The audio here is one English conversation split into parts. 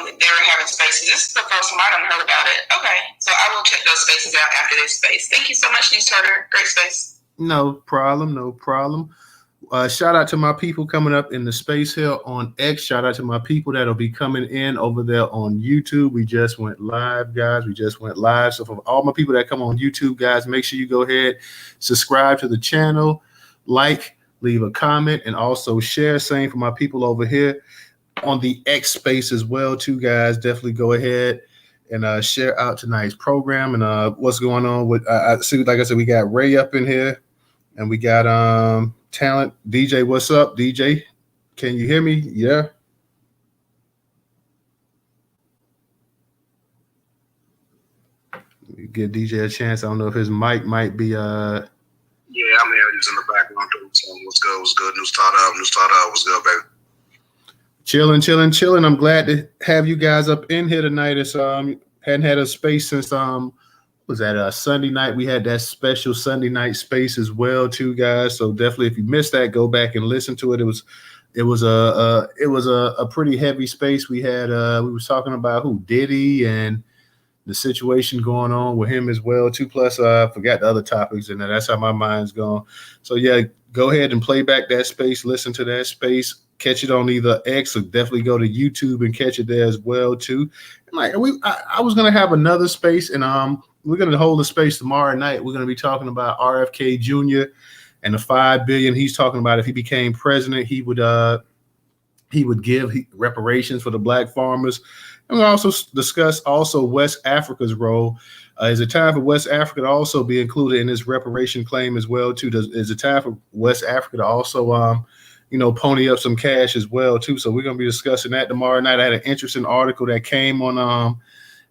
they were having spaces. This is the first time I heard about it. Okay, so I will check those spaces out after this space. Thank you so much, Newstoter. Great space. No problem, no problem. Shout out to my people coming up in the space here on X. Shout out to my people that'll be coming in over there on YouTube. We just went live, guys. We just went live. So for all my people that come on YouTube, guys, make sure you go ahead, subscribe to the channel, like, leave a comment, and also share. Same for my people over here on the X space as well, too, guys. Definitely go ahead and share out tonight's program and what's going on with. I see, like I said, we got Ray up in here, and we got Talent DJ. What's up, DJ? Can you hear me? Yeah. Give DJ a chance. I don't know if his mic might be. Yeah, I'm here. He's in the background. So what's good? What's good? Newstoter. What's good, baby? Chilling. I'm glad to have you guys up in here tonight. It's hadn't had a space since was that Sunday night. We had that special Sunday night space as well, too, guys. So definitely, if you missed that, go back and listen to it. It was a pretty heavy space. We had we was talking about who Diddy and the situation going on with him as well, too. Plus, I forgot the other topics, and that's how my mind's gone. So yeah, go ahead and play back that space. Listen to that space. Catch it on either X or definitely go to YouTube and catch it there as well, too. And I was gonna have another space, and we're going to hold the space tomorrow night. We're going to be talking about RFK Jr. and the $5 billion. He's talking about if he became president, he would give reparations for the black farmers. And we'll also discuss West Africa's role. Is it time for West Africa to also be included in this reparation claim as well, too? Is it time for West Africa to also, pony up some cash as well, too? So we're going to be discussing that tomorrow night. I had an interesting article that came on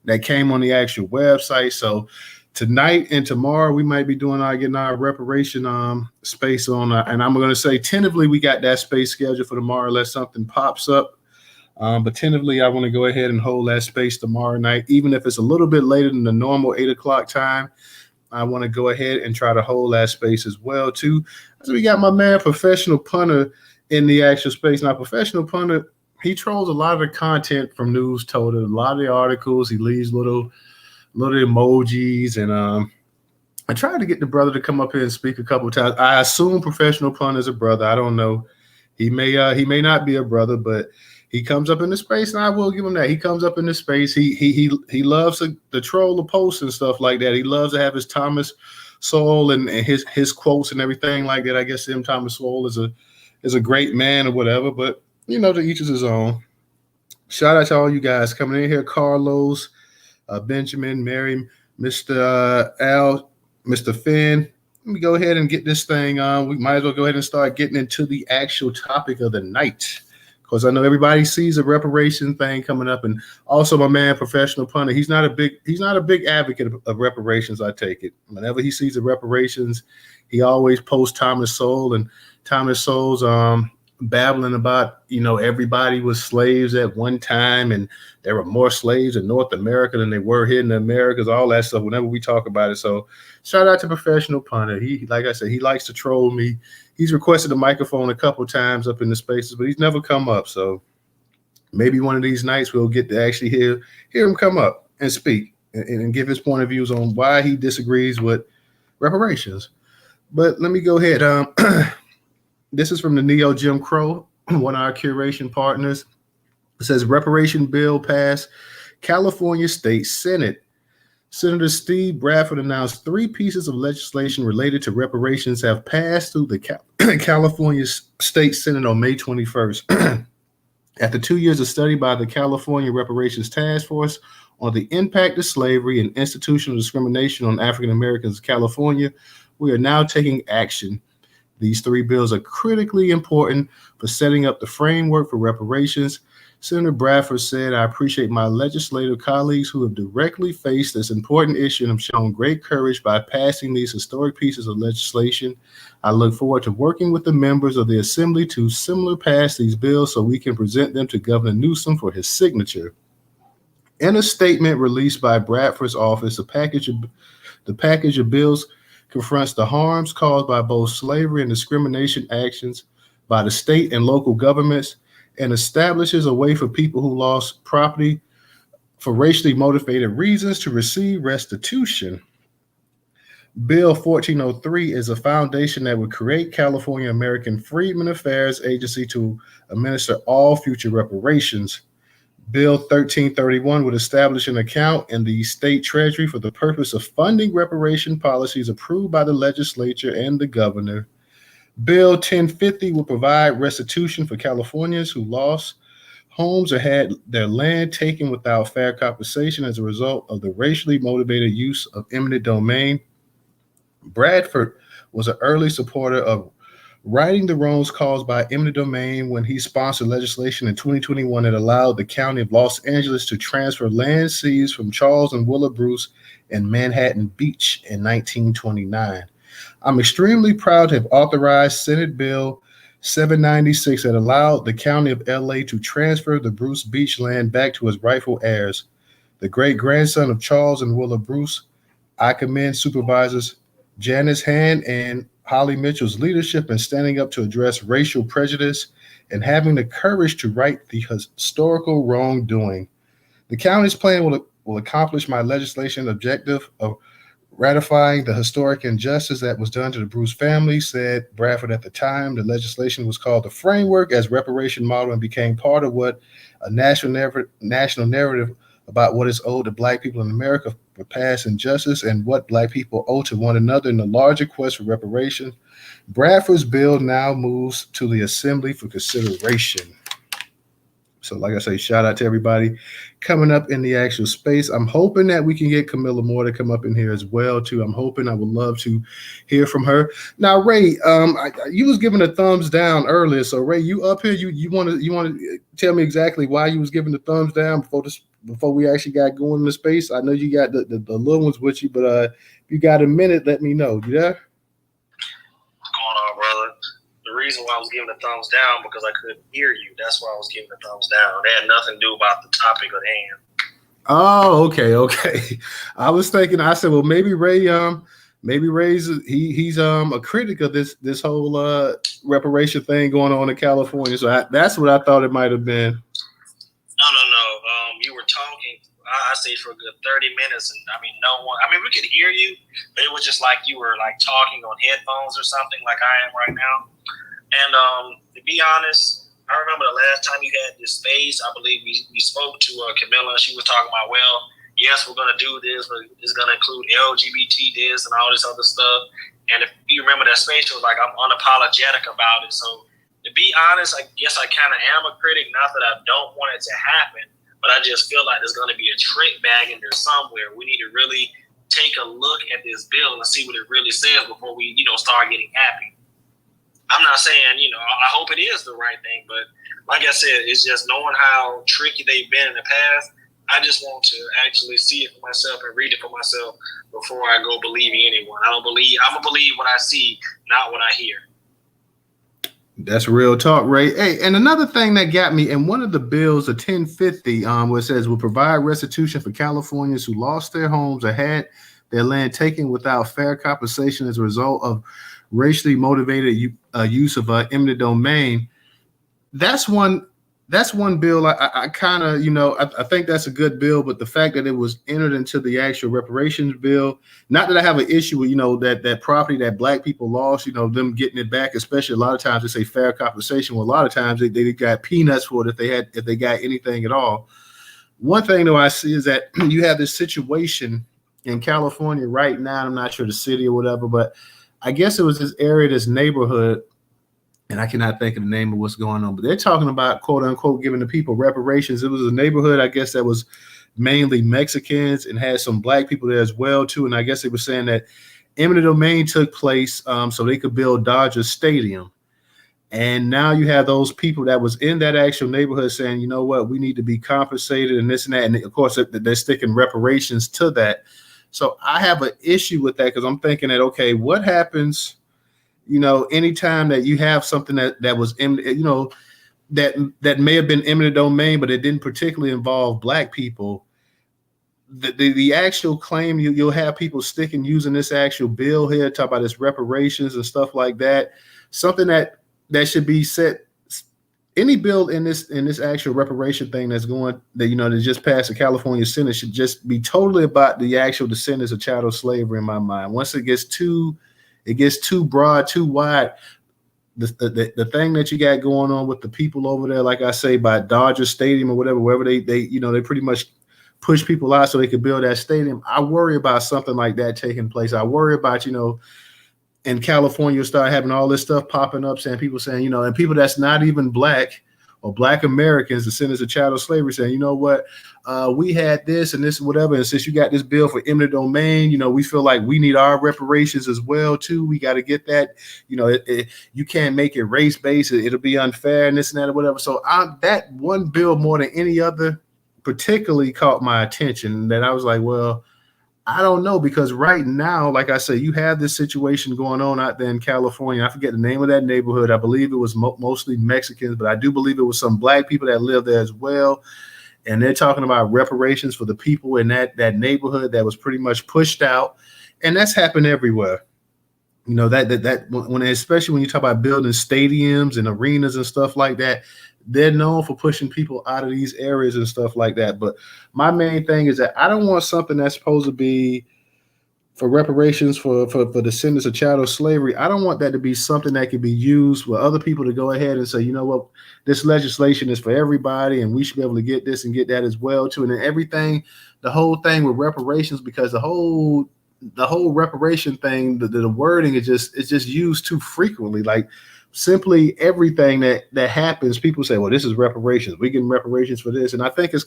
the actual website. So tonight and tomorrow we might be doing getting our reparation space on, and I'm going to say tentatively we got that space scheduled for tomorrow unless something pops up. But tentatively I want to go ahead and hold that space tomorrow night, even if it's a little bit later than the normal 8 o'clock time. I want to go ahead and try to hold that space as well too. So we got my man Professional Punter in the actual space. Now, Professional Punter, he trolls a lot of the content from Newstoter, a lot of the articles. He leaves little emojis, and I tried to get the brother to come up here and speak a couple of times. I assume Professional Punter is a brother. I don't know. He may not be a brother, but he comes up in the space, and I will give him that. He comes up in the space. He loves to troll the posts and stuff like that. He loves to have his Thomas Sowell and his quotes and everything like that. I guess Thomas Sowell is a great man or whatever, but to each is his own. Shout out to all you guys coming in here. Carlos, Benjamin, Mary, Mr. Al, Mr. Finn. Let me go ahead and get this thing on. We might as well go ahead and start getting into the actual topic of the night, because I know everybody sees a reparation thing coming up. And also my man, Professional Punter, he's not a big advocate of reparations, I take it. Whenever he sees the reparations, he always posts Thomas Sowell, and Thomas Sowell's babbling about everybody was slaves at one time, and there were more slaves in North America than they were here in the Americas, all that stuff whenever we talk about it. So shout out to Professional Punter. He, like I said, he likes to troll me. He's requested a microphone a couple times up in the spaces, but he's never come up. So maybe one of these nights we'll get to actually hear him come up and speak and give his point of views on why he disagrees with reparations. But let me go ahead. This is from the Neo Jim Crow, one of our curation partners. It says, reparation bill passed California State Senate. Senator Steve Bradford announced 3 pieces of legislation related to reparations have passed through the California State Senate on May 21st. After 2 years of study by the California Reparations Task Force on the impact of slavery and institutional discrimination on African Americans in California, we are now taking action. These 3 bills are critically important for setting up the framework for reparations. Senator Bradford said, I appreciate my legislative colleagues who have directly faced this important issue and have shown great courage by passing these historic pieces of legislation. I look forward to working with the members of the Assembly to similarly pass these bills so we can present them to Governor Newsom for his signature. In a statement released by Bradford's office, the package of bills confronts the harms caused by both slavery and discrimination actions by the state and local governments, and establishes a way for people who lost property for racially motivated reasons to receive restitution. Bill 1403 is a foundation that would create California American Freedmen Affairs Agency to administer all future reparations. Bill 1331 would establish an account in the state treasury for the purpose of funding reparation policies approved by the legislature and the governor. Bill 1050 would provide restitution for Californians who lost homes or had their land taken without fair compensation as a result of the racially motivated use of eminent domain. Bradford was an early supporter of righting the wrongs caused by eminent domain when he sponsored legislation in 2021 that allowed the county of Los Angeles to transfer land seized from Charles and Willa Bruce and Manhattan Beach in 1929. I'm extremely proud to have authorized Senate Bill 796 that allowed the county of LA to transfer the Bruce Beach land back to its rightful heirs, the great-grandson of Charles and Willa Bruce. I commend Supervisors Janice Hand and Holly Mitchell's leadership in standing up to address racial prejudice and having the courage to right the historical wrongdoing. The county's plan will accomplish my legislation objective of ratifying the historic injustice that was done to the Bruce family, said Bradford at the time. The legislation was called the Framework as Reparation Model and became part of what a national narrative about what is owed to Black people in America for past injustice and what Black people owe to one another in the larger quest for reparation. Bradford's bill now moves to the Assembly for consideration. So like I say, shout out to everybody coming up in the actual space. I'm hoping that we can get Camilla Moore to come up in here as well too. I would love to hear from her. Now, Ray, you was giving a thumbs down earlier. So Ray, you up here, you want to tell me exactly why you was giving the thumbs down before we actually got going in the space? I know you got the little ones with you, but if you got a minute, let me know. You there? What's going on, brother? The reason why I was giving the thumbs down because I couldn't hear you. That's why I was giving the thumbs down. It had nothing to do about the topic at hand. Oh, okay. I was thinking. I said, well, maybe Ray's he's a critic of this whole reparation thing going on in California. So that's what I thought it might have been. No. You were talking. I say for a good 30 minutes, and no one. We could hear you, but it was just like you were like talking on headphones or something, like I am right now. And to be honest, I remember the last time you had this space, I believe we spoke to Camilla, and she was talking about, well, yes, we're going to do this, but it's going to include LGBT this and all this other stuff. And if you remember that space, it was like, I'm unapologetic about it. So to be honest, I guess I kind of am a critic, not that I don't want it to happen, but I just feel like there's going to be a trick bag in there somewhere. We need to really take a look at this bill and see what it really says before we, start getting happy. I'm not saying, I hope it is the right thing, but like I said, it's just knowing how tricky they've been in the past. I just want to actually see it for myself and read it for myself before I go believing anyone. I'm going to believe what I see, not what I hear. That's real talk, Ray. Hey, and another thing that got me in one of the bills, the 1050, where it says will provide restitution for Californians who lost their homes or had their land taken without fair compensation as a result of racially motivated use of eminent domain. That's one bill I kind of, I think that's a good bill, but the fact that it was entered into the actual reparations bill, not that I have an issue with, that property that Black people lost, them getting it back, especially a lot of times they say fair compensation. Well, a lot of times they got peanuts for it if they got anything at all. One thing though I see is that you have this situation in California right now. I'm not sure the city or whatever, but I guess it was this area, this neighborhood, and I cannot think of the name of what's going on, but they're talking about, quote unquote, giving the people reparations. It was a neighborhood, I guess, that was mainly Mexicans and had some Black people there as well, too. And I guess they were saying that eminent domain took place so they could build Dodger Stadium. And now you have those people that was in that actual neighborhood saying, you know what, we need to be compensated and this and that. And of course, they're sticking reparations to that. So I have an issue with that because I'm thinking that, okay, what happens, anytime that you have something that was, that may have been eminent domain, but it didn't particularly involve Black people, the actual claim, you'll have people using this actual bill here, talk about this reparations and stuff like that, something that should be set any bill in this actual reparation thing that's going that that just passed the California Senate should just be totally about the actual descendants of chattel slavery in my mind. Once it gets too broad, too wide, the thing that you got going on with the people over there, like I say, by Dodger Stadium or whatever, wherever they pretty much push people out so they could build that stadium. I worry about something like that taking place. I worry about in California, you'll start having all this stuff popping up, people saying, and people that's not even black or black Americans, descendants of chattel slavery, saying, you know what, we had this and this and whatever. And since you got this bill for eminent domain, we feel like we need our reparations as well, too. We got to get that. You can't make it race-based. It'll be unfair and this and that or whatever. So that one bill more than any other particularly caught my attention that I was like, well, I don't know, because right now, like I say, you have this situation going on out there in California. I forget the name of that neighborhood. I believe it was mostly Mexicans, but I do believe it was some black people that live there as well. And they're talking about reparations for the people in that neighborhood that was pretty much pushed out. And that's happened everywhere. Especially when you talk about building stadiums and arenas and stuff like that, they're known for pushing people out of these areas and stuff like that. But my main thing is that I don't want something that's supposed to be for reparations for descendants of chattel slavery. I don't want that to be something that can be used for other people to go ahead and say, you know what, this legislation is for everybody and we should be able to get this and get that as well too. And then the whole thing with reparations, because the whole reparation thing, the wording is just used too frequently. Like simply everything that happens, people say, well, this is reparations. We getting reparations for this. And I think it's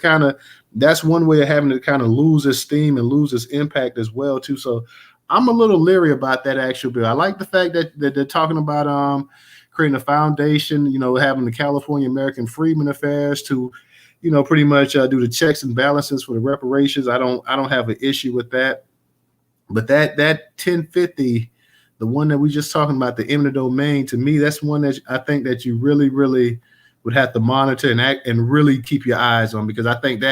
that's one way of having to kind of lose its steam and lose its impact as well too. So I'm a little leery about that actual bill. I like the fact that they're talking about creating a foundation, having the California American Freedmen Affairs to, pretty much do the checks and balances for the reparations. I don't have an issue with that. But that 1050, the one that we just talking about, the eminent domain, to me, that's one that I think that you really, really would have to monitor and really keep your eyes on, because I think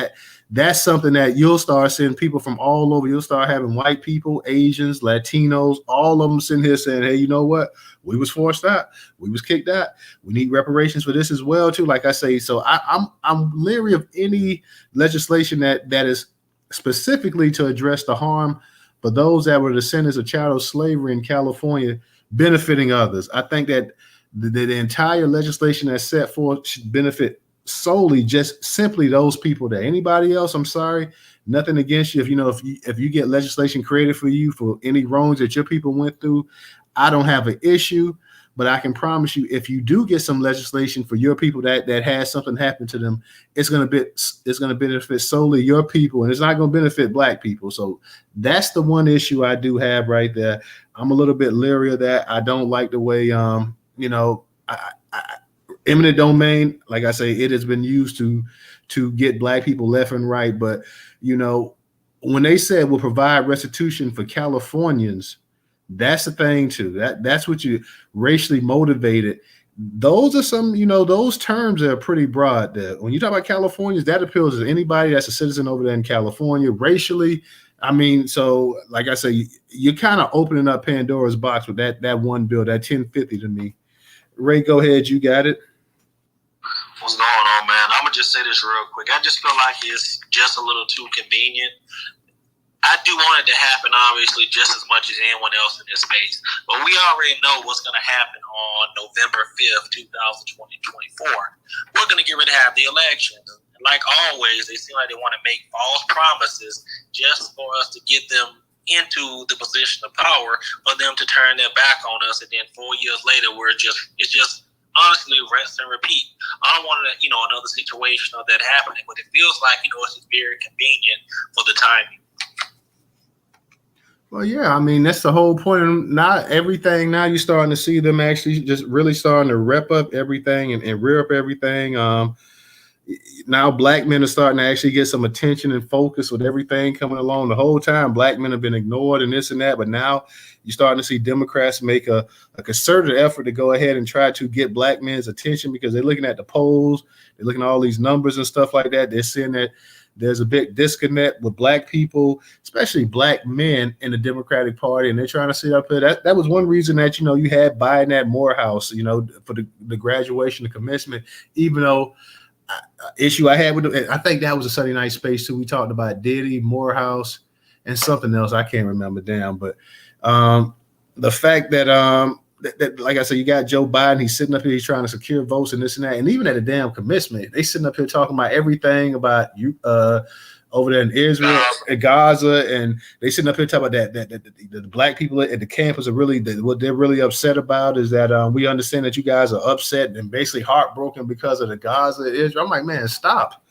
that's something that you'll start seeing people from all over. You'll start having white people, Asians, Latinos, all of them sitting here saying, hey, you know what? We was forced out. We was kicked out. We need reparations for this as well, too. Like I say, so I'm leery of any legislation that is specifically to address the harm for those that were descendants of chattel slavery in California, benefiting others. I think that the entire legislation that's set forth should benefit solely just simply those people there. Anybody else, I'm sorry, nothing against you. If you get legislation created for you for any wrongs that your people went through, I don't have an issue. But I can promise you, if you do get some legislation for your people that has something happen to them, it's going to benefit solely your people, and it's not going to benefit black people. So that's the one issue I do have right there. I'm a little bit leery of that. I don't like the way, eminent domain, like I say, it has been used to get black people left and right. But when they said we'll provide restitution for Californians, that's the thing too. That's what you racially motivated. Those are some, those terms are pretty broad there. When you talk about Californians, that appeals to anybody that's a citizen over there in California. Racially, I mean, so like I say, you're kind of opening up Pandora's box with that one bill, that 1050 to me. Ray, go ahead. You got it. What's going on, man? I'm gonna just say this real quick. I just feel like it's just a little too convenient. I do want it to happen, obviously, just as much as anyone else in this space. But we already know what's going to happen on November 5th, 2024. We're going to get ready to have the elections. And like always, they seem like they want to make false promises just for us to get them into the position of power, for them to turn their back on us. And then 4 years later, it's just honestly rinse and repeat. I don't want another situation of that happening, but it feels like, it's just very convenient for the timing. Well, yeah, I mean, that's the whole point. Not everything. Now you're starting to see them actually just really starting to rep up everything and rear up everything. Now black men are starting to actually get some attention and focus with everything coming along. The whole time, black men have been ignored and this and that. But now you're starting to see Democrats make a concerted effort to go ahead and try to get black men's attention, because they're looking at the polls. They're looking at all these numbers and stuff like that. They're seeing that there's a big disconnect with black people, especially black men in the Democratic Party, and they're trying to sit up here. That was one reason that, you know, you had Biden at Morehouse, you know, for the graduation, the commencement, even though issue I had with it, I think that was a Sunday night space too. We talked about Diddy, Morehouse, and something else I can't remember down, but the fact that that, like I said, you got Joe Biden, he's sitting up here, he's trying to secure votes and this and that. And even at a damn commencement, they sitting up here talking about everything about you over there in Israel, Gaza, and they sitting up here talking about that the black people at the campus are really, what they're really upset about is that we understand that you guys are upset and basically heartbroken because of the Gaza, Israel. I'm like, man, stop.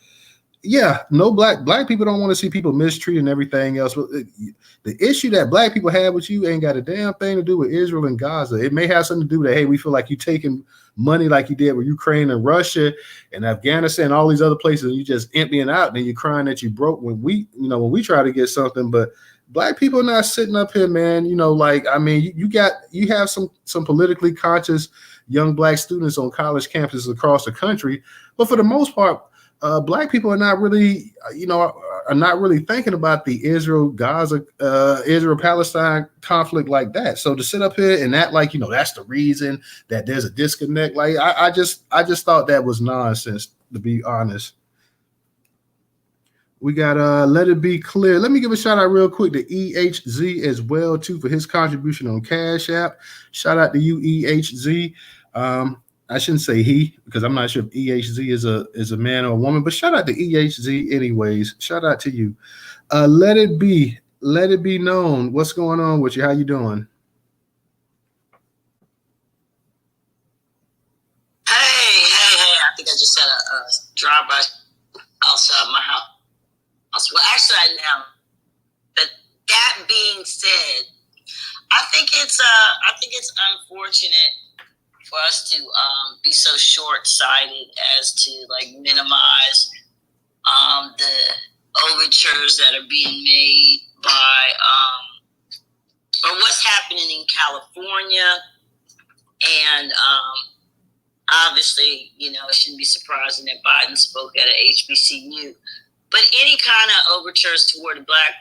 Yeah, no, black people don't want to see people mistreated and everything else. But the issue that black people have with you ain't got a damn thing to do with Israel and Gaza. It may have something to do with, hey, we feel like you taking money like you did with Ukraine and Russia and Afghanistan and all these other places, and you just emptying out, and then you're crying that you broke when we try to get something. But black people are not sitting up here, man. You know, like, I mean, you have some politically conscious young black students on college campuses across the country, but for the most part, black people are not really, thinking about the Israel-Gaza, Israel-Palestine conflict like that. So to sit up here and act like, that's the reason that there's a disconnect, like I just thought that was nonsense, to be honest. We got Let It Be Clear. Let me give a shout out real quick to EHZ as well too for his contribution on Cash App. Shout out to you, EHZ. I shouldn't say he, because I'm not sure if EHZ is a man or a woman, but shout out to EHZ anyways. Shout out to you. Let it be known. What's going on with you? How you doing? Hey. I think I just had a drive-by outside my house. Well, actually, I am. But that being said, I think it's unfortunate for us to be so short-sighted as to like minimize the overtures that are being made by or what's happening in California, and obviously, it shouldn't be surprising that Biden spoke at a HBCU, but any kind of overtures toward the Black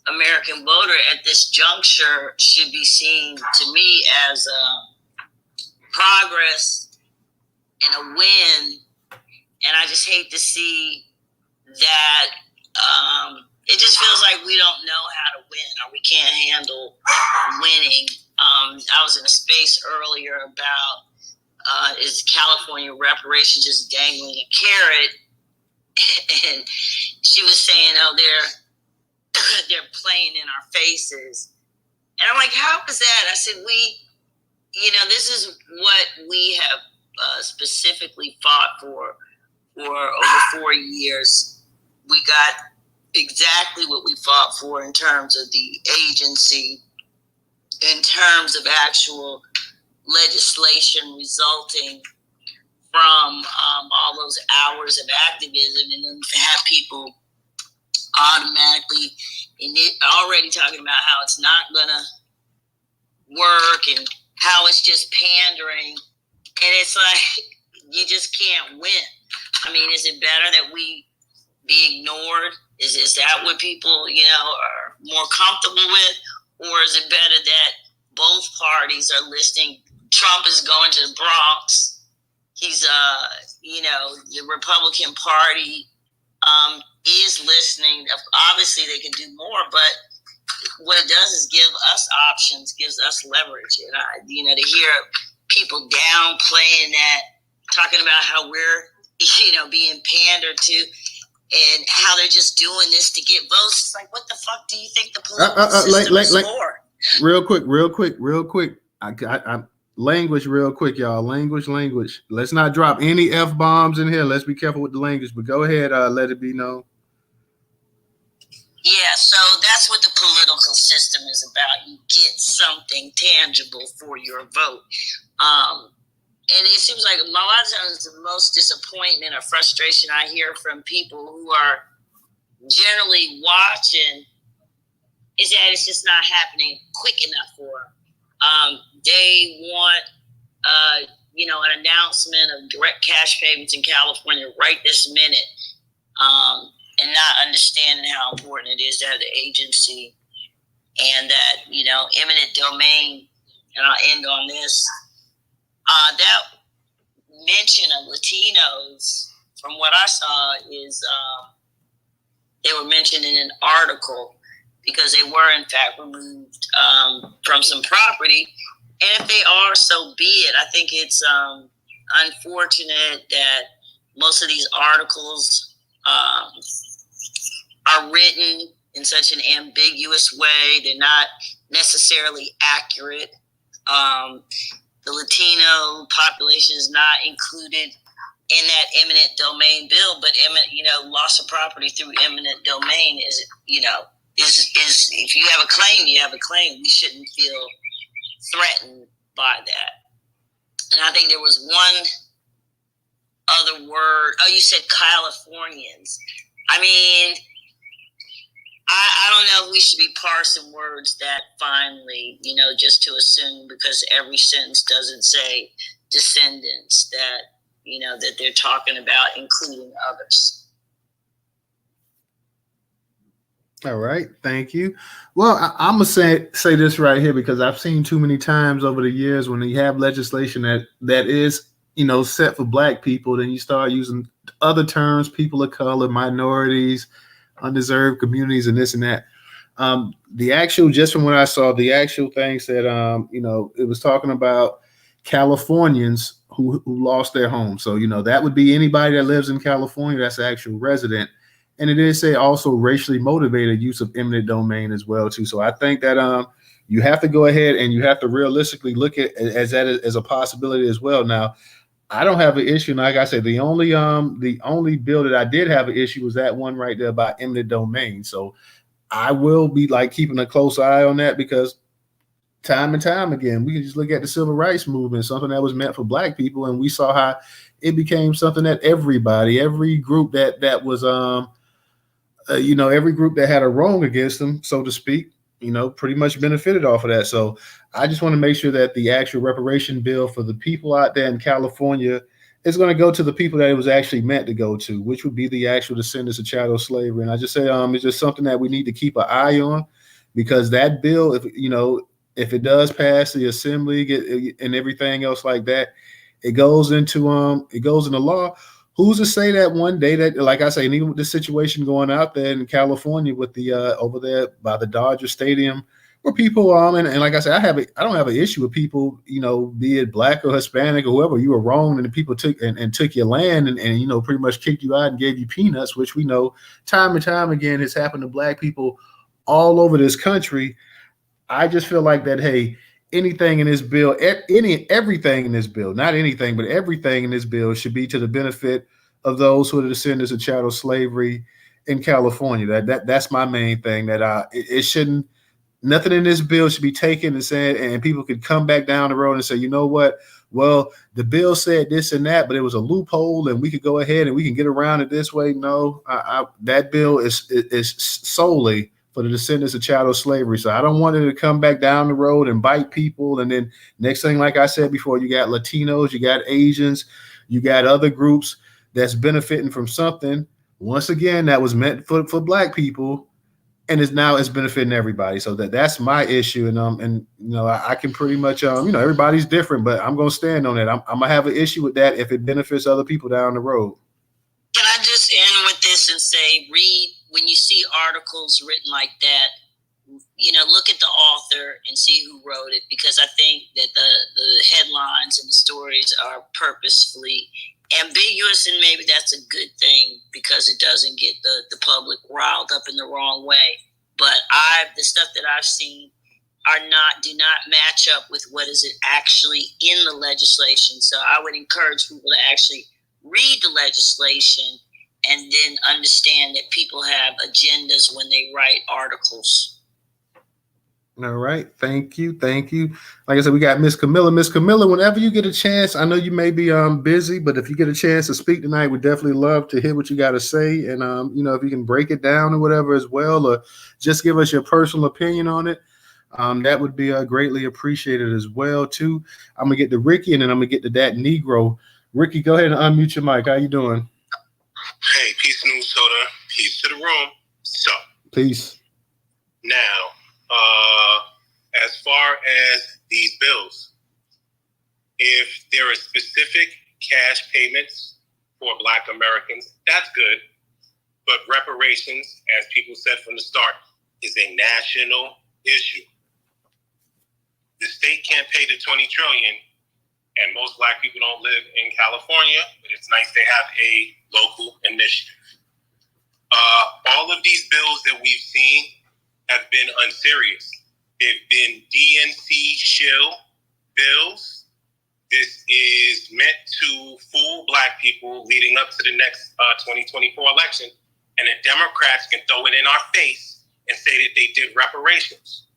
American voter at this juncture should be seen to me as progress and a win, and I just hate to see that it just feels like we don't know how to win, or we can't handle winning. I was in a space earlier about is California reparations just dangling a carrot, and she was saying, oh, they're playing in our faces, and I'm like, how is that? I said, this is what we have specifically fought for over 4 years. We got exactly what we fought for in terms of the agency, in terms of actual legislation resulting from all those hours of activism, and then to have people automatically already talking about how it's not going to work and how it's just pandering, and it's like you just can't win. I mean, is it better that we be ignored? Is that what people are more comfortable with, or is it better that both parties are listening? Trump is going to the Bronx. He's the Republican Party is listening. Obviously, they can do more, but what it does is give us options, gives us leverage. And to hear people downplaying that, talking about how we're, being pandered to, and how they're just doing this to get votes. It's like, what the fuck do you think the political system is for? Real quick. I language real quick, y'all. Language. Let's not drop any F-bombs in here. Let's be careful with the language. But go ahead, let it be known. Yeah, so that's what the political system is about. You get something tangible for your vote. And it seems like a lot of times the most disappointment or frustration I hear from people who are generally watching is that it's just not happening quick enough for them. They want, an announcement of direct cash payments in California right this minute. and not understanding how important it is to have the agency, and that, you know, eminent domain, and I'll end on this, that mention of Latinos, from what I saw, is they were mentioned in an article because they were in fact removed from some property. And if they are, so be it. I think it's unfortunate that most of these articles are written in such an ambiguous way. They're not necessarily accurate. The Latino population is not included in that eminent domain bill, but loss of property through eminent domain is if you have a claim, you have a claim. We shouldn't feel threatened by that. And I think there was one other word. Oh, you said Californians. I mean, I don't know if we should be parsing words that finely, just to assume because every sentence doesn't say descendants that, that they're talking about including others. All right, thank you. Well, I'm gonna say this right here because I've seen too many times over the years when you have legislation that is set for Black people, then you start using other terms, people of color, minorities, undeserved communities, and this and that. The actual, just from what I saw, the actual thing said, it was talking about Californians who lost their home. So that would be anybody that lives in California that's an actual resident. And it did say also racially motivated use of eminent domain as well too. So I think that you have to go ahead and you have to realistically look at as a possibility as well. Now, I don't have an issue. Like I said, the only bill that I did have an issue was that one right there about eminent domain. So I will be keeping a close eye on that because time and time again, we can just look at the civil rights movement, something that was meant for Black people, and we saw how it became something that every group that was every group that had a wrong against them, so to speak, pretty much benefited off of that. So I just want to make sure that the actual reparation bill for the people out there in California is going to go to the people that it was actually meant to go to, which would be the actual descendants of chattel slavery. And I just say it's just something that we need to keep an eye on, because that bill, if it does pass the assembly and everything else like that, it goes into law. Who's to say that one day that, like I say, and even with the situation going out there in California with the over there by the Dodger Stadium, where people and like I said, I don't have an issue with people, be it Black or Hispanic or whoever, you were wrong and the people took your land and pretty much kicked you out and gave you peanuts, which we know time and time again has happened to Black people all over this country. I just feel like that, hey, anything in this bill, everything in this bill, not anything, but everything in this bill should be to the benefit of those who are the descendants of chattel slavery in California. That's my main thing. That it shouldn't, nothing in this bill should be taken and said, and people could come back down the road and say, you know what? Well, the bill said this and that, but it was a loophole, and we could go ahead and we can get around it this way. No, that bill is solely for the descendants of chattel slavery. So I don't want it to come back down the road and bite people. And then next thing, like I said before, you got Latinos, you got Asians, you got other groups that's benefiting from something, once again, that was meant for Black people, and it's benefiting everybody. So that's my issue. And I can pretty much, everybody's different, but I'm going to stand on it. I'm going to have an issue with that if it benefits other people down the road. Can I just end with this and say, read, when you see articles written like that, look at the author and see who wrote it, because I think that the headlines and the stories are purposefully ambiguous, and maybe that's a good thing because it doesn't get the public riled up in the wrong way. But the stuff that I've seen do not match up with what is actually in the legislation. So I would encourage people to actually read the legislation and then understand that people have agendas when they write articles. All right. Thank you. Like I said, we got Miss Camilla. Miss Camilla, whenever you get a chance, I know you may be busy, but if you get a chance to speak tonight, we'd definitely love to hear what you got to say. And, if you can break it down or whatever as well, or just give us your personal opinion on it, that would be greatly appreciated as well, too. I'm going to get to Ricky, and then I'm going to get to that Negro. Ricky, go ahead and unmute your mic. How you doing? Hey, peace, Newstoter. Peace to the room. So, Peace. now, as far as these bills, if there are specific cash payments for Black Americans, that's good. But reparations, as people said from the start, is a national issue. The state can't pay the $20 trillion, and most Black people don't live in California, but it's nice to have a local initiative. All of these bills that we've seen have been unserious. They've been DNC shill bills. This is meant to fool Black people leading up to the next 2024 election, and the Democrats can throw it in our face and say that they did reparations.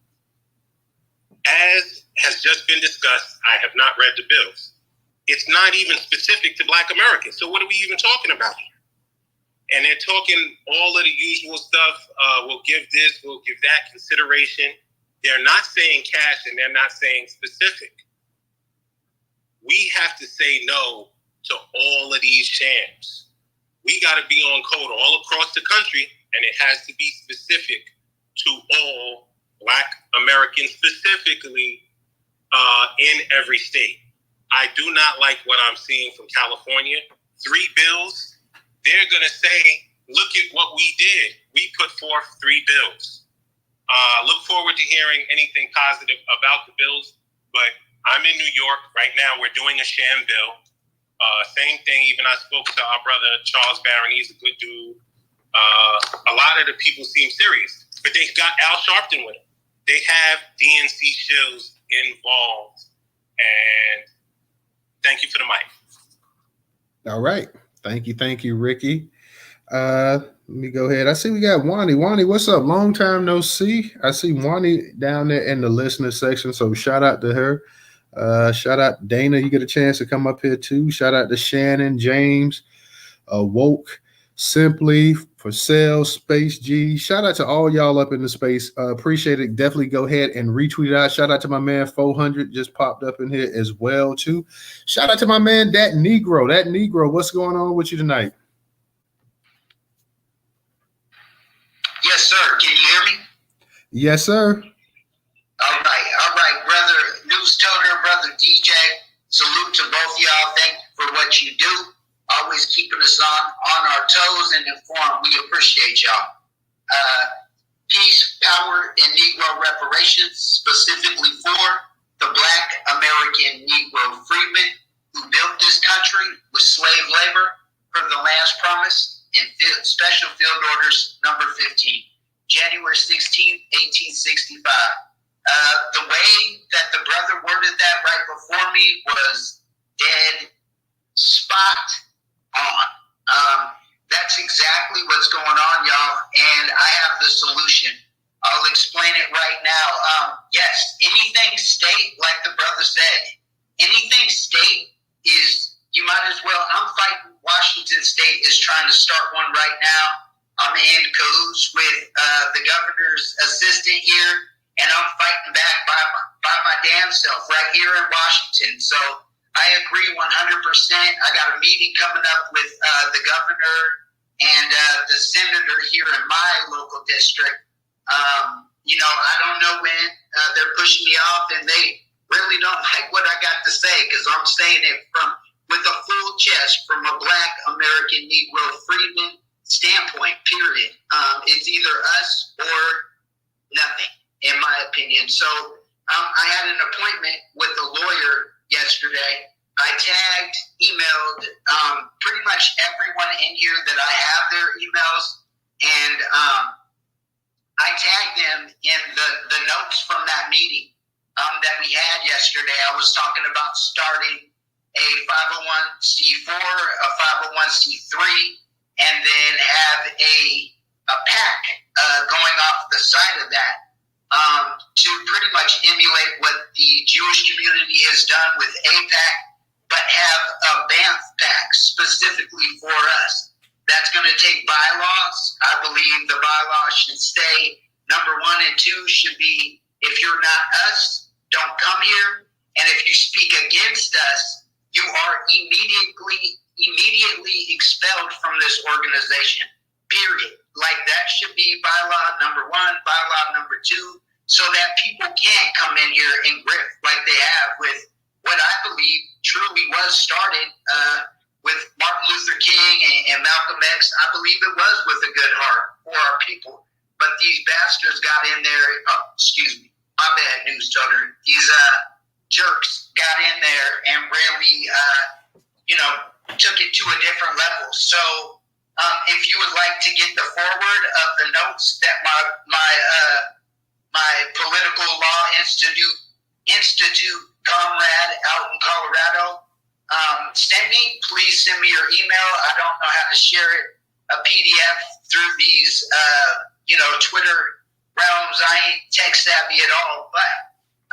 As has just been discussed, I have not read the bills. It's not even specific to Black Americans. So what are we even talking about here? And they're talking all of the usual stuff. We'll give this, we'll give that consideration. They're not saying cash and they're not saying specific. We have to say no to all of these shams. We got to be on code all across the country, and it has to be specific to all Black Americans, specifically in every state. I do not like what I'm seeing from California. 3 bills. They're going to say, look at what we did. We put forth 3 bills. Look forward to hearing anything positive about the bills. But I'm in New York right now. We're doing a sham bill. Same thing. Even I spoke to our brother, Charles Barron. He's a good dude. A lot of the people seem serious. But they got Al Sharpton with them. They have DNC shills involved. And thank you for the mic. All right. Thank you, Ricky. Let me go ahead. I see we got Wani. Wani, what's up? Long time no see. I see Wani down there in the listener section, so shout out to her. Shout out Dana. You get a chance to come up here too. Shout out to Shannon, James, Woke, Simply, For Sale, Space G. Shout out to all y'all up in the space. Appreciate it. Definitely go ahead and retweet it out. Shout out to my man 400 just popped up in here as well too. Shout out to my man That Negro. That Negro, what's going on with you tonight? Yes, sir. Can you hear me? Yes, sir. All right, brother Newstoter, brother DJ. Salute to both y'all. Thank you for what you do. Always keeping us on our toes and informed. We appreciate y'all. Peace, power, and Negro reparations, specifically for the Black American Negro freedmen who built this country with slave labor for the land's promise in Special Field Orders number 15, January 16th, 1865. The way that the brother worded that right before me was dead spot on. That's exactly what's going on, y'all, and I have the solution. I'll explain it right now. Yes, anything state, like the brother said, anything state is, you might as well, I'm fighting Washington State is trying to start one right now. I'm in cahoots with the governor's assistant here, and I'm fighting back by my damn self right here in Washington. So I agree 100%. I got a meeting coming up with the governor and the senator here in my local district. I don't know when they're pushing me off, and they really don't like what I got to say because I'm saying it with a full chest from a Black American Negro freedman standpoint, period. It's either us or nothing, in my opinion. So I had an appointment with a lawyer yesterday. I tagged, emailed pretty much everyone in here that I have their emails, and I tagged them in the notes from that meeting that we had yesterday. I was talking about starting a 501c4, a 501c3, and then have a PAC going off the side of that to pretty much emulate what the Jewish community has done with APAC, but have a BANF PAC specifically for us. That's going to take bylaws. I believe the bylaws should stay. Number 1 and 2 should be, if you're not us, don't come here. And if you speak against us, you are immediately expelled from this organization, period. like that should be bylaw number 1, bylaw number 2, so that people can't come in here and grift like they have with what I believe truly was started with Martin Luther King and Malcolm X. I believe it was with a good heart for our people. But these bastards got in there. Oh, excuse me. My bad, Newstoter. These jerks got in there and really, took it to a different level. So if you would like to get the forward of the notes that my political law institute comrade out in Colorado send me, please send me your email. I don't know how to share it, a PDF through these, Twitter realms. I ain't tech savvy at all, but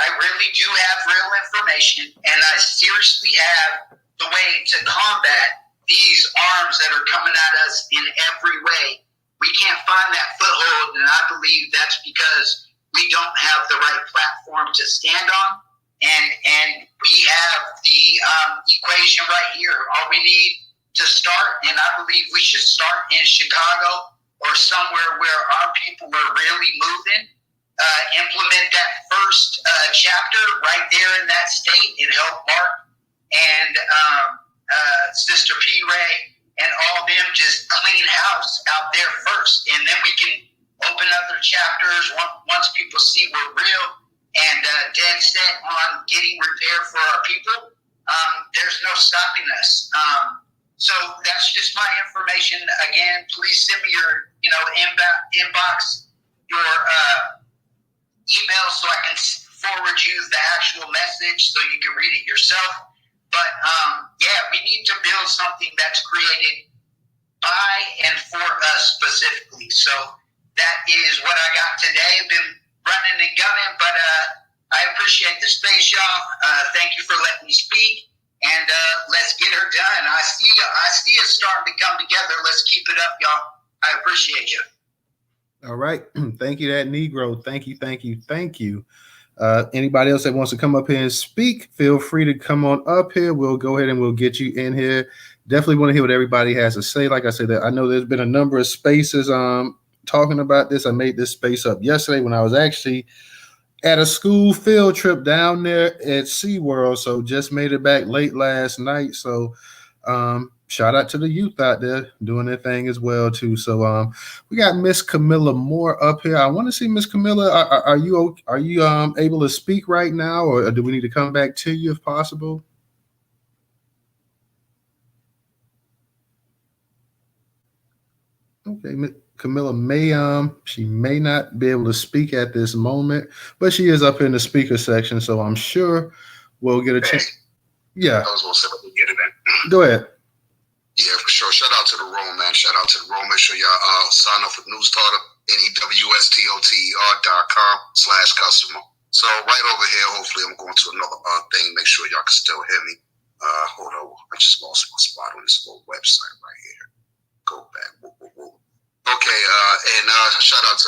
I really do have real information, and I seriously have the way to combat these arms that are coming at us in every way. We can't find that foothold, and I believe that's because we don't have the right platform to stand on, and we have the equation right here. All we need to start, and I believe we should start in Chicago or somewhere where our people are really moving, implement that first chapter right there in that state and help Mark and Sister P. Ray and all them just clean house out there first. And then we can open other chapters once people see we're real and dead set on getting repair for our people. There's no stopping us. So that's just my information. Again, please send me your, inbox, your email so I can forward you the actual message so you can read it yourself. But we need to build something that's created by and for us specifically. So that is what I got today. I've been running and gunning, but I appreciate the space, y'all. Thank you for letting me speak. And let's get her done. I see it starting to come together. Let's keep it up, y'all. I appreciate you. All right. Thank you, that Negro. Thank you. Anybody else that wants to come up here and speak, feel free to come on up here. We'll go ahead and we'll get you in here. Definitely want to hear what everybody has to say. Like I said, I know there's been a number of spaces talking about this. I made this space up yesterday when I was actually at a school field trip down there at SeaWorld. So just made it back late last night. So shout out to the youth out there doing their thing as well too. So we got Miss Camilla Moore up here. I want to see Miss Camilla. Are you able to speak right now, or do we need to come back to you if possible? Okay, Camilla she may not be able to speak at this moment, but she is up in the speaker section, so I'm sure we'll get a chance. Yeah. I was going to say, let me get it in. Go ahead. Yeah, for sure. Shout out to the room, man. Shout out to the room. Make sure y'all sign up for Newstoter, NEWSTOTER.com/customer. So right over here, hopefully I'm going to another thing. Make sure y'all can still hear me. Hold on. I just lost my spot on this little website right here. Go back. Okay, and shout out to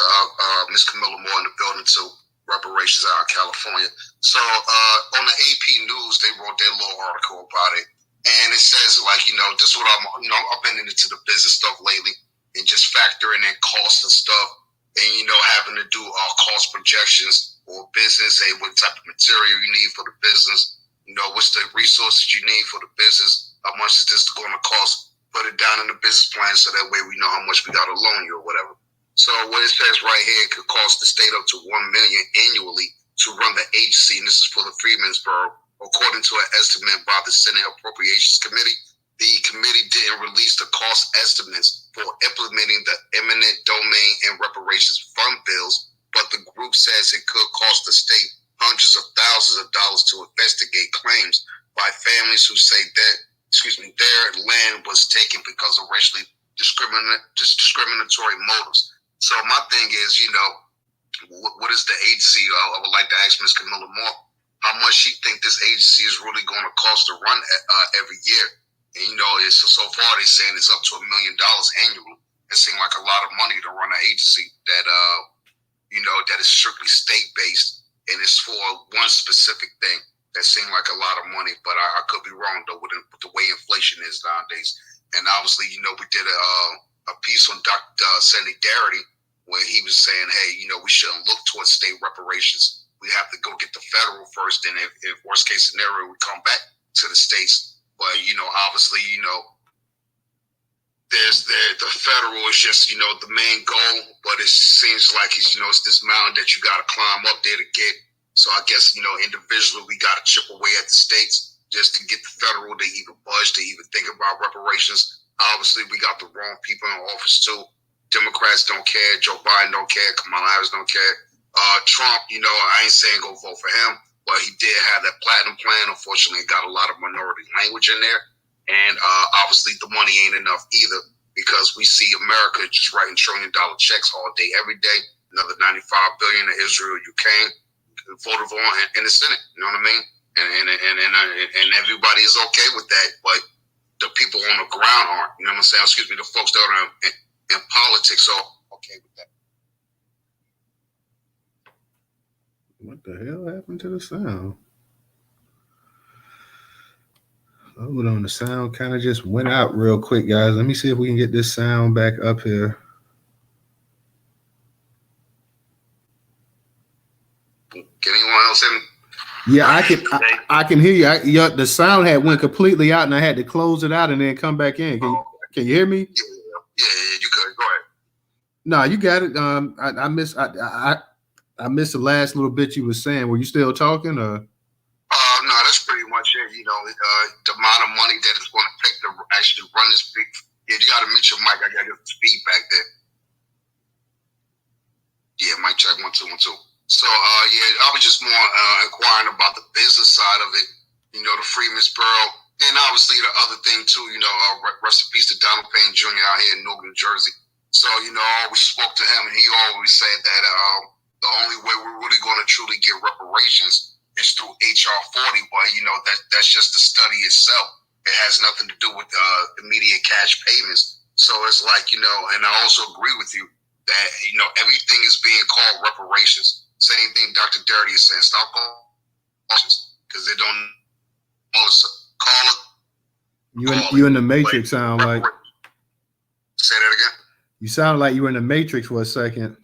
Miss Camilla Moore in the building too. Reparations out of California. So on the AP News, they wrote their little article about it, and it says this is what I've been into the business stuff lately, and just factoring in costs and stuff, and having to do cost projections for business. Hey, what type of material you need for the business? What's the resources you need for the business? How much is this going to cost? Put it down in the business plan so that way we know how much we got to loan you or whatever. So what it says right here, it could cost the state up to $1 million annually to run the agency, and this is for the Freedmen's Bureau. According to an estimate by the Senate Appropriations Committee, the committee didn't release the cost estimates for implementing the eminent domain and reparations fund bills, but the group says it could cost the state hundreds of thousands of dollars to investigate claims by families who say that their land was taken because of racially discriminatory motives. So my thing is, what is the agency? I would like to ask Ms. Camilla Moore how much she think this agency is really going to cost to run every year. And so far they're saying it's up to $1 million annually. It seems like a lot of money to run an agency that that is strictly state based and it's for one specific thing. That seemed like a lot of money, but I could be wrong though with the way inflation is nowadays. And obviously, we did a a piece on Dr. Solidarity where he was saying, hey, we shouldn't look towards state reparations. We have to go get the federal first, and if worst case scenario, we come back to the states. But obviously, there's the federal is just the main goal, but it seems like it's this mountain that you got to climb up there to get. So I guess individually we got to chip away at the states just to get the federal to even budge, to even think about reparations. Obviously, we got the wrong people in office too. Democrats don't care. Joe Biden don't care. Kamala Harris don't care. Trump, I ain't saying go vote for him, but he did have that platinum plan. Unfortunately, it got a lot of minority language in there. And obviously the money ain't enough either, because we see America just writing $1 trillion checks all day, every day. Another $95 billion to Israel, Ukraine, voted on in the Senate. You know what I mean? And everybody is okay with that, but the people on the ground aren't. You know what I'm saying? Excuse me, the folks that are in politics are okay with that. What the hell happened to the sound? Hold on, the sound kind of just went out real quick, guys. Let me see if we can get this sound back up here. Can anyone else hear me? Yeah, I can hear you. The sound had went completely out, and I had to close it out and then come back in. Can you hear me? Yeah, you good. Go ahead. No, you got it. I missed the last little bit you were saying. Were you still talking, or? No, that's pretty much it. The amount of money that it's going to take to actually run this big. Yeah, you got to mute your mic. I got to get the feedback there. Yeah, mic check 1 2 1 2. So, I was just more inquiring about the business side of it. The Freedmen's Bureau, and obviously the other thing too. Rest in peace to Donald Payne Jr. out here in Newark, New Jersey. So, I always spoke to him, and he always said that the only way we're really going to truly get reparations is through HR 40, but that's just the study itself. It has nothing to do with immediate cash payments. So it's like, and I also agree with you that, everything is being called reparations. Same thing Dr. Dirty is saying. Stop calling because they don't call it. You in the Matrix sound like. Say that again? You sound like you were in the Matrix for a second.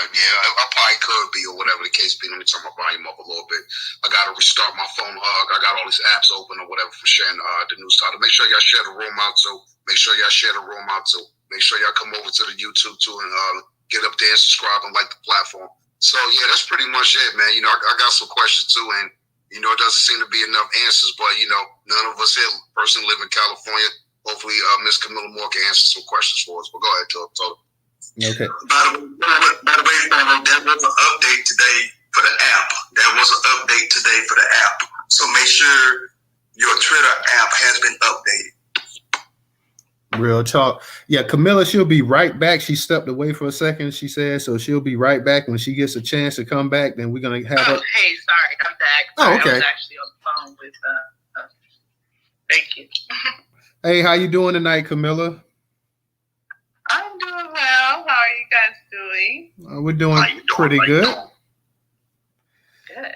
Yeah, I probably could be, or whatever the case be. Let me turn my volume up a little bit. I got to restart my phone. I got all these apps open or whatever for sharing the Newstoter. Make sure y'all share the room out too. Make sure y'all share the room out too. Make sure y'all come over to the YouTube too and get up there and subscribe and like the platform. So yeah, that's pretty much it, man. I got some questions too, and it doesn't seem to be enough answers. But none of us here, person live in California. Hopefully, Miss Camilla Moore can answer some questions for us. But go ahead, Total. Okay. By the way, family, there was an update today for the app. So make sure your Twitter app has been updated. Real talk. Yeah, Camilla, she'll be right back. She stepped away for a second, she said, so she'll be right back. When she gets a chance to come back, then we're going to have her. Hey, sorry, I'm back. Oh, okay. I was actually on the phone with, thank you. Hey, how you doing tonight, Camilla? I'm doing well. How are you guys doing? We're doing pretty good. Good.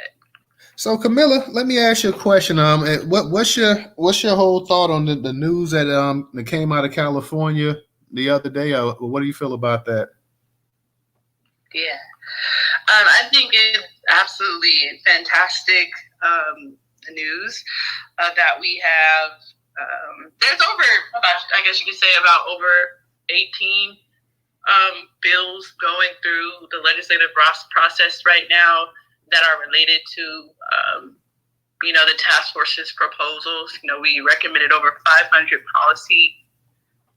So, Camilla, let me ask you a question. What's your whole thought on the news that came out of California the other day? What do you feel about that? Yeah, I think it's absolutely fantastic news that we have. There's I guess you could say about over 18 bills going through the legislative process right now that are related to, the task force's proposals. We recommended over 500 policy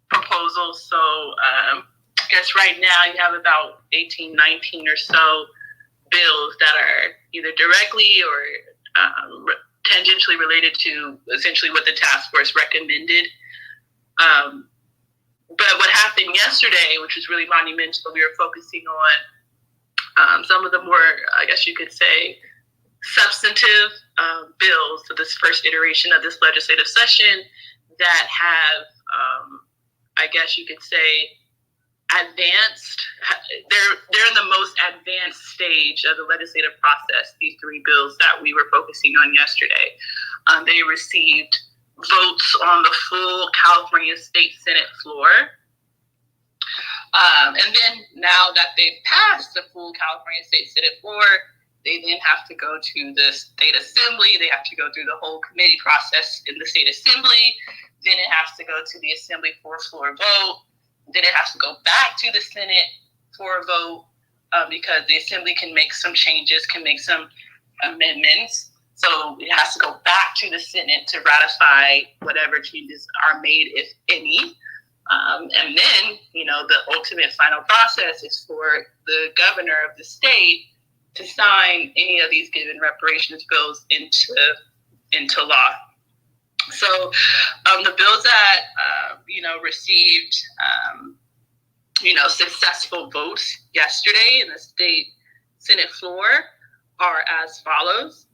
proposals. So I guess right now you have about 18, 19 or so bills that are either directly or tangentially related to essentially what the task force recommended. But what happened yesterday, which was really monumental, we were focusing on some of the more, I guess you could say, substantive bills to this first iteration of this legislative session that have, I guess you could say, advanced. They're in the most advanced stage of the legislative process. These three bills that we were focusing on yesterday, they received votes on the full California State Senate floor. And then now that they've passed the full California State Senate floor, they then have to go to the state assembly. They have to go through the whole committee process in the state assembly. Then it has to go to the assembly for a floor vote. Then it has to go back to the Senate for a vote because the assembly can make some changes, can make some amendments. So it has to go back to the Senate to ratify whatever changes are made, if any. And then, the ultimate final process is for the governor of the state to sign any of these given reparations bills into law. So the bills that, received, successful votes yesterday in the state Senate floor are as follows.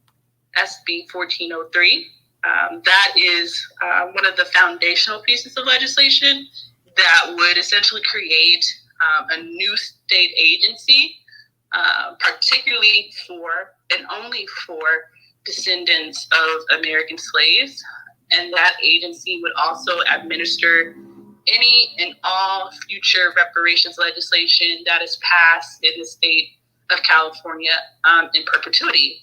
SB 1403. That is one of the foundational pieces of legislation that would essentially create a new state agency, particularly for and only for descendants of American slaves. And that agency would also administer any and all future reparations legislation that is passed in the state of California in perpetuity.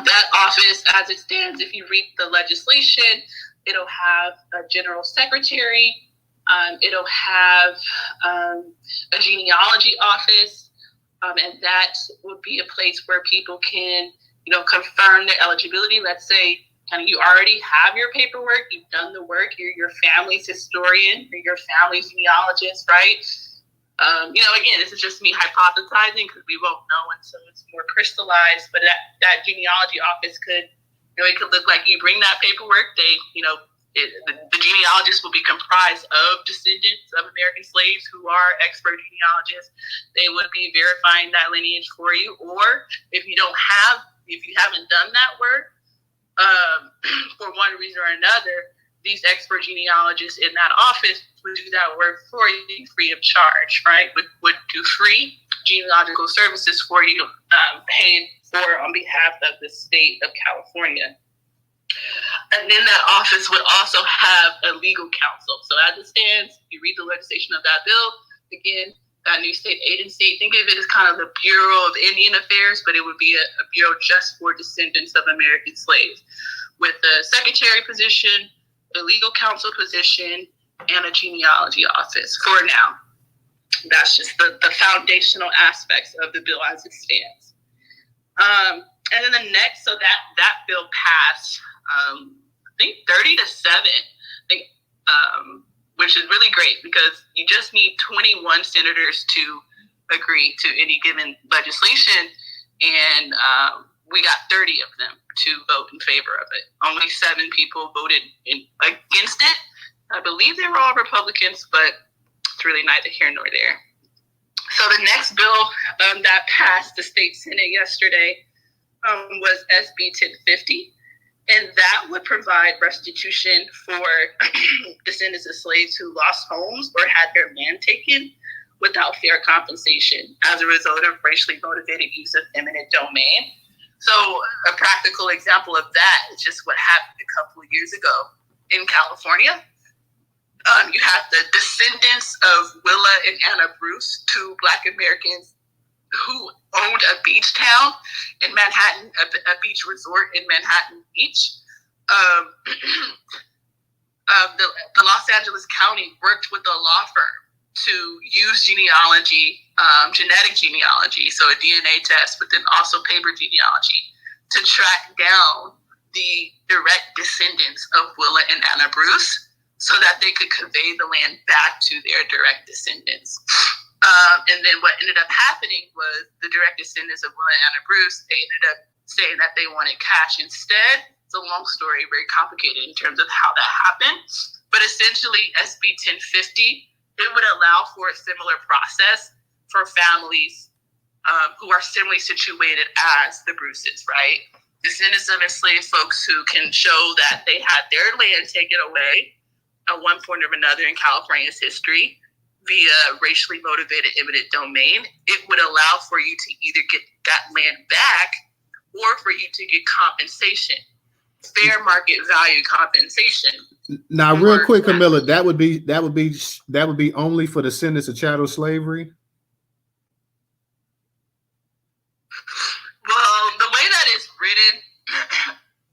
That office, as it stands, if you read the legislation, it'll have a general secretary, it'll have a genealogy office, and that would be a place where people can, confirm their eligibility. Let's say you already have your paperwork, you've done the work, you're your family's historian, or your family's genealogist, right? Again, this is just me hypothesizing because we won't know until it's more crystallized. But that genealogy office could, it could look like you bring that paperwork. They, the genealogist will be comprised of descendants of American slaves who are expert genealogists. They would be verifying that lineage for you. Or if you haven't done that work for one reason or another, these expert genealogists in that office would do that work for you free of charge, right? Would do free genealogical services for you, paid for on behalf of the state of California. And then that office would also have a legal counsel. So as it stands, you read the legislation of that bill, again, that new state agency, think of it as kind of the Bureau of Indian Affairs, but it would be a bureau just for descendants of American slaves, with a secretary position, a legal counsel position, and a genealogy office for now. That's just the foundational aspects of the bill as it stands. And then the next, so that bill passed, I think 30-7, which is really great because you just need 21 senators to agree to any given legislation, and we got 30 of them to vote in favor of it. Only 7 people voted against it. I believe they were all Republicans, but it's really neither here nor there. So the next bill that passed the state Senate yesterday was SB 1050, and that would provide restitution for descendants of slaves who lost homes or had their land taken without fair compensation as a result of racially motivated use of eminent domain. So a practical example of that is just what happened a couple of years ago in California. You have the descendants of Willa and Anna Bruce, 2 Black Americans who owned a beach town in Manhattan, a beach resort in Manhattan Beach. The Los Angeles County worked with a law firm to use genealogy, genetic genealogy, so a DNA test, but then also paper genealogy, to track down the direct descendants of Willa and Anna Bruce so that they could convey the land back to their direct descendants. And then what ended up happening was the direct descendants of Willa and Anna Bruce, they ended up saying that they wanted cash instead. It's a long story, very complicated in terms of how that happened. But essentially, SB 1050, it would allow for a similar process for families who are similarly situated as the Bruces, right? Descendants of enslaved folks who can show that they had their land taken away at one point or another in California's history via racially motivated eminent domain. It would allow for you to either get that land back or for you to get compensation fair market value compensation. Now, real quick, Camilla, that would be only for descendants of chattel slavery. Well, the way that it's written,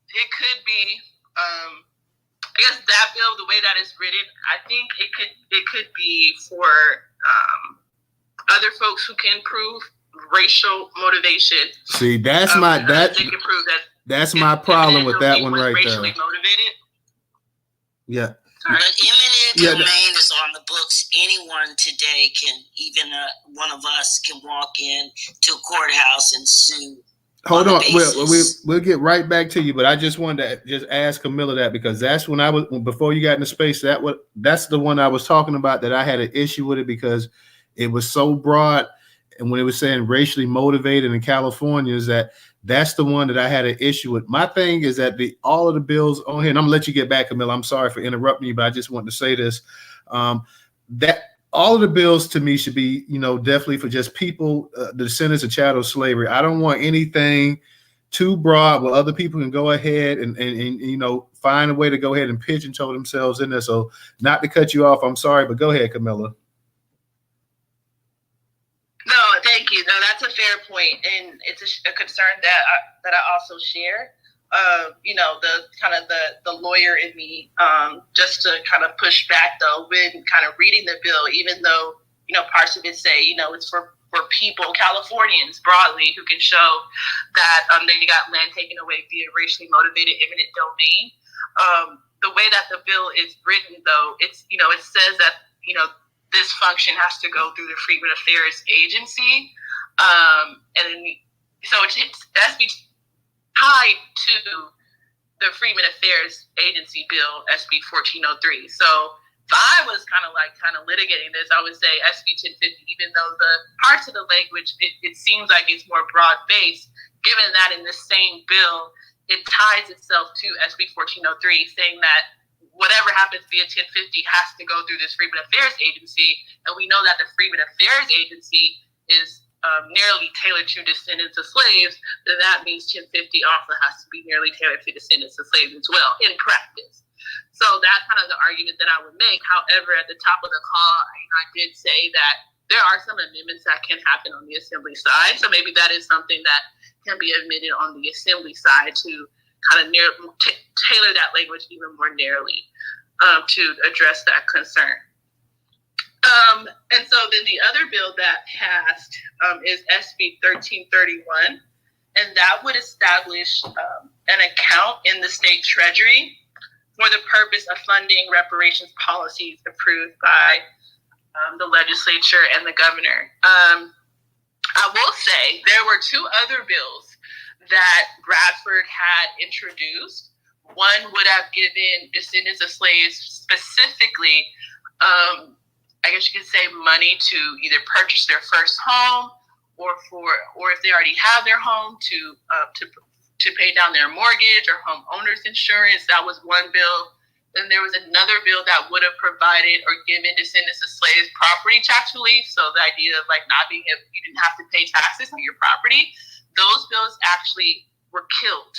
it could be. I guess that bill, the way that it's written, I think it could be for other folks who can prove racial motivation. See, that's they can prove that. That's my problem with that one right racially there. Motivated. Yeah. But eminent domain is on the books. Anyone today can, even one of us, can walk in to a courthouse and sue. Hold on, we'll get right back to you, but I just wanted to just ask Camilla that, because that's when before you got into space, that's the one I was talking about, that I had an issue with it because it was so broad, and when it was saying racially motivated in California, is that's the one that I had an issue with. My thing is that all of the bills on here, and I'm gonna let you get back, Camilla. I'm sorry for interrupting you, but I just wanted to say this, that all of the bills to me should be, definitely for just people, the descendants of chattel slavery. I don't want anything too broad where other people can go ahead and find a way to go ahead and pigeonhole themselves in there. So not to cut you off, I'm sorry, but go ahead, Camilla. No, thank you. No, that's a fair point, and it's a concern that I also share. The lawyer in me, just to kind of push back though, when kind of reading the bill, even though, parts of it say, it's for people, Californians broadly, who can show that they got land taken away via racially motivated eminent domain. The way that the bill is written though, it says that, this function has to go through the Freedmen Affairs Agency. So it has to be tied to the Freedmen Affairs Agency bill, SB 1403. So if I was kind of litigating this, I would say SB 1050, even though the parts of the language, it seems like it's more broad-based, given that in the same bill, it ties itself to SB 1403, saying that whatever happens via 1050 has to go through this Freedmen Affairs Agency. And we know that the Freedmen Affairs Agency is nearly tailored to descendants of slaves, then that means 1050 also has to be nearly tailored to descendants of slaves as well in practice. So that's kind of the argument that I would make. However, at the top of the call, I did say that there are some amendments that can happen on the assembly side. So maybe that is something that can be amended on the assembly side to kind of tailor that language even more narrowly to address that concern. And so then the other bill that passed is SB 1331, and that would establish an account in the state treasury for the purpose of funding reparations policies approved by the legislature and the governor. I will say there were two other bills that Bradford had introduced. One would have given descendants of slaves specifically, I guess you could say, money to either purchase their first home, or if they already have their home, to pay down their mortgage or home owner's insurance. That was one bill. Then there was another bill that would have provided or given descendants of slaves property tax relief. So the idea of you didn't have to pay taxes on your property. Those bills actually were killed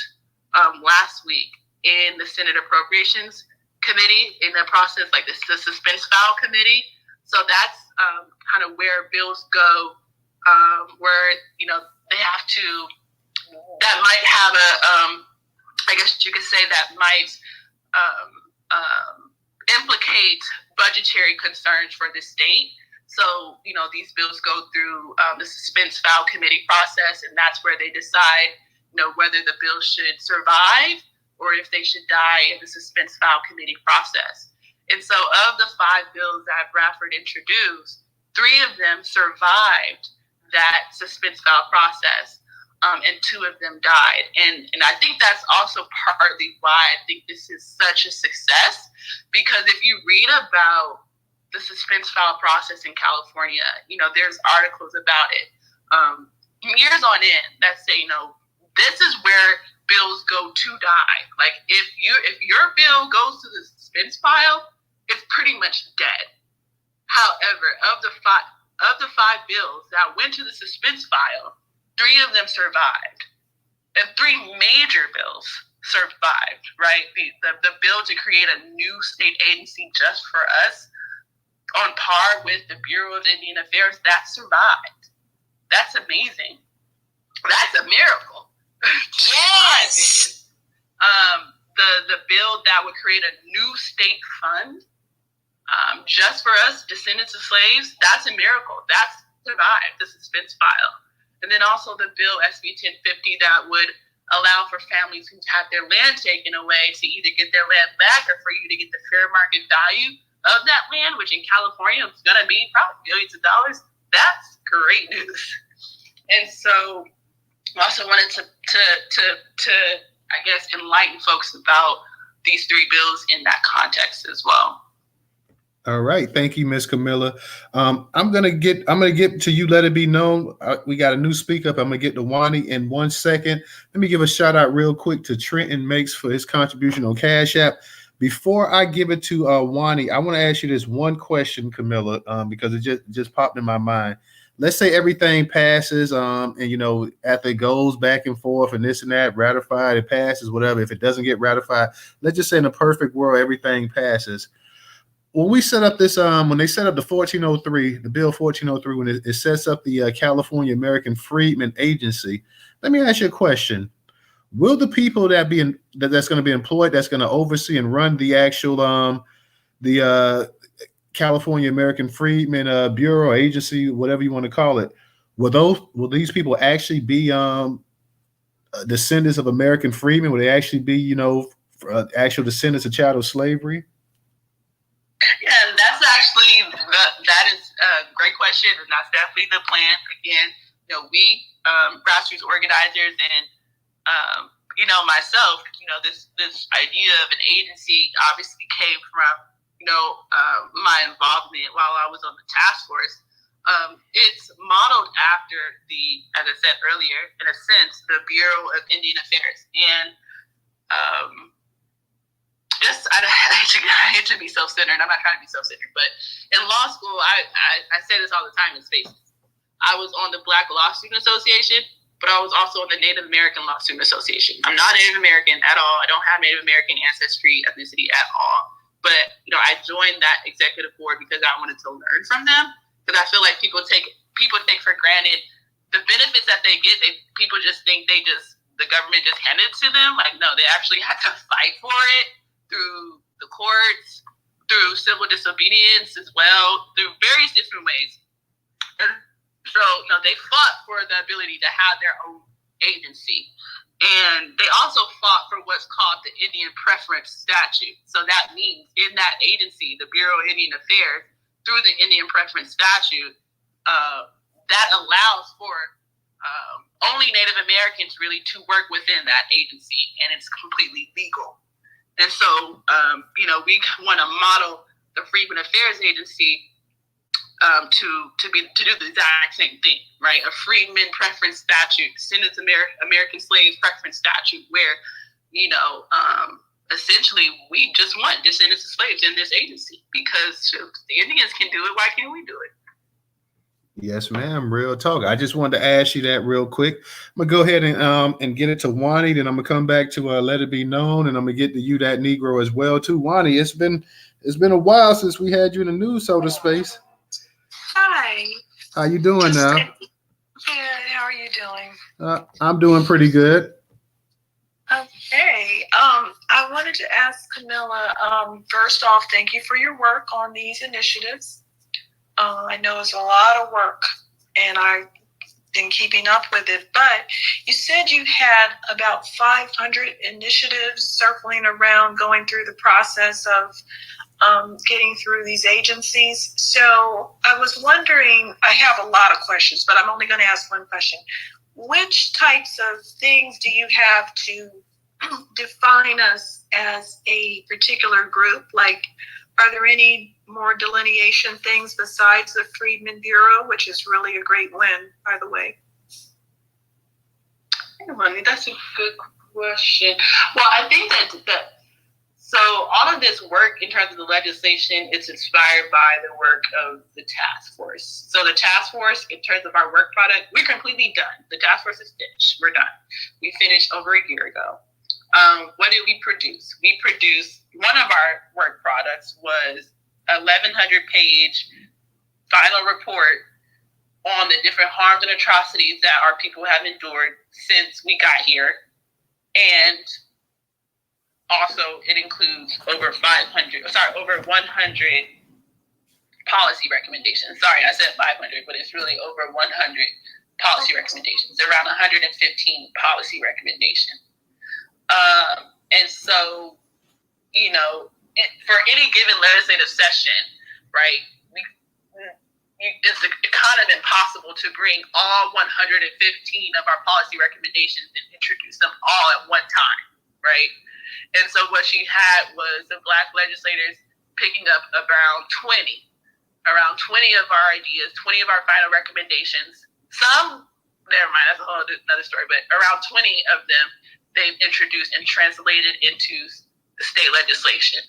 last week in the Senate Appropriations Committee in the process, the suspense file committee. So that's kind of where bills go, where they have to. That might have I guess you could say that might implicate budgetary concerns for the state. So, these bills go through the suspense file committee process, and that's where they decide, whether the bill should survive or if they should die in the suspense file committee process. And so of the 5 bills that Bradford introduced, 3 of them survived that suspense file process, and 2 of them died. And I think that's also partly why I think this is such a success, because if you read about the suspense file process in California, there's articles about it years on end that say, this is where bills go to die. Like if your bill goes to the suspense file, it's pretty much dead. However, of the five bills that went to the suspense file, 3 of them survived, and 3 major bills survived, right? The bill to create a new state agency just for us, on par with the Bureau of Indian Affairs, that survived. That's amazing. That's a miracle. Yes. The bill that would create a new state fund just for us, descendants of slaves, that's a miracle. That's survived the suspense file. And then also the bill SB 1050 that would allow for families who have their land taken away to either get their land back or for you to get the fair market value of that land, which in California is going to be probably millions of dollars. That's great news. And so I also wanted to I guess enlighten folks about these three bills in that context as well. All right, thank you, Miss Camilla. I'm gonna get to you. Let it be known. We got a new speaker up. I'm gonna get to Wani in 1 second. Let me give a shout out real quick to Trenton Makes for his contribution on Cash App. Before I give it to Wani, I want to ask you this one question, Camilla, because it just popped in my mind. Let's say everything passes, and you know, after it goes back and forth and this and that, ratified, it passes, whatever. If it doesn't get ratified, let's just say in a perfect world, everything passes. When we set up this, when they set up the 1403, the bill 1403, when it sets up the California American Freedmen Agency, let me ask you a question. Will the people that's going to be employed, that's going to oversee and run the actual, the California American Freedmen Bureau, agency, whatever you want to call it, will these people actually be descendants of American freedmen? Will they actually be, you know, actual descendants of chattel slavery? Yeah, that is a great question, and that's definitely the plan. Again, you know, we grassroots organizers and you know, myself, you know, this idea of an agency obviously came from, you know, my involvement while I was on the task force. It's modeled after as I said earlier, in a sense, the Bureau of Indian Affairs. And I hate to be self-centered. I'm not trying to be self-centered, but in law school, I say this all the time in spaces. I was on the Black Law Student Association, but I was also on the Native American Law Student Association. I'm not Native American at all. I don't have Native American ancestry, ethnicity at all. But, you know, I joined that executive board because I wanted to learn from them. Because I feel like people take for granted the benefits that they get. People just think the government just handed it to them. Like, no, they actually had to fight for it through the courts, through civil disobedience as well, through various different ways. And so, you know, they fought for the ability to have their own agency. And they also fought for what's called the Indian Preference Statute. So that means in that agency, the Bureau of Indian Affairs, through the Indian Preference Statute, that allows for only Native Americans really to work within that agency, and it's completely legal. And so, you know, we want to model the Freedmen Affairs Agency to do the exact same thing, right? A Freedmen Preference Statute, descendants of American Slaves Preference Statute, where, you know, essentially we just want descendants of slaves in this agency because if the Indians can do it, why can't we do it? Yes, ma'am. Real talk. I just wanted to ask you that real quick. I'm gonna go ahead and get it to Wani, then I'm gonna come back to Let It Be Known, and I'm gonna get to you, that Negro, as well too. Wani, it's been a while since we had you in the Newstoter space. Hi. How you doing now? Good. How are you doing? I'm doing pretty good. Okay. I wanted to ask Camilla. First off, thank you for your work on these initiatives. I know it's a lot of work, and I've been keeping up with it. But you said you had about 500 initiatives circling around, going through the process of getting through these agencies. So I was wondering, I have a lot of questions, but I'm only going to ask one question. Which types of things do you have to define us as a particular group? Like, are there any more delineation things besides the Freedmen Bureau, which is really a great win, by the way? That's a good question. Well, I think that so all of this work in terms of the legislation, it's inspired by the work of the task force. So the task force, in terms of our work product, we're completely done. The task force is finished. We're done. We finished over a year ago. What did we produce? We produced, one of our work products was a 1,100-page final report on the different harms and atrocities that our people have endured since we got here. And also it includes over 100 policy recommendations. Sorry, I said 500, but it's really over 100 policy recommendations, around 115 policy recommendations. And so, you know, for any given legislative session, right, it's kind of impossible to bring all 115 of our policy recommendations and introduce them all at one time, right? And so what she had was the Black legislators picking up around 20 of our ideas, 20 of our final recommendations. Some, never mind, that's a whole another story, but around 20 of them they've introduced and translated into the state legislation.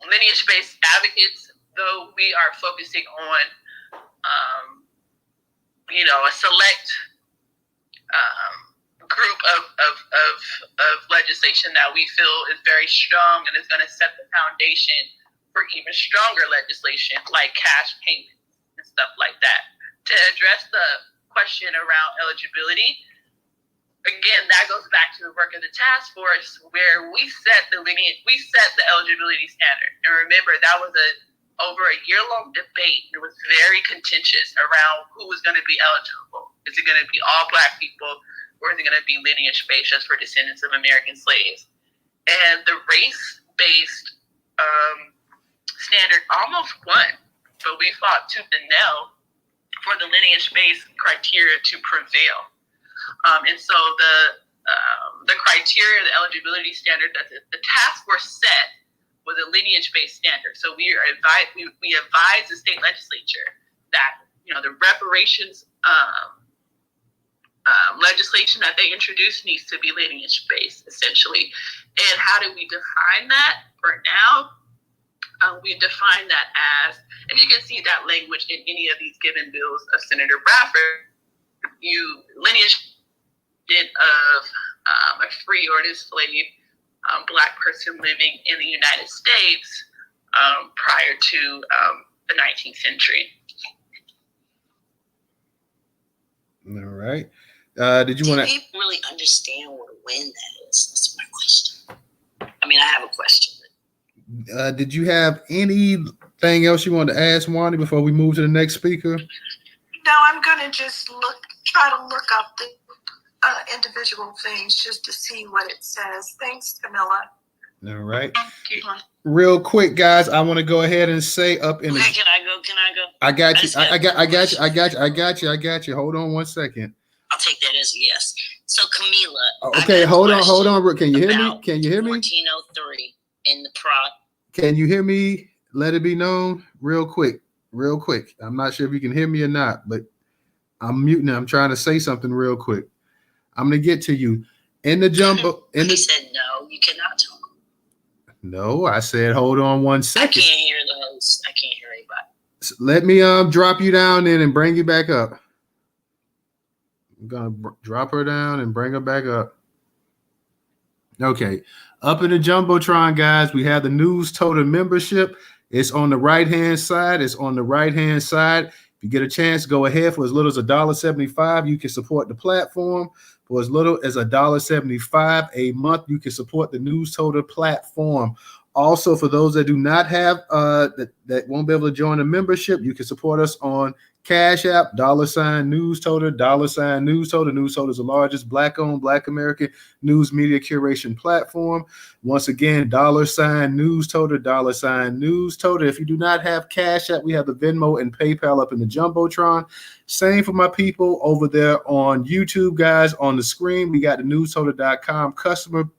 Lineage-based advocates, though we are focusing on, you know, a select group of legislation that we feel is very strong and is going to set the foundation for even stronger legislation like cash payments and stuff like that. To address the question around eligibility, again, that goes back to the work of the task force where we set the eligibility standard. And remember, that was over a year-long debate. It was very contentious around who was going to be eligible. Is it going to be all Black people, or is it going to be lineage-based just for descendants of American slaves? And the race-based standard almost won, but we fought tooth and nail for the lineage-based criteria to prevail. And so the criteria, the eligibility standard that the task force set was a lineage-based standard. So we advised the state legislature that, you know, the reparations legislation that they introduced needs to be lineage-based, essentially. And how do we define that? For now, we define that as, and you can see that language in any of these given bills of Senator Bradford, lineage of a free or enslaved Black person living in the United States prior to the 19th century. All right. Did you want to? Do people really understand what a win that is? That's my question. I mean, I have a question. Did you have anything else you wanted to ask, Wani, before we move to the next speaker? No, I'm gonna just try to look up the individual things just to see what it says. Thanks, Camilla. All right. Real quick, guys, I want to go ahead and say up in the. Can I go? I got you. I got you. Hold on one second. I'll take that as a yes. So Camila. Okay, hold on. Can you hear me? 1403 in the prop. Can you hear me? Let it be known real quick. I'm not sure if you can hear me or not, but I'm muting. I'm trying to say something real quick. I'm gonna get to you in the jumbo. He said no, you cannot talk. No, I said hold on one second. I can't hear the host. I can't hear anybody. Let me drop you down then and bring you back up. I'm gonna drop her down and bring her back up. Okay, up in the jumbotron, guys, we have the Newstoter membership. It's on the right-hand side. If you get a chance, go ahead. For as little as $1.75, you can support the platform. For as little as $1.75 a month, you can support the Newstoter platform. Also, for those that do not have that won't be able to join the membership, you can support us on Cash App, $Newstoter, $Newstoter. Newstoter is the largest Black-owned, Black American news media curation platform. Once again, $Newstoter, $Newstoter. If you do not have Cash App, we have the Venmo and PayPal up in the Jumbotron. Same for my people over there on YouTube, guys. On the screen, we got the newstoter.com customer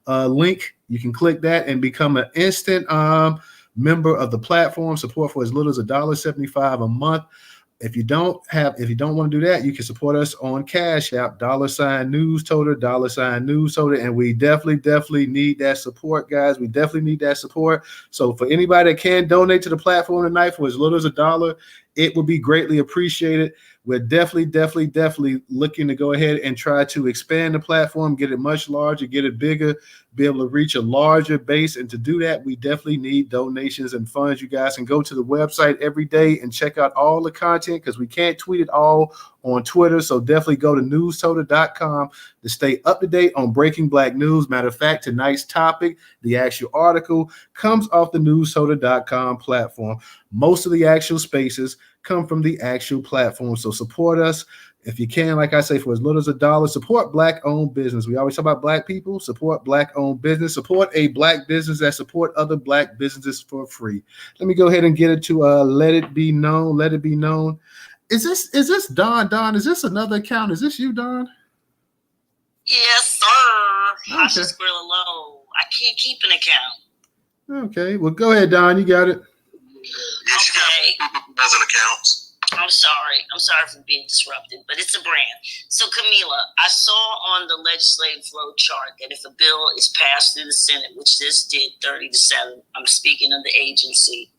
link. You can click that and become an instant member of the platform. Support for as little as $1.75 a month. If you don't want to do that, you can support us on Cash App, $Newstoter, $Newstoter, and we definitely need that support, guys. We definitely need that support. So for anybody that can donate to the platform tonight for as little as $1, it would be greatly appreciated. We're definitely looking to go ahead and try to expand the platform, get it much larger, get it bigger, be able to reach a larger base. And to do that, we definitely need donations and funds. You guys can go to the website every day and check out all the content because we can't tweet it all on Twitter. So definitely go to newstoter.com to stay up to date on breaking Black news. Matter of fact, tonight's topic, the actual article, comes off the newstoter.com platform. Most of the actual spaces come from the actual platform. So support us if you can. Like I say, for as little as $1, support Black-owned business. We always talk about Black people. Support Black-owned business. Support a Black business that support other Black businesses for free. Let me go ahead and get it to Let It Be Known. Let It Be Known. Is this Don? Don, is this another account? Is this you, Don? Yes, sir. I Okay. should squirrel alone. I can't keep an account. Okay. Well, go ahead, Don. You got it. Okay. Dozen accounts. I'm sorry for being disrupted, but it's a brand. So, Camila, I saw on the legislative flow chart that if a bill is passed through the Senate, which this did 30-7, I'm speaking of the agency,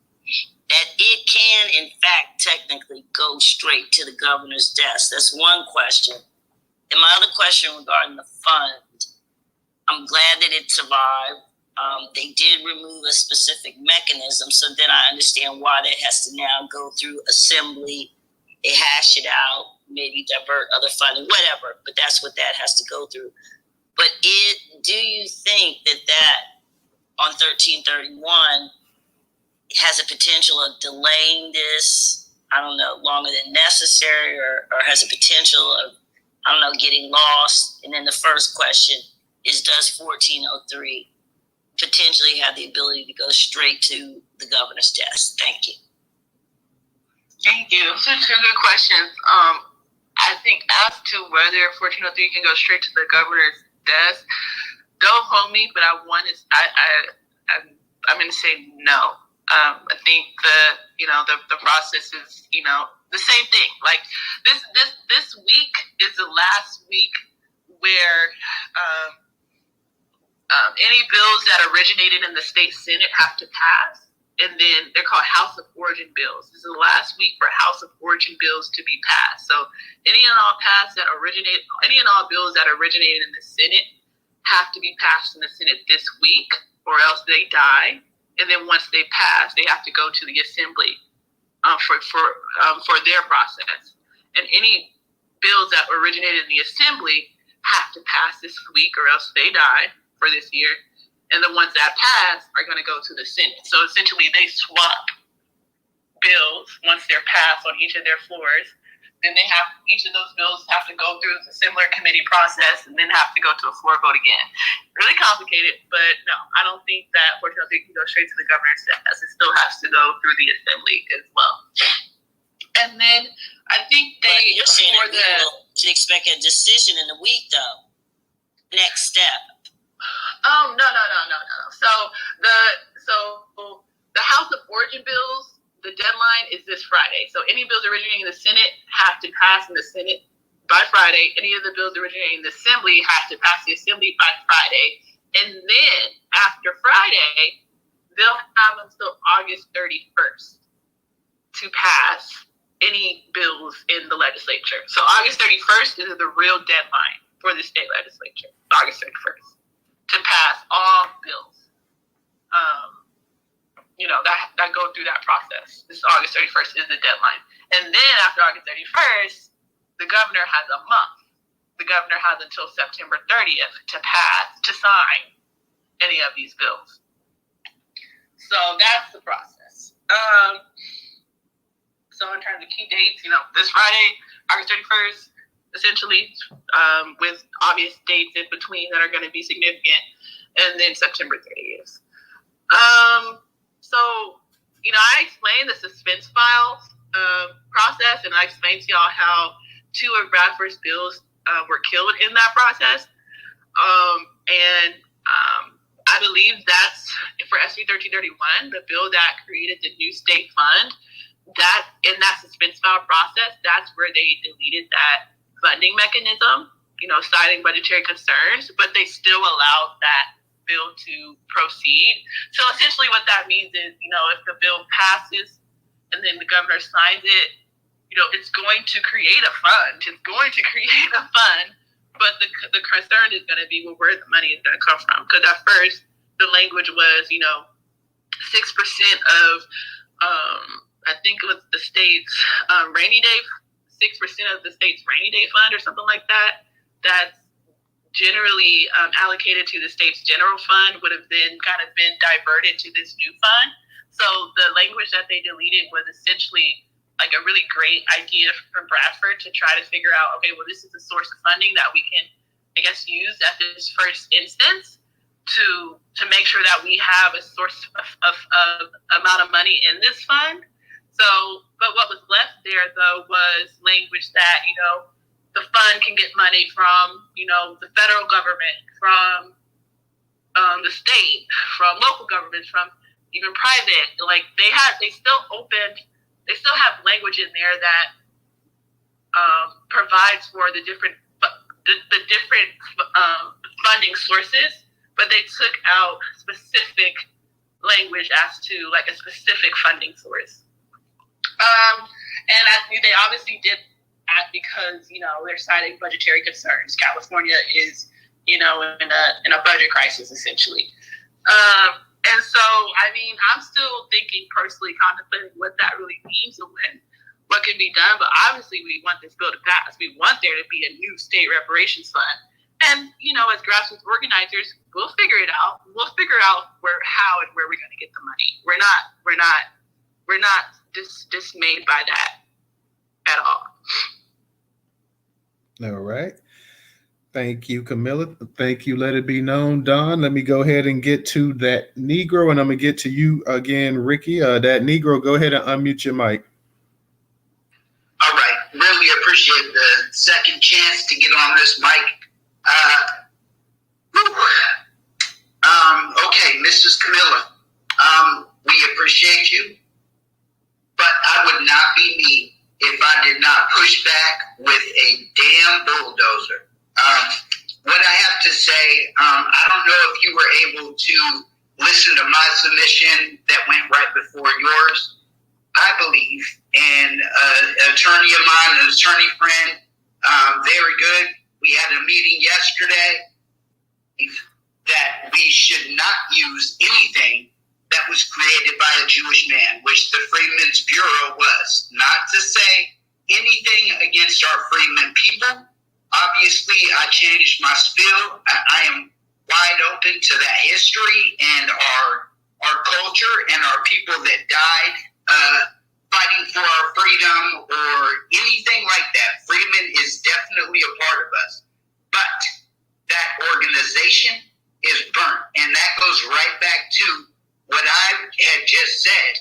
that it can, in fact, technically go straight to the governor's desk. That's one question. And my other question regarding the fund, I'm glad that it survived. They did remove a specific mechanism, so then I understand why that has to now go through assembly. They hash it out, maybe divert other funding, whatever, but that's what that has to go through. But do you think that on 1331 has a potential of delaying this, I don't know, longer than necessary, or has a potential of, I don't know, getting lost? And then the first question is, does 1403 potentially have the ability to go straight to the governor's desk? Thank you. Thank you. So two good questions. I think as to whether 1403 can go straight to the governor's desk, don't hold me, but I'm going to say no. I think the process is, the same thing. Like this week is the last week where any bills that originated in the state Senate have to pass, and then they're called House of Origin bills. This is the last week for House of Origin bills to be passed. So any and all bills that originated in the Senate have to be passed in the Senate this week, or else they die. And then once they pass, they have to go to the Assembly for their process. And any bills that originated in the Assembly have to pass this week, or else they die for this year. And the ones that pass are going to go to the Senate. So essentially, they swap bills once they're passed on each of their floors. Then each of those bills have to go through a similar committee process and then have to go to a floor vote again. Really complicated, but no, I don't think that 1403 can go straight to the governor's desk. It still has to go through the Assembly as well. And then I think you're saying to expect a decision in a week, though. Next step. Oh, no. So the House of Origin bills, the deadline is this Friday. So any bills originating in the Senate have to pass in the Senate by Friday. Any of the bills originating in the Assembly have to pass the Assembly by Friday. And then after Friday, they'll have until August 31st to pass any bills in the legislature. So August 31st is the real deadline for the state legislature, August 31st, to pass all bills. That go through that process. This August 31st is the deadline. And then after August 31st, the governor has a month. The governor has until September 30th to sign any of these bills. So that's the process. So in terms of key dates, this Friday, August 31st, essentially, with obvious dates in between that are going to be significant, and then September 30th. So, I explained the suspense files process, and I explained to y'all how two of Bradford's bills were killed in that process. I believe that's for SB 1331, the bill that created the new state fund. That in that suspense file process, that's where they deleted that funding mechanism, citing budgetary concerns, but they still allowed that bill to proceed. So essentially what that means is, if the bill passes and then the governor signs it, it's going to create a fund. It's going to create a fund, but the concern is going to be, well, where the money is going to come from. Because at first, the language was, 6% of, I think it was the state's rainy day, 6% of the state's rainy day fund or something like that. That's generally allocated to the state's general fund would have then kind of been diverted to this new fund. So the language that they deleted was essentially like a really great idea from Bradford to try to figure out, okay, well, this is a source of funding that we can, I guess, use at this first instance to make sure that we have a source of amount of money in this fund. So, but what was left there, though, was language that, the fund can get money from, the federal government, from the state, from local governments, from even private. Like they still have language in there that provides for the different funding sources, but they took out specific language as to like a specific funding source. And they obviously did that because, they're citing budgetary concerns. California is, in a budget crisis, essentially. And so, I'm still thinking personally, contemplating what that really means and what can be done. But obviously, we want this bill to pass. We want there to be a new state reparations fund. And, as grassroots organizers, we'll figure it out. We'll figure out how and where we're going to get the money. We're not dismayed by that at all. All right. Thank you, Camilla. Thank you. Let it be known, Don. Let me go ahead and get to that Negro, and I'm going to get to you again, Ricky. That Negro, go ahead and unmute your mic. All right. Really appreciate the second chance to get on this mic. Okay, Mrs. Camilla, we appreciate you, but I would not be me if I did not push back with a damn bulldozer. What I have to say, I don't know if you were able to listen to my submission that went right before yours. I believe, and an attorney of mine, an attorney friend, very good. We had a meeting yesterday that we should not use anything that was created by a Jewish man, which the Freedmen's Bureau was. Not to say anything against our freedmen people. Obviously, I changed my spiel. I am wide open to that history and our culture and our people that died fighting for our freedom or anything like that. Freedmen is definitely a part of us. But that organization is burnt. And that goes right back to what I had just said.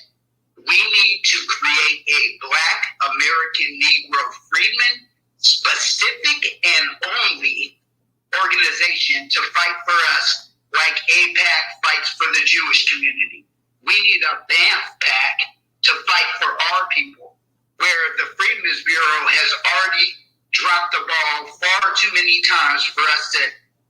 We need to create a Black American Negro Freedmen specific and only organization to fight for us like AIPAC fights for the Jewish community. We need a BAMF PAC to fight for our people, where the Freedmen's Bureau has already dropped the ball far too many times for us to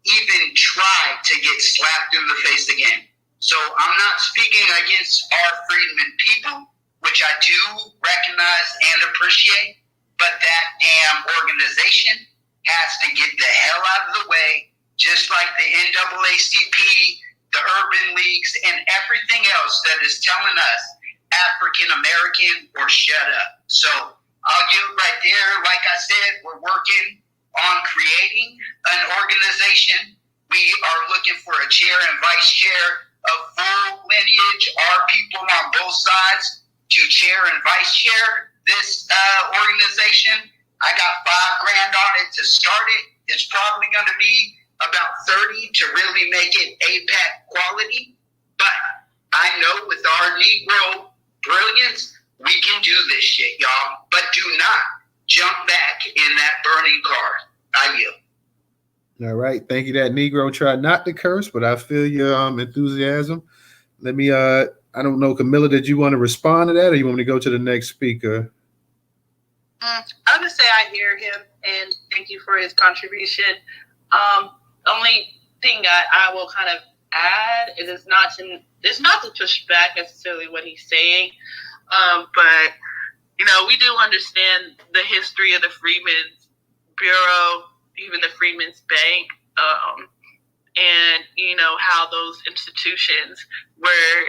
even try to get slapped in the face again. So I'm not speaking against our freedmen people, which I do recognize and appreciate, but that damn organization has to get the hell out of the way, just like the NAACP, the urban leagues, and everything else that is telling us African American or shut up. So I'll give it right there. Like I said, we're working on creating an organization. We are looking for a chair and vice chair of full lineage, our people on both sides, to chair and vice chair this organization. I got $5,000 on it to start it. It's probably going to be about 30 to really make it AIPAC quality. But I know with our Negro brilliance, we can do this shit, y'all. But do not jump back in that burning car. I yield. All right. Thank you, that Negro. Try not to curse, but I feel your enthusiasm. Let me, I don't know, Camilla, did you want to respond to that, or you want me to go to the next speaker? I'll just say I hear him, and thank you for his contribution. Only thing I will kind of add is it's not to push back necessarily what he's saying. But we do understand the history of the Freedmen's Bureau, even the Freedmen's Bank, and how those institutions were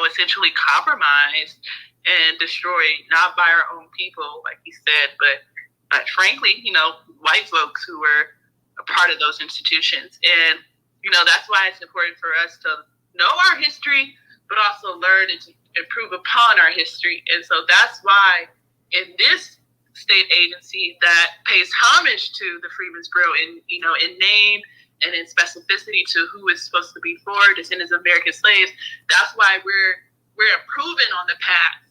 essentially compromised and destroyed, not by our own people, like you said, but frankly, white folks who were a part of those institutions. And that's why it's important for us to know our history, but also learn and to improve upon our history. And so that's why in this state agency that pays homage to the Freedmen's Bureau in name and in specificity to who is supposed to be for descendants of American slaves, that's why we're improving on the path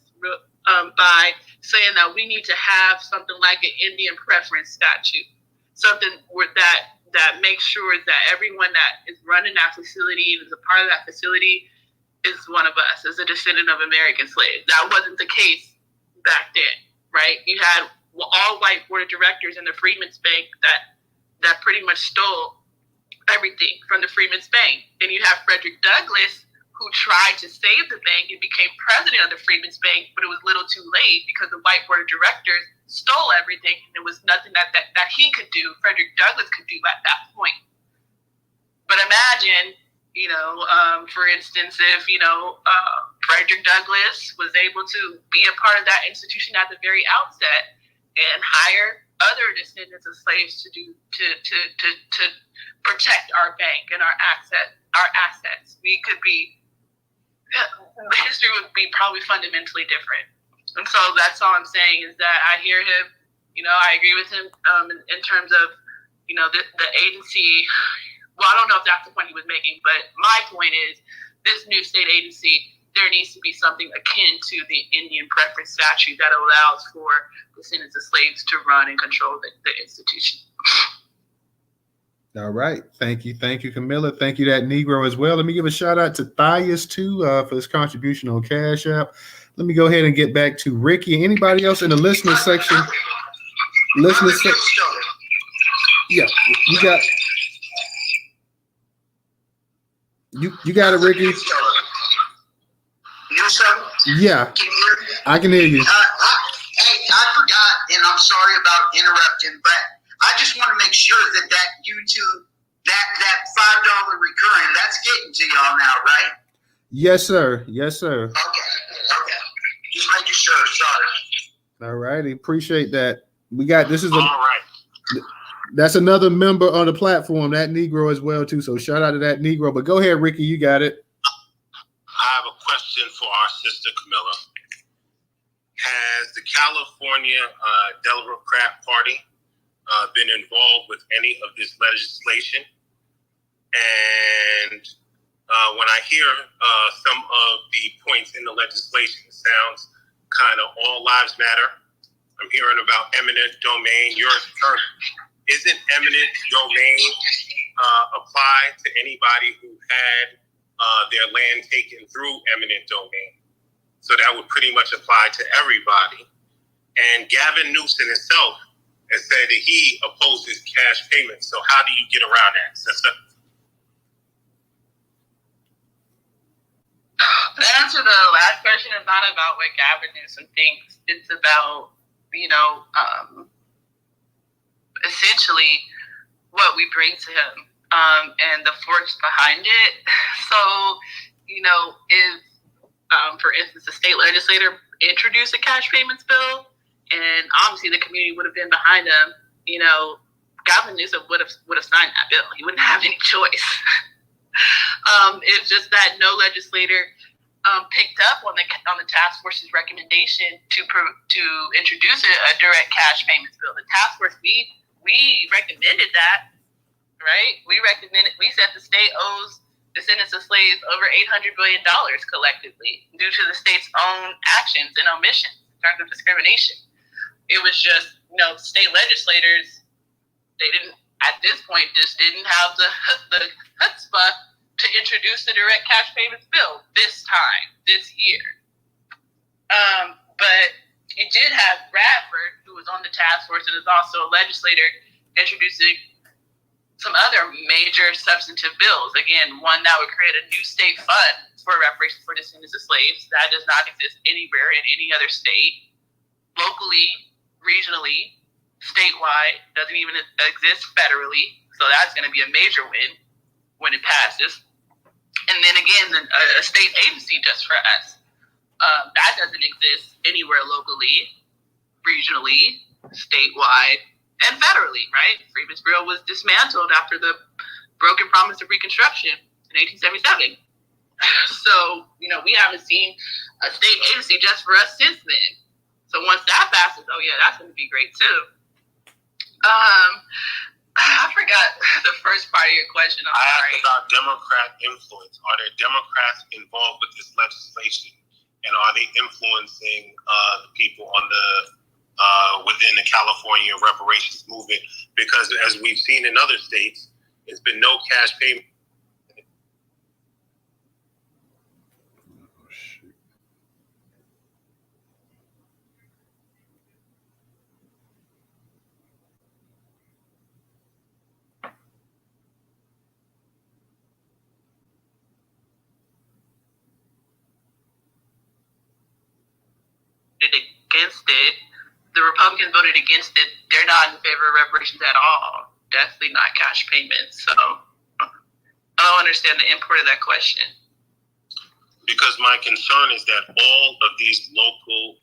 by saying that we need to have something like an Indian preference statute, something that makes sure that everyone that is running that facility and is a part of that facility is one of us, is a descendant of American slaves. That wasn't the case back then, right? You had all white board of directors in the Freedmen's Bank that pretty much stole everything from the Freedmen's Bank. Then you have Frederick Douglass, who tried to save the bank and became president of the Freedmen's Bank, but it was a little too late because the white board of directors stole everything, and there was nothing that he could do, Frederick Douglass could do at that point. But imagine, for instance, if, Frederick Douglass was able to be a part of that institution at the very outset and hire other descendants of slaves to protect our bank and our assets, the history would be probably fundamentally different. And so that's all I'm saying is that I hear him, I agree with him in terms of, the agency. Well, I don't know if that's the point he was making, but my point is this new state agency, there needs to be something akin to the Indian preference statute that allows for descendants of slaves to run and control the institution. All right. Thank you, Camilla. Thank you, that Negro as well. Let me give a shout out to Thias too for his contribution on Cash App. Let me go ahead and get back to Ricky. Anybody else in the listener section? Yeah, you got it, Ricky. Yeah, I can hear you. Hey, I forgot, and I'm sorry about interrupting, but I just want to make sure that YouTube, that $5 recurring, that's getting to y'all now, right? Yes, sir. Okay. Just making sure. Sorry. All righty. Appreciate that. All right. That's another member on the platform, that Negro as well too. So shout out to that Negro. But go ahead, Ricky. You got it. I have a question for our sister Camilla. Has the California Democrat Party been involved with any of this legislation? And when I hear some of the points in the legislation, it sounds kind of all lives matter. I'm hearing about eminent domain. Isn't eminent domain apply to anybody who had their land taken through eminent domain? So that would pretty much apply to everybody. And Gavin Newsom himself has said that he opposes cash payments. So how do you get around that, sister? To answer the last question, it's not about what Gavin Newsom thinks. It's about, essentially what we bring to him and the force behind it. So, if, for instance, a state legislator introduced a cash payments bill, and obviously the community would have been behind him, Gavin Newsom would have signed that bill. He wouldn't have any choice. It's just that no legislator picked up on the task force's recommendation to introduce a direct cash payments bill. The task force, we recommended that, right? We said the state owes descendants of slaves over $800 billion collectively due to the state's own actions and omissions in terms of discrimination. It was just, state legislators, they didn't, at this point, just didn't have the chutzpah to introduce the direct cash payments bill this year. But it did have Bradford, who was on the task force and is also a legislator, introducing some other major substantive bills. Again, one that would create a new state fund for reparations for descendants of slaves. That does not exist anywhere in any other state. Locally, regionally, statewide, doesn't even exist federally. So that's going to be a major win when it passes. And then again, a state agency just for us. That doesn't exist anywhere locally, regionally, statewide, and federally, right? Freedmen's Bureau was dismantled after the broken promise of Reconstruction in 1877. So, we haven't seen a state agency just for us since then. So once that passes, oh yeah, that's going to be great too. I forgot the first part of your question. I asked about Democrat influence. Are there Democrats involved with this legislation, and are they influencing the people on the within the California reparations movement? Because as we've seen in other states, there's been no cash payment. Against it. The Republicans voted against it. They're not in favor of reparations at all. Definitely not cash payments. So I don't understand the import of that question. Because my concern is that all of these local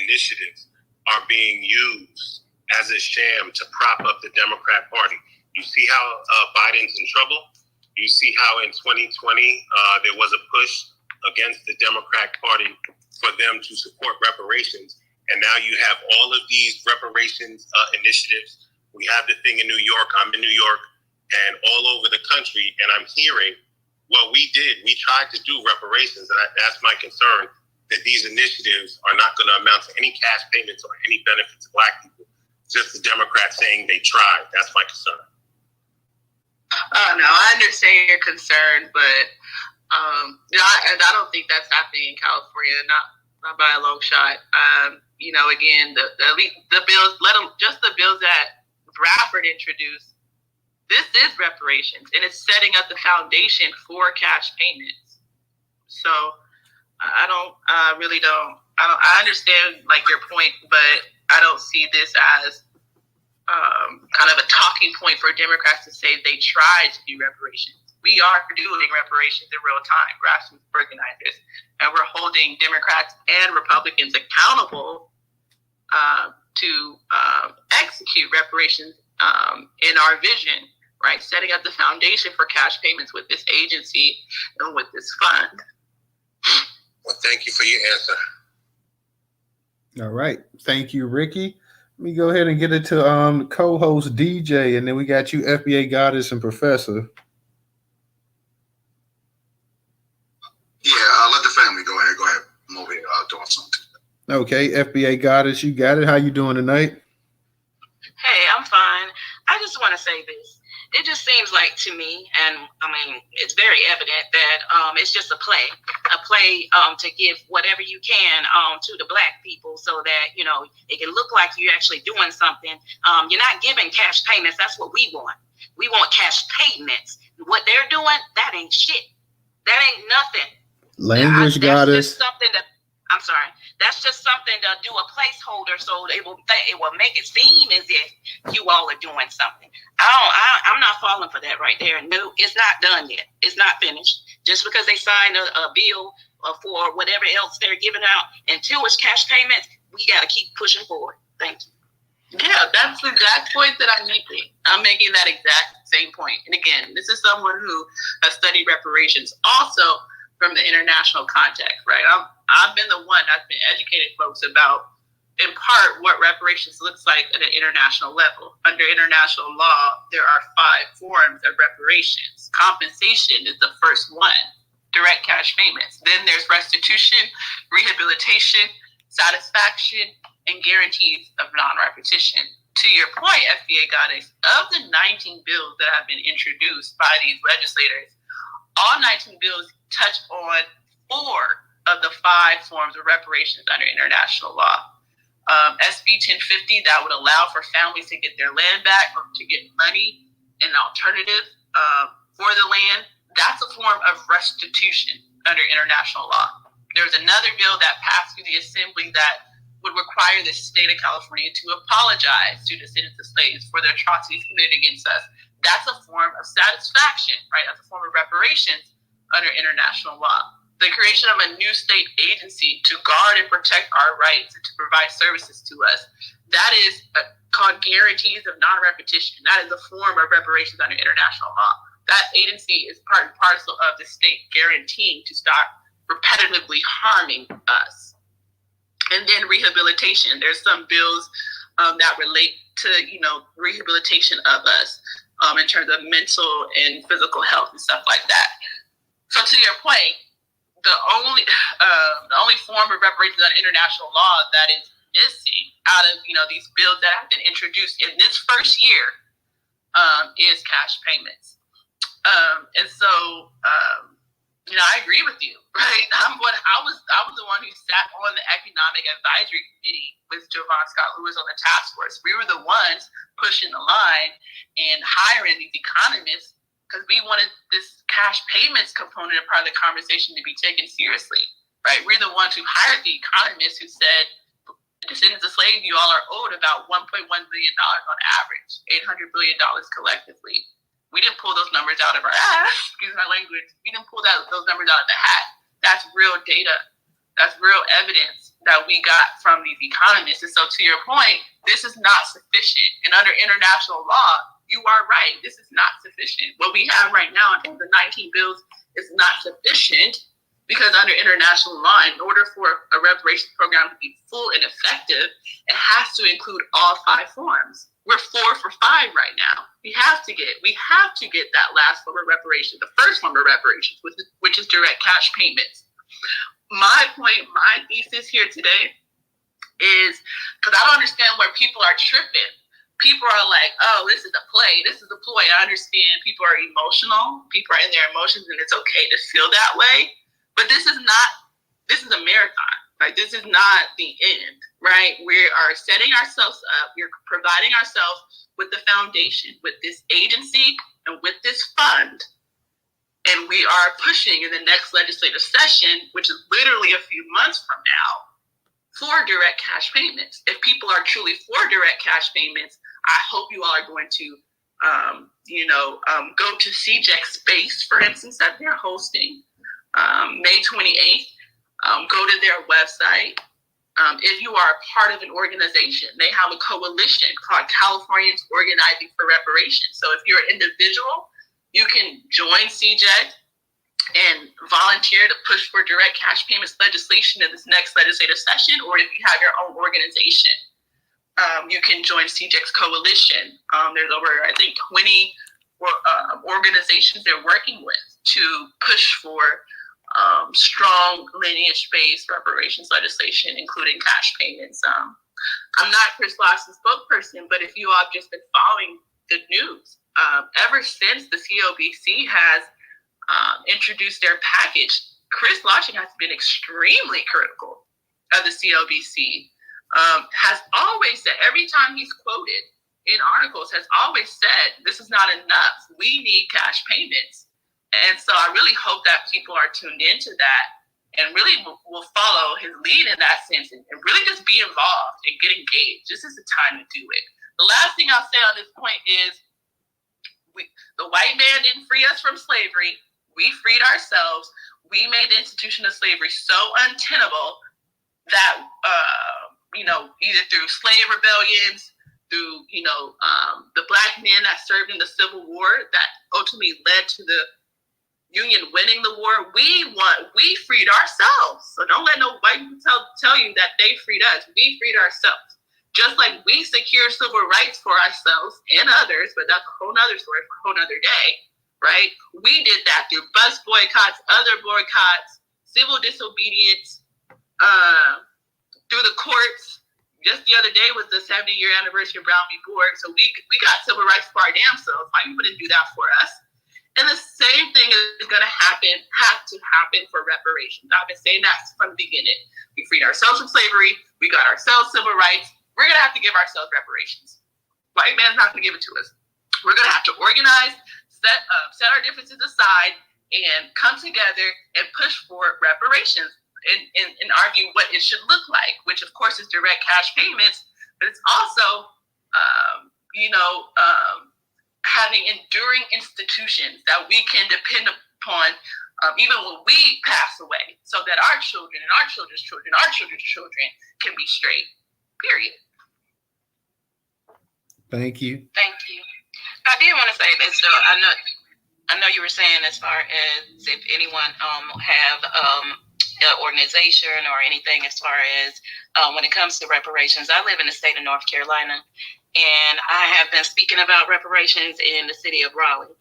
initiatives are being used as a sham to prop up the Democrat Party. You see how Biden's in trouble? You see how in 2020 there was a push against the Democrat Party for them to support reparations. And now you have all of these reparations initiatives. We have the thing in New York. I'm in New York and all over the country. And I'm hearing what we did. We tried to do reparations. And that's my concern, that these initiatives are not going to amount to any cash payments or any benefit to Black people. Just the Democrats saying they tried. That's my concern. No, I understand your concern, but I don't think that's happening in California, not by a long shot. Again, the bills, the bills that Bradford introduced, this is reparations, and it's setting up the foundation for cash payments. So I understand your point, but I don't see this as kind of a talking point for Democrats to say they tried to do reparations. We are doing reparations in real time, grassroots organizers, and we're holding Democrats and Republicans accountable to execute reparations in our vision, right? Setting up the foundation for cash payments with this agency and with this fund. Well, thank you for your answer. All right. Thank you, Ricky. Let me go ahead and get it to co-host DJ, and then we got you, FBA Goddess and Professor. Yeah, let the family go ahead. Go ahead. I'm over here doing something. Okay, FBA Goddess, you got it. How you doing tonight? Hey, I'm fine. I just want to say this. It just seems like to me, and I mean, it's very evident that it's just a play to give whatever you can to the Black people so that, it can look like you're actually doing something. You're not giving cash payments. That's what we want. We want cash payments. What they're doing, that ain't shit. That ain't nothing. Language Goddess. That's just something to do a placeholder so it will make it seem as if you all are doing something. I'm not falling for that right there. No, it's not done yet. It's not finished. Just because they signed a bill for whatever else they're giving out, until it's cash payments, we got to keep pushing forward. Thank you. Yeah, that's the exact point that I'm making. I'm making that exact same point. And again, this is someone who has studied reparations also from the international context, right? I've been the one that's been educating folks about, in part, what reparations looks like at an international level. Under international law, there are 5 forms of reparations. Compensation is the first one, direct cash payments. Then there's restitution, rehabilitation, satisfaction, and guarantees of non-repetition. To your point, FBA Goddess, of the 19 bills that have been introduced by these legislators, all 19 bills touch on 4 of the 5 forms of reparations under international law. SB 1050, that would allow for families to get their land back or to get money, an alternative for the land. That's a form of restitution. under international law. There's another bill that passed through the Assembly that would require the state of California to apologize to descendants of slaves for the atrocities committed against us. That's a form of satisfaction, right? That's a form of reparations under international law. The creation of a new state agency to guard and protect our rights and to provide services to us, that is called guarantees of non-repetition. That is a form of reparations under international law. That agency is part and parcel of the state guaranteeing to stop repetitively harming us. And then rehabilitation. There's some bills that relate to, rehabilitation of us in terms of mental and physical health and stuff like that. So to your point, the only form of reparations under international law that is missing out of these bills that have been introduced in this first year is cash payments. And so I agree with you, right? I was the one who sat on the economic advisory committee with Jovan Scott Lewis on the task force. We were the ones pushing the line and hiring these economists because we wanted this cash payments component of part of the conversation to be taken seriously, right? We're the ones who hired the economists who said, descendants of slaves, you all are owed about $1.1 billion on average, $800 billion collectively. We didn't pull those numbers out of our ass, excuse my language. We didn't pull those numbers out of the hat. That's real data. That's real evidence that we got from these economists. And so to your point, this is not sufficient. And under international law, you are right. This is not sufficient. What we have right now in terms of 19 bills is not sufficient because under international law, in order for a reparations program to be full and effective, it has to include all 5 forms. We're 4 for 5 right now. We have to get that last form of reparation, the first form of reparations, which is direct cash payments. My point, my thesis here today is because I don't understand where people are tripping. People are like, oh, this is a play. This is a ploy. I understand people are emotional. People are in their emotions, and it's okay to feel that way. But this is a marathon. Right? This is not the end, right? We are setting ourselves up. We're providing ourselves with the foundation, with this agency and with this fund. And we are pushing in the next legislative session, which is literally a few months from now, for direct cash payments. If people are truly for direct cash payments, I hope you all are going to, go to CJEC Space, for instance, that they're hosting May 28th. Go to their website. If you are a part of an organization, they have a coalition called Californians Organizing for Reparations. So if you're an individual, you can join CJEC and volunteer to push for direct cash payments legislation in this next legislative session. Or if you have your own organization, you can join CJEC's coalition. There's over, I think, 20 organizations they're working with to push for strong lineage-based reparations legislation, including cash payments. I'm not Chris Lawson's spokesperson, but if you all have just been following the news, ever since the COBC has introduced their package, Chris Lawson has been extremely critical of the COBC. Has always said, every time he's quoted in articles, has always said, this is not enough. We need cash payments. And so I really hope that people are tuned into that and really will follow his lead in that sense and really just be involved and get engaged. This is the time to do it. The last thing I'll say on this point is the white man didn't free us from slavery. We freed ourselves. We made the institution of slavery so untenable that, either through slave rebellions, through, the black men that served in the Civil War that ultimately led to the Union winning the war, we freed ourselves. So don't let no white people tell you that they freed us. We freed ourselves. Just like we secured civil rights for ourselves and others, but that's a whole nother story for a whole nother day, right? We did that through bus boycotts, other boycotts, civil disobedience, through the courts. Just the other day was the 70-year anniversary of Brown v. Board. So we got civil rights for our damn selves. Why you wouldn't do that for us? And the same thing is going to have to happen for reparations. I've been saying that from the beginning. We freed ourselves from slavery. We got ourselves civil rights. We're going to have to give ourselves reparations. White man's not going to give it to us. We're going to have to organize, set our differences aside, and come together and push for reparations and argue what it should look like, which of course is direct cash payments, but it's also, having enduring institutions that we can depend upon even when we pass away, so that our children and our children's children, our children's children can be straight, period. Thank you. Thank you. I did want to say this, though. I know you were saying as far as if anyone have an organization or anything as far as when it comes to reparations. I live in the state of North Carolina, and I have been speaking about reparations in the city of Raleigh,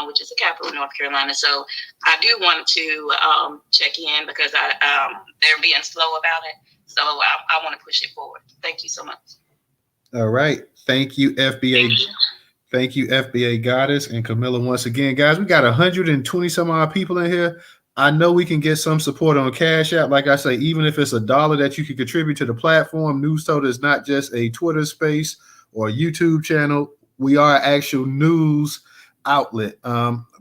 which is the capital of North Carolina. So I do want to check in because they're being slow about it. So I want to push it forward. Thank you so much. All right. Thank you, FBA. Thank you, FBA Goddess and Camilla. Once again, guys, we got 120 some odd people in here. I know we can get some support on Cash App. Like I say, even if it's $1 that you can contribute to the platform, Newstoter is not just a Twitter space or a YouTube channel. We are an actual news outlet,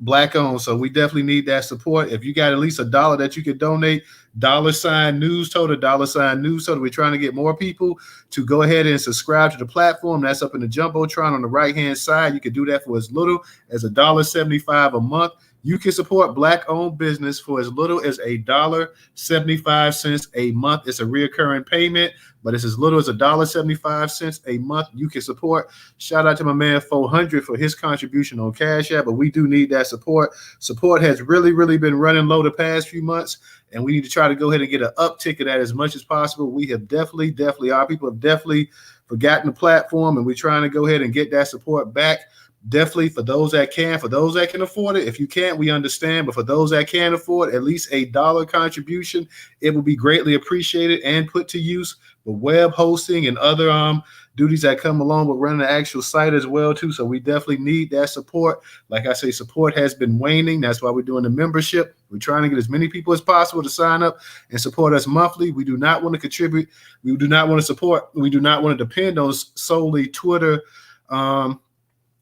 Black owned. So we definitely need that support. If you got at least $1 that you could donate, $Newstoter, $Newstoter. We're trying to get more people to go ahead and subscribe to the platform. That's up in the Jumbotron on the right-hand side. You can do that for as little as $1.75 a month. You can support Black-owned business for as little as $1.75 a month. It's a reoccurring payment, but it's as little as $1.75 a month. You can support. Shout out to my man 400 for his contribution on Cash App, but we do need that support. Support has really been running low the past few months, and we need to try to go ahead and get an uptick of that as much as possible. We have definitely, our people have definitely forgotten the platform, and we're trying to go ahead and get that support back. Definitely for those that can, for those that can afford it. If you can't, we understand. But for those that can afford at least $1 contribution, it will be greatly appreciated and put to use for web hosting and other duties that come along with running the actual site as well too. So we definitely need that support. Like I say, support has been waning. That's why we're doing the membership. We're trying to get as many people as possible to sign up and support us monthly. We do not want to contribute. We do not want to support. We do not want to depend on solely Twitter,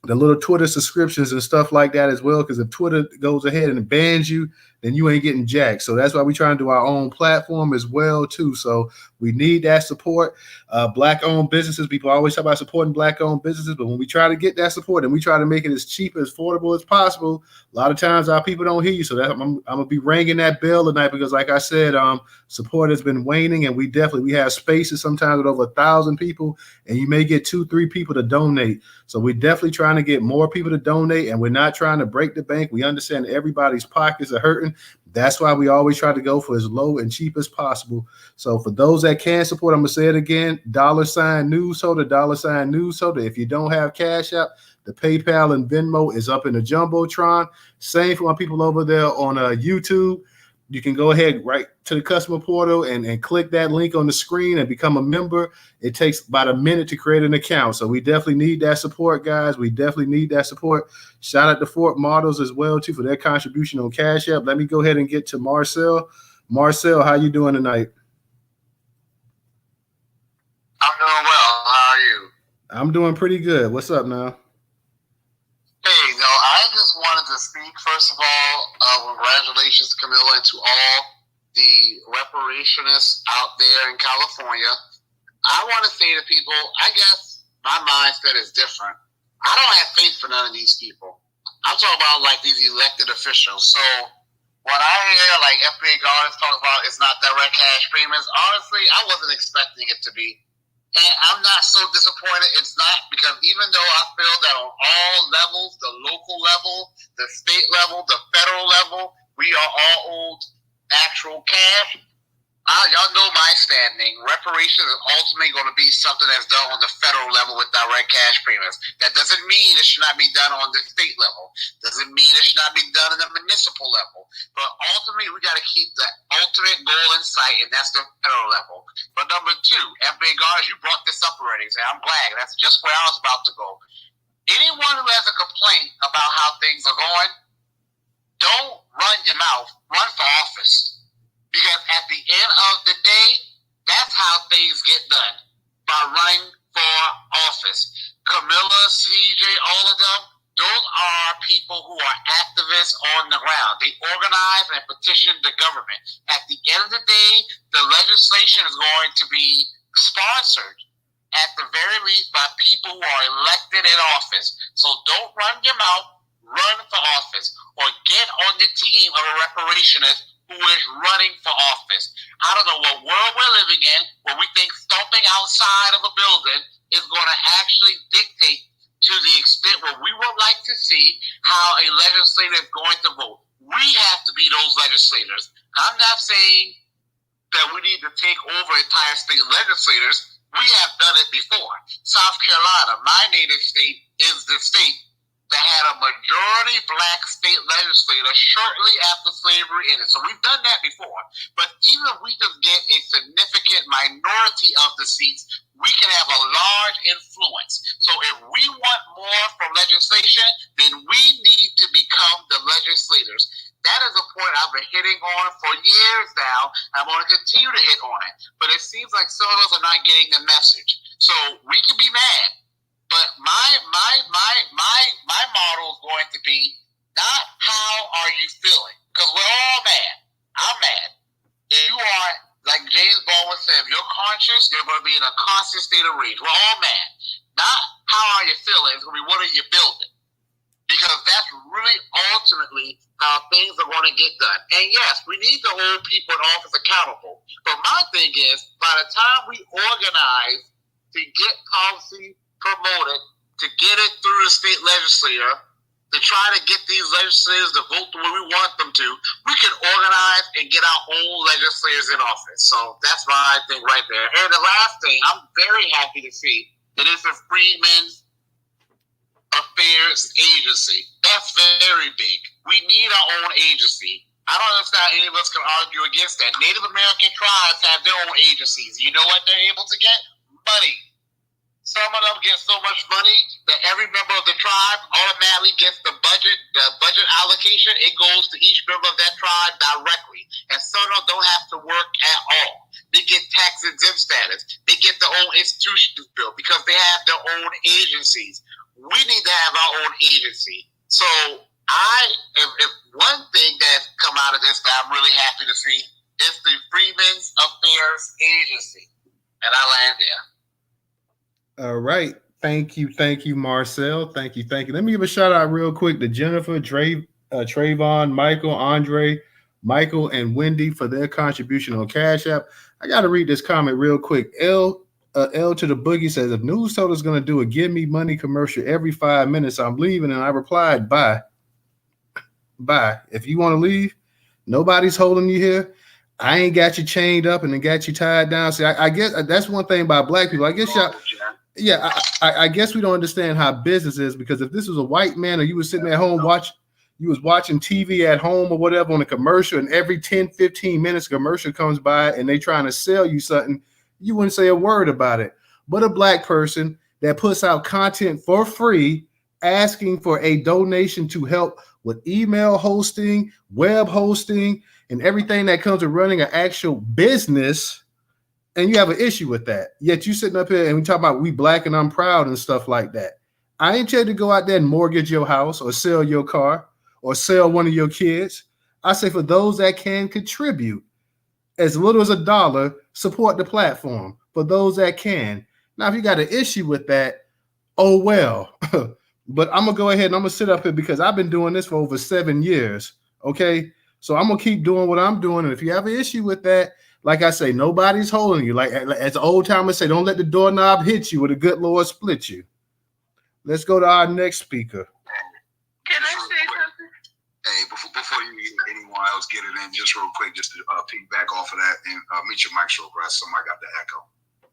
the little Twitter subscriptions and stuff like that as well, because if Twitter goes ahead and bans you, then you ain't getting jack. So that's why we try to do our own platform as well too. So we need that support. Black-owned businesses, people always talk about supporting Black-owned businesses, but when we try to get that support and we try to make it as cheap as affordable as possible, a lot of times our people don't hear you. So that I'm gonna be ringing that bell tonight because, like I said, support has been waning, and we have spaces sometimes with over 1,000 people, and you may get 2-3 people to donate. So we're definitely trying to get more people to donate, and we're not trying to break the bank. We understand everybody's pockets are hurting. That's why we always try to go for as low and cheap as possible. So for those that can support, I'm gonna say it again: $Newstoter, $Newstoter. If you don't have Cash App, the PayPal and Venmo is up in the Jumbotron. Same for my people over there on YouTube. You can go ahead right to the customer portal and click that link on the screen and become a member. It takes about a minute to create an account. So we definitely need that support, guys. We definitely need that support. Shout out to Fort Models as well, too, for their contribution on Cash App. Let me go ahead and get to Marcel. Marcel, how you doing tonight? I'm doing well. How are you? I'm doing pretty good. What's up now? Hey, I just wanted to speak, first of all, congratulations, Camilla, and to all the reparationists out there in California. I want to say to people, I guess my mindset is different. I don't have faith for none of these people. I'm talking about like these elected officials. So when I hear like FBA Gardens talk about it's not direct cash payments, honestly, I wasn't expecting it to be. And I'm not so disappointed it's not, because even though I feel that on all levels, the local level, the state level, the federal level, we are all owed actual cash, y'all know my standing. Reparations is ultimately going to be something that's done on the federal level with direct cash payments. That doesn't mean it should not be done on the state level. Doesn't mean it should not be done on the municipal level. But ultimately, we got to keep the ultimate goal in sight, and that's the federal level. But number two, FBA Guards, you brought this up already, so I'm glad. That's just where I was about to go. Anyone who has a complaint about how things are going, don't run your mouth. Run for office. Because at the end of the day, that's how things get done, by running for office. Camilla, CJ, all of them, Those are people who are activists on the ground. They organize and petition the government. At the end of the day, the legislation is going to be sponsored, at the very least, by people who are elected in office. So don't run your mouth, run for office, or get on the team of a reparationist who is running for office. I don't know what world we're living in where we think stomping outside of a building is going to actually dictate to the extent where we would like to see how a legislator is going to vote. We have to be those legislators. I'm not saying that we need to take over entire state legislators. We have done it before. South Carolina, my native state, is the state that had a majority black state legislator shortly after slavery ended. So we've done that before. But even if we just get a significant minority of the seats, we can have a large influence. So if we want more from legislation, then we need to become the legislators. That is a point I've been hitting on for years now. I'm going to continue to hit on it. But it seems like some of us are not getting the message. So we can be mad. But my model is going to be not how are you feeling, because we're all mad. I'm mad. If you are, like James Baldwin said, if you're conscious, you're going to be in a constant state of rage. We're all mad. Not how are you feeling, it's going to be what are you building, because that's really ultimately how things are going to get done. And yes, we need to hold people in office accountable. But my thing is, by the time we organize to get policy promoted, to get it through the state legislature, to try to get these legislators to vote the way we want them to, we can organize and get our own legislators in office. So that's my thing right there. And the last thing, I'm very happy to see that it's a Freedmen's Affairs Agency. That's very big. We need our own agency. I don't understand how any of us can argue against that. Native American tribes have their own agencies. You know what they're able to get? Money. Some of them get so much money that every member of the tribe automatically gets the budget allocation. It goes to each member of that tribe directly. And some of them don't have to work at all. They get tax exempt status. They get their own institutions built because they have their own agencies. We need to have our own agency. So if one thing that's come out of this that I'm really happy to see is the Freedmen's Affairs Agency. And I land there. All right. Thank you, Marcel. Thank you. Let me give a shout out real quick to Jennifer, Trayvon, Michael, Andre, Michael, and Wendy for their contribution on Cash App. I got to read this comment real quick. L to the Boogie says, if Newstoter is going to do a give me money commercial every 5 minutes, I'm leaving. And I replied, bye. If you want to leave, nobody's holding you here. I ain't got you chained up and then got you tied down. See, I guess that's one thing about black people. I guess y'all. Yeah, I guess we don't understand how business is, because if this was a white man or you was sitting at home watching TV at home or whatever on a commercial, and every 10, 15 minutes a commercial comes by and they trying to sell you something, you wouldn't say a word about it. But a black person that puts out content for free, asking for a donation to help with email hosting, web hosting, and everything that comes with running an actual business, and you have an issue with that. Yet you sitting up here and we talk about we black and I'm proud and stuff like that. I ain't tell you to go out there and mortgage your house or sell your car or sell one of your kids. I say for those that can contribute as little as $1, support the platform for those that can. Now, if you got an issue with that, oh well. But I'm going to go ahead and I'm going to sit up here because I've been doing this for over 7 years. Okay. So I'm going to keep doing what I'm doing. And if you have an issue with that, like I say, nobody's holding you. Like as the old timers say, don't let the doorknob hit you or the good Lord split you. Let's go to our next speaker. Can I say something? Hey, before you anyone else get it in, just real quick, just to piggyback off of that and meet your mic real quick. Somebody got the echo.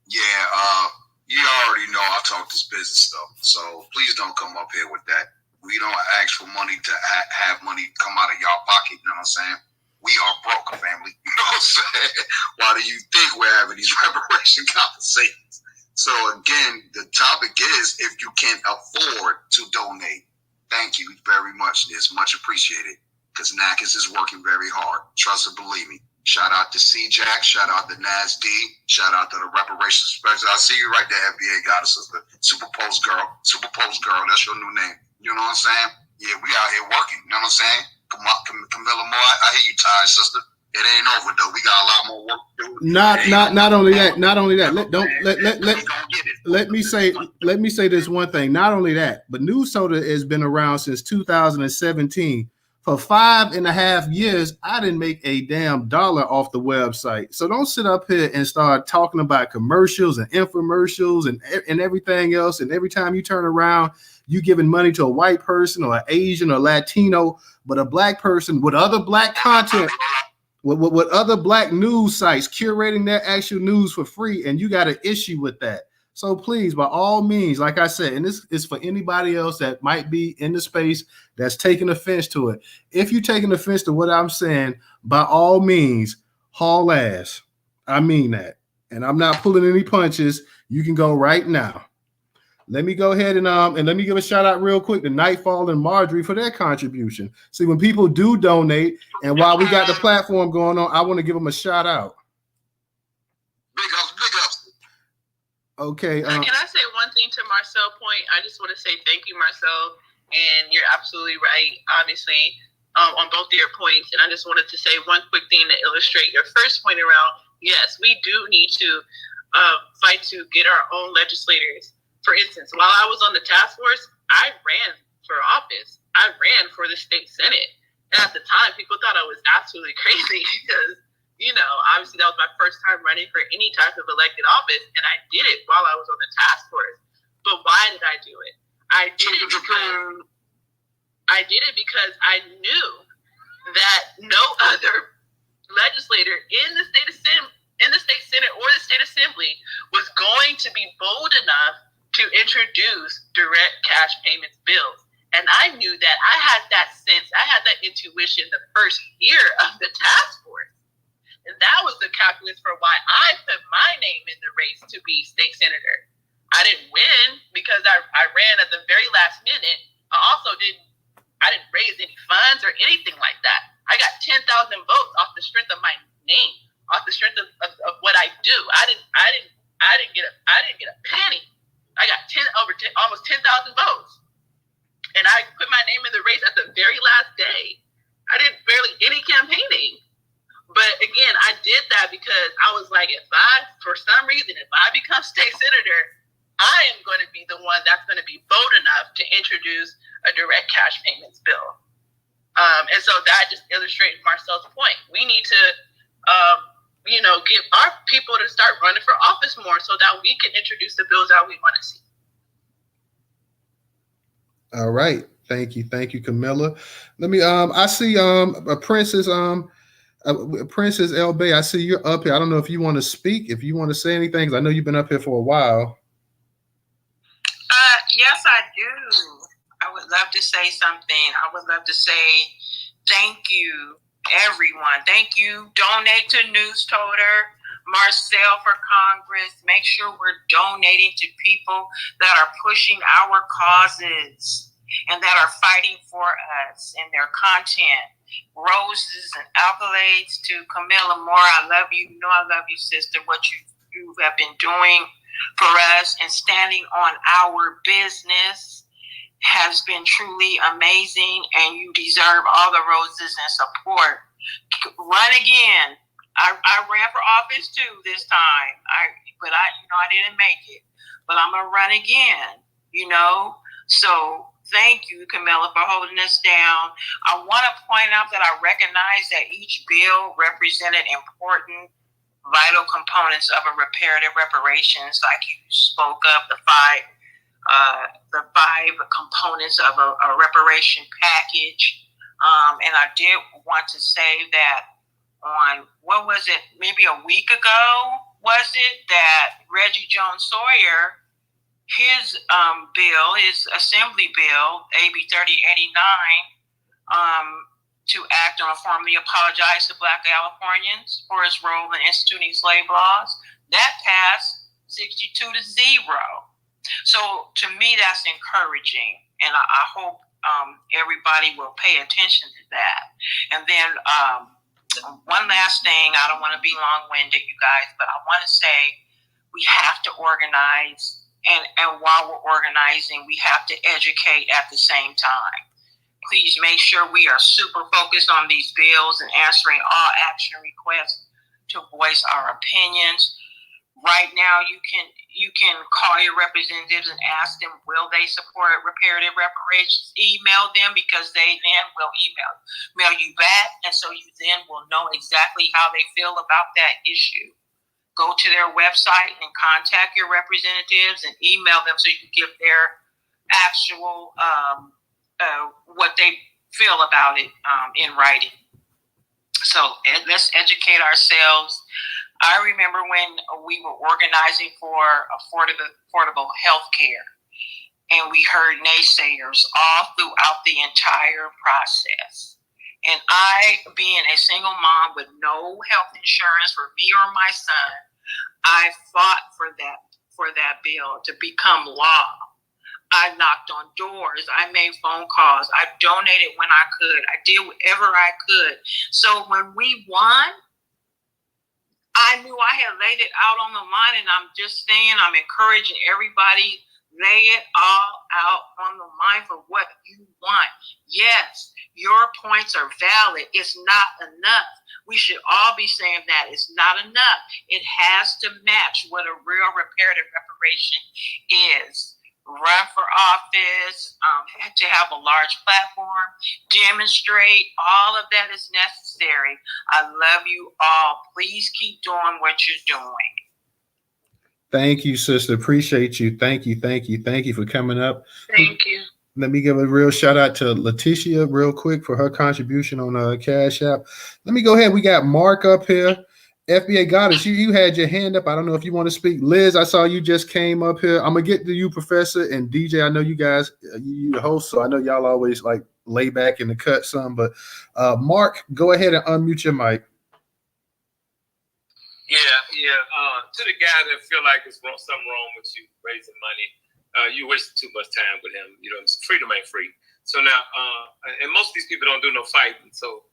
Yeah, you already know I talk this business stuff, so please don't come up here with that. We don't ask for money to have money come out of y'all pocket. You know what I'm saying? We are broke, family. You know what I'm saying? Why do you think we're having these reparation conversations? So again, the topic is if you can afford to donate. Thank you very much. It's much appreciated because NACIS is working very hard. Trust and believe me. Shout out to C-Jack. Shout out to Nas D. Shout out to the reparations specialist. I see you right there, FBA goddess, sister. Super Post Girl. That's your new name. You know what I'm saying? Yeah, we out here working. You know what I'm saying? Camilla Moore, I hear you, Ty, sister. It ain't over though. We got a lot more work to do. Not only that. Let me say this one thing. Not only that, but Newstoter has been around since 2017. For 5.5 years, I didn't make a damn dollar off the website. So don't sit up here and start talking about commercials and infomercials and everything else. And every time you turn around, you giving money to a white person or an Asian or Latino, but a black person with other black content, with other black news sites curating their actual news for free, and you got an issue with that. So please, by all means, like I said, and this is for anybody else that might be in the space that's taking offense to it. If you're taking offense to what I'm saying, by all means, haul ass. I mean that. And I'm not pulling any punches. You can go right now. Let me go ahead and let me give a shout out real quick to Nightfall and Marjorie for their contribution. See, when people do donate, and while we got the platform going on, I want to give them a shout out. Big ups. Okay. Can I say one thing to Marcel's point? I just want to say thank you, Marcel, and you're absolutely right, obviously, on both of your points. And I just wanted to say one quick thing to illustrate your first point around, yes, we do need to fight to get our own legislators. For instance, while I was on the task force, I ran for office. I ran for the state senate. And at the time, people thought I was absolutely crazy because, obviously that was my first time running for any type of elected office. And I did it while I was on the task force. But why did I do it? I did it because I knew that no other legislator in the state senate or the state assembly was going to be bold enough to introduce direct cash payments bills. And I knew that I had that sense, I had that intuition the first year of the task force. And that was the calculus for why I put my name in the race to be state senator. I didn't win because I ran at the very last minute. I didn't raise any funds or anything like that. I got 10,000 votes off the strength of my name, off the strength of what I do. I didn't get a penny. I got almost 10,000 votes. And I put my name in the race at the very last day. I did barely any campaigning. But again, I did that because I was like, if I become state senator, I am going to be the one that's going to be bold enough to introduce a direct cash payments bill. And so that just illustrates Marcel's point. We need to, get our people to start running for office more so that we can introduce the bills that we want to see. All right. Thank you, Camilla. Let me, I see Princess L Bay, I see you're up here. I don't know if you want to speak, if you want to say anything, because I know you've been up here for a while. Yes, I do. I would love to say something. I would love to say thank you, everyone. Thank you. Donate to Newstoter. Marcel for Congress. Make sure we're donating to people that are pushing our causes and that are fighting for us and their content. Roses and accolades to Camilla Moore. I love you. You know I love you, sister. What you have been doing for us and standing on our business has been truly amazing, and you deserve all the roses and support. Run again. I ran for office too this time. But I didn't make it. But I'm gonna run again. So thank you, Camilla, for holding us down. I want to point out that I recognize that each bill represented important, vital components of a reparations, like you spoke of, the five components of a reparation package. And I did want to say that on, maybe a week ago, was it, that Reggie Jones Sawyer, his assembly bill, AB 3089, to act on formally apologize to Black Californians for his role in instituting slave laws, that passed 62-0. So to me, that's encouraging, and I hope everybody will pay attention to that. And then one last thing, I don't want to be long-winded, you guys, but I want to say we have to organize And while we're organizing, we have to educate at the same time. Please make sure we are super focused on these bills and answering all action requests to voice our opinions. Right now, you can call your representatives and ask them, will they support reparative reparations? Email them, because they then will email you back, and so you then will know exactly how they feel about that issue. Go to their website and contact your representatives and email them so you can give their actual what they feel about it in writing. So let's educate ourselves. I remember when we were organizing for affordable health care, and we heard naysayers all throughout the entire process. And I, being a single mom with no health insurance for me or my son, I fought for that bill to become law. I knocked on doors. I made phone calls. I donated when I could. I did whatever I could. So when we won, I knew I had laid it out on the line, and I'm just saying, I'm encouraging everybody, lay it all out on the line for what you want. Yes, your points are valid. It's not enough. We should all be saying that it's not enough. It has to match what a real reparative reparation is. Run for office, to have a large platform, demonstrate, all of that is necessary. I love you all. Please keep doing what you're doing. Thank you, sister. Appreciate you. Thank you for coming up. Thank you. Let me give a real shout out to Letitia real quick for her contribution on Cash App. Let me go ahead. We got Mark up here. FBA Goddess, you had your hand up. I don't know if you want to speak. Liz, I saw you just came up here. I'm going to get to you, Professor, and DJ. I know you guys, you the host, so I know y'all always like lay back in the cut some. But Mark, go ahead and unmute your mic. Yeah. To the guy that feel like there's something wrong with you raising money, you wasted too much time with him. You know, freedom ain't free. So now, and most of these people don't do no fighting. So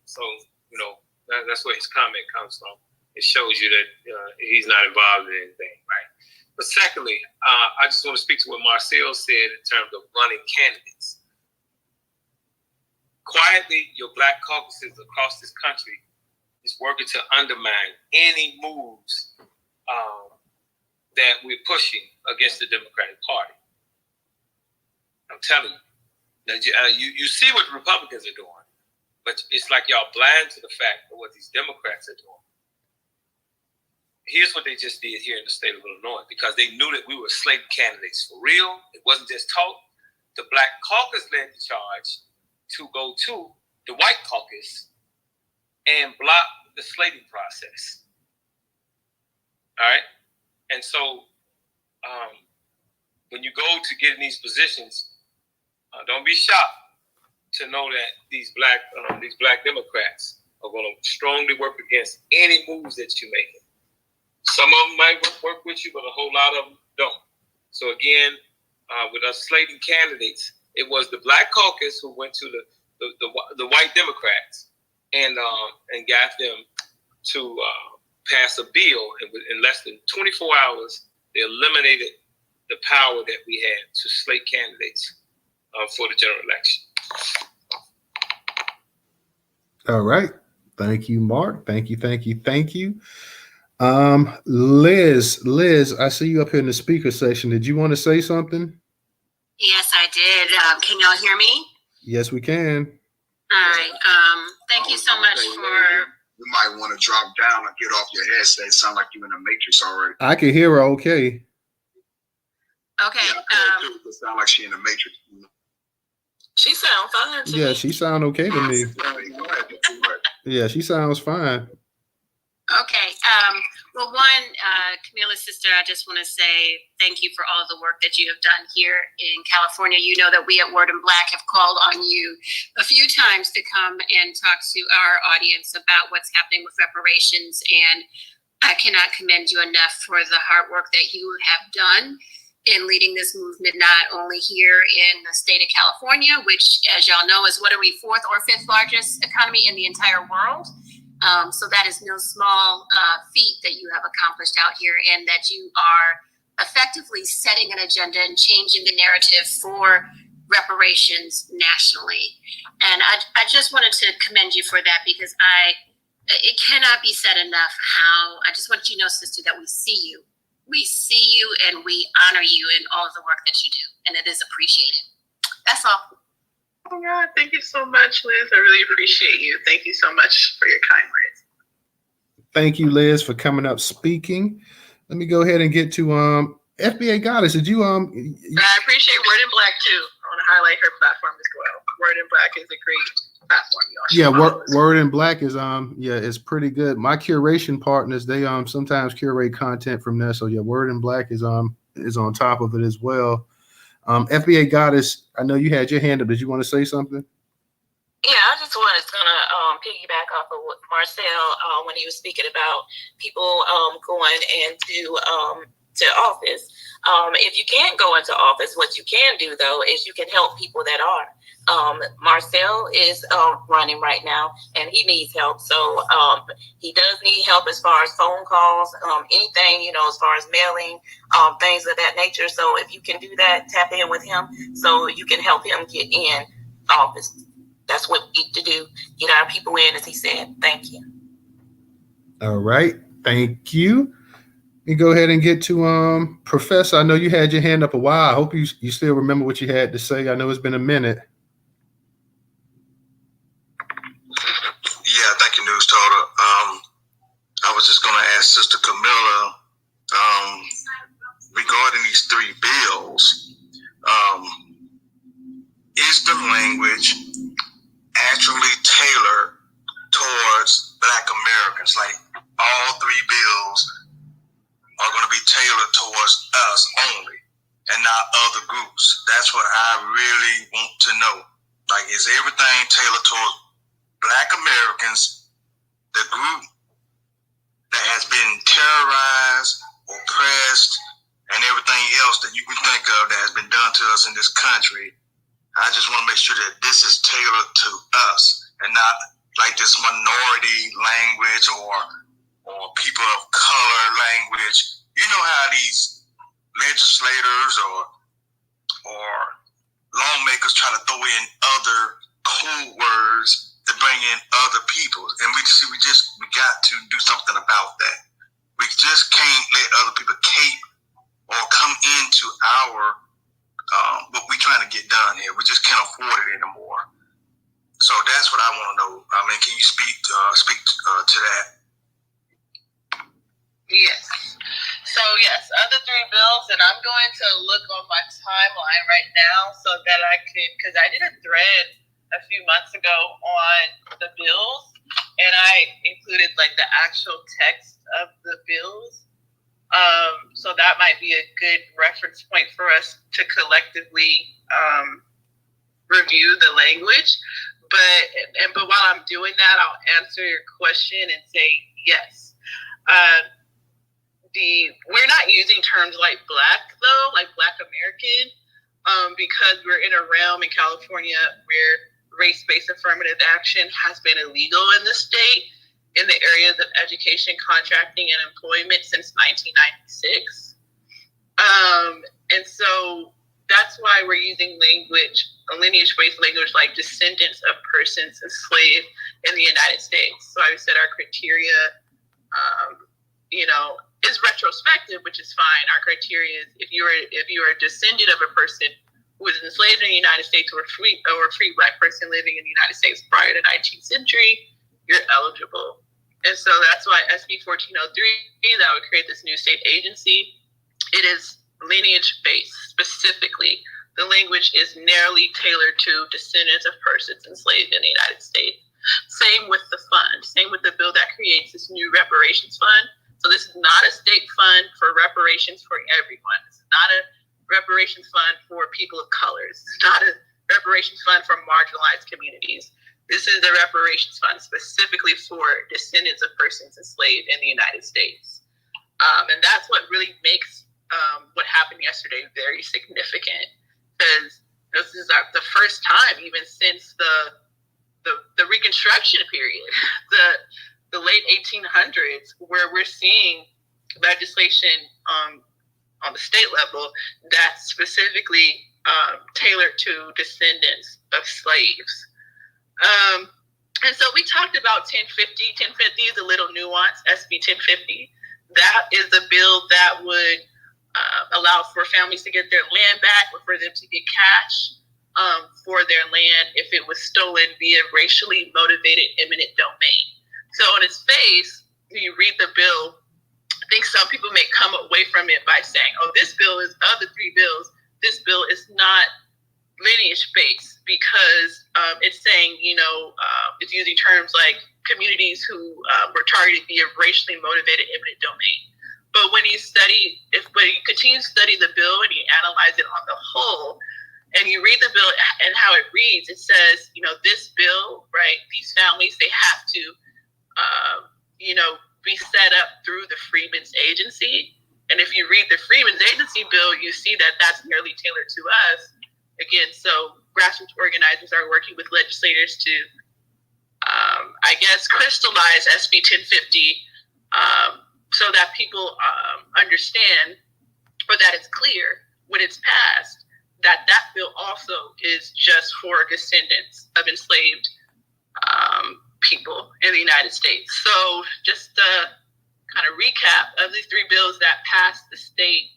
you know, that's where his comment comes from. It shows you that he's not involved in anything, right? But secondly, I just want to speak to what Marcel said in terms of running candidates. Quietly, your black caucuses across this country is working to undermine any moves that we're pushing against the Democratic Party. I'm telling you. Now, you see what the Republicans are doing, but it's like y'all blind to the fact of what these Democrats are doing. Here's what they just did here in the state of Illinois, because they knew that we were slating candidates for real. It wasn't just talk. The Black Caucus led the charge to go to the White Caucus and block the slating process. All right? And so when you go to get in these positions, don't be shocked to know that these black Democrats are going to strongly work against any moves that you're making. Some of them might work with you, but a whole lot of them don't. So again, with us slating candidates, it was the Black Caucus who went to the white Democrats and got them to pass a bill. In less than 24 hours, they eliminated the power that we had to slate candidates for the general election. All right. Thank you, Mark. Thank you. Liz, I see you up here in the speaker section. Did you want to say something? Yes, I did. Can y'all hear me? Yes, we can. All right. Thank you so much for... You might want to drop down or get off your headset. It sounds like you're in the Matrix already. I can hear her okay. Okay. Yeah, it sounds like she's in the Matrix. She sounds fine to me. Yeah, she sounds okay to me. Yeah, she sounds fine. Okay. Well, one, Camilla's sister, I just want to say thank you for all the work that you have done here in California. You know that we at Word in Black have called on you a few times to come and talk to our audience about what's happening with reparations. And I cannot commend you enough for the hard work that you have done in leading this movement, not only here in the state of California, which, as y'all know, is, what are we, 4th or 5th largest economy in the entire world? So that is no small feat that you have accomplished out here, and that you are effectively setting an agenda and changing the narrative for reparations nationally. And I just wanted to commend you for that, because it cannot be said enough how, I just want you to know, sister, that we see you. We see you and we honor you in all of the work that you do, and it is appreciated. That's all. Oh God, thank you so much, Liz. I really appreciate you. Thank you so much for your kind words. Thank you, Liz, for coming up speaking. Let me go ahead and get to FBA Goddess. Did you I appreciate Word in Black too. I want to highlight her platform as well. Word in Black is a great platform, y'all. Yeah, Word in Black is pretty good. My curation partners, they sometimes curate content from there. So yeah, Word in Black is on top of it as well. FBA Goddess, I know you had your hand up. Did you want to say something? Yeah, I just was gonna piggyback off of what Marcel when he was speaking about people going into to office. If you can't go into office, what you can do though is you can help people that are. Marcel is running right now, and he needs help. So he does need help as far as phone calls, anything, as far as mailing, things of that nature. So if you can do that, tap in with him so you can help him get in office. That's what we need to do. Get our people in, as he said. Thank you. All right. Thank you. We go ahead and get to Professor. I know you had your hand up a while. I hope you still remember what you had to say. I know it's been a minute. Yeah, thank you, Newstoter. I was just going to ask Sister Camilla regarding these three bills. Is the language actually tailored towards Black Americans? Like, all three bills are going to be tailored towards us only and not other groups? That's what I really want to know. Like, is everything tailored towards Black Americans, the group that has been terrorized, oppressed, and everything else that you can think of that has been done to us in this country? I just want to make sure that this is tailored to us and not like this minority language or people of color language. You know how these legislators or lawmakers try to throw in other code words to bring in other people, and we got to do something about that. We just can't let other people cape or come into our what we're trying to get done here. We just can't afford it anymore. So that's what I want to know. I mean, can you speak to that? Yes. So yes, other three bills, and I'm going to look on my timeline right now so that I could, because I did a thread a few months ago on the bills, and I included like the actual text of the bills. So that might be a good reference point for us to collectively review the language. But while I'm doing that, I'll answer your question and say yes. We're not using terms like Black though, like Black American, because we're in a realm in California where race-based affirmative action has been illegal in the state in the areas of education, contracting, and employment since 1996. And so that's why we're using lineage-based language like descendants of persons enslaved in the United States. So I said our criteria, is retrospective, which is fine. Our criteria is if you are a descendant of a person who was enslaved in the United States or a free Black person living in the United States prior to the 19th century, you're eligible. And so that's why SB 1403, that would create this new state agency, it is lineage-based specifically. The language is narrowly tailored to descendants of persons enslaved in the United States. Same with the fund. Same with the bill that creates this new reparations fund. So this is not a state fund for reparations for everyone. This is not a reparations fund for people of color. This is not a reparations fund for marginalized communities. This is the reparations fund specifically for descendants of persons enslaved in the United States. And that's what really makes what happened yesterday very significant, because this is the first time, even since the Reconstruction period, the late 1800s, where we're seeing legislation on the state level that's specifically tailored to descendants of slaves. And so we talked about 1050. 1050 is a little nuance, SB 1050. That is a bill that would allow for families to get their land back or for them to get cash for their land if it was stolen via racially motivated eminent domain. So on its face, when you read the bill, I think some people may come away from it by saying, oh, this bill is, of the three bills, this bill is not lineage based because it's saying, it's using terms like communities who were targeted via racially motivated eminent domain. But when you continue to study the bill and you analyze it on the whole, and you read the bill and how it reads, it says, this bill, right, these families, they have to, be set up through the Freedmen's Agency. And if you read the Freedmen's Agency bill, you see that that's nearly tailored to us. Again, so grassroots organizers are working with legislators to, crystallize SB 1050 so that people understand, or that it's clear when it's passed, that bill also is just for descendants of enslaved people in the United States. So just to kind of recap of these three bills that passed the state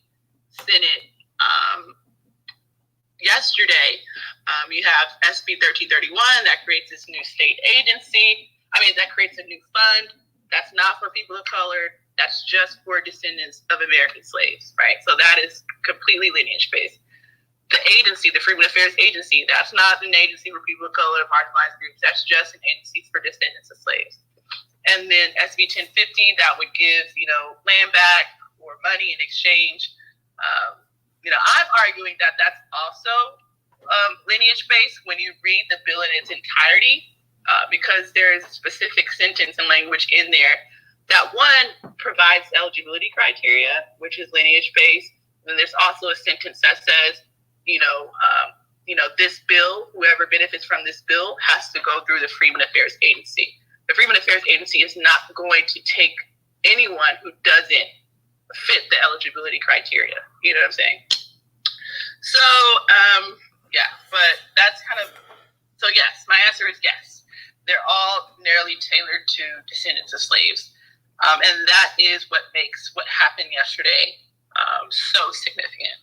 Senate yesterday, you have SB 1331 that creates this new state agency. That creates a new fund that's not for people of color. That's just for descendants of American slaves, right? So that is completely lineage-based. The agency, the Freedmen Affairs Agency, that's not an agency for people of color, marginalized groups. That's just an agency for descendants of slaves. And then SB 1050, that would give, land back or money in exchange. I'm arguing that that's also lineage-based when you read the bill in its entirety, because there is a specific sentence and language in there that, one, provides eligibility criteria, which is lineage-based. Then there's also a sentence that says, this bill, whoever benefits from this bill has to go through the Freedmen Affairs Agency. The Freedmen Affairs Agency is not going to take anyone who doesn't fit the eligibility criteria. You know what I'm saying? So, but that's so yes, my answer is yes. They're all narrowly tailored to descendants of slaves. And that is what makes what happened yesterday so significant.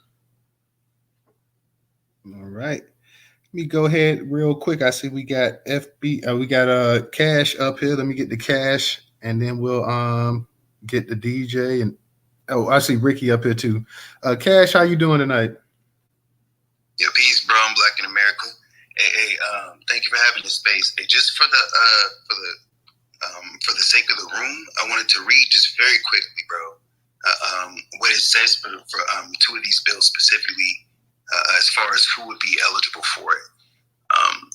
All right. Let me go ahead real quick. I see we got we got Cash up here. Let me get the Cash and then we'll get the DJ and I see Ricky up here too. Cash, how you doing tonight? Yeah, peace, bro. I'm Black in America. Hey, thank you for having this space. Hey, just for the sake of the room, I wanted to read just very quickly, bro, what it says for two of these bills specifically. As far as who would be eligible for it.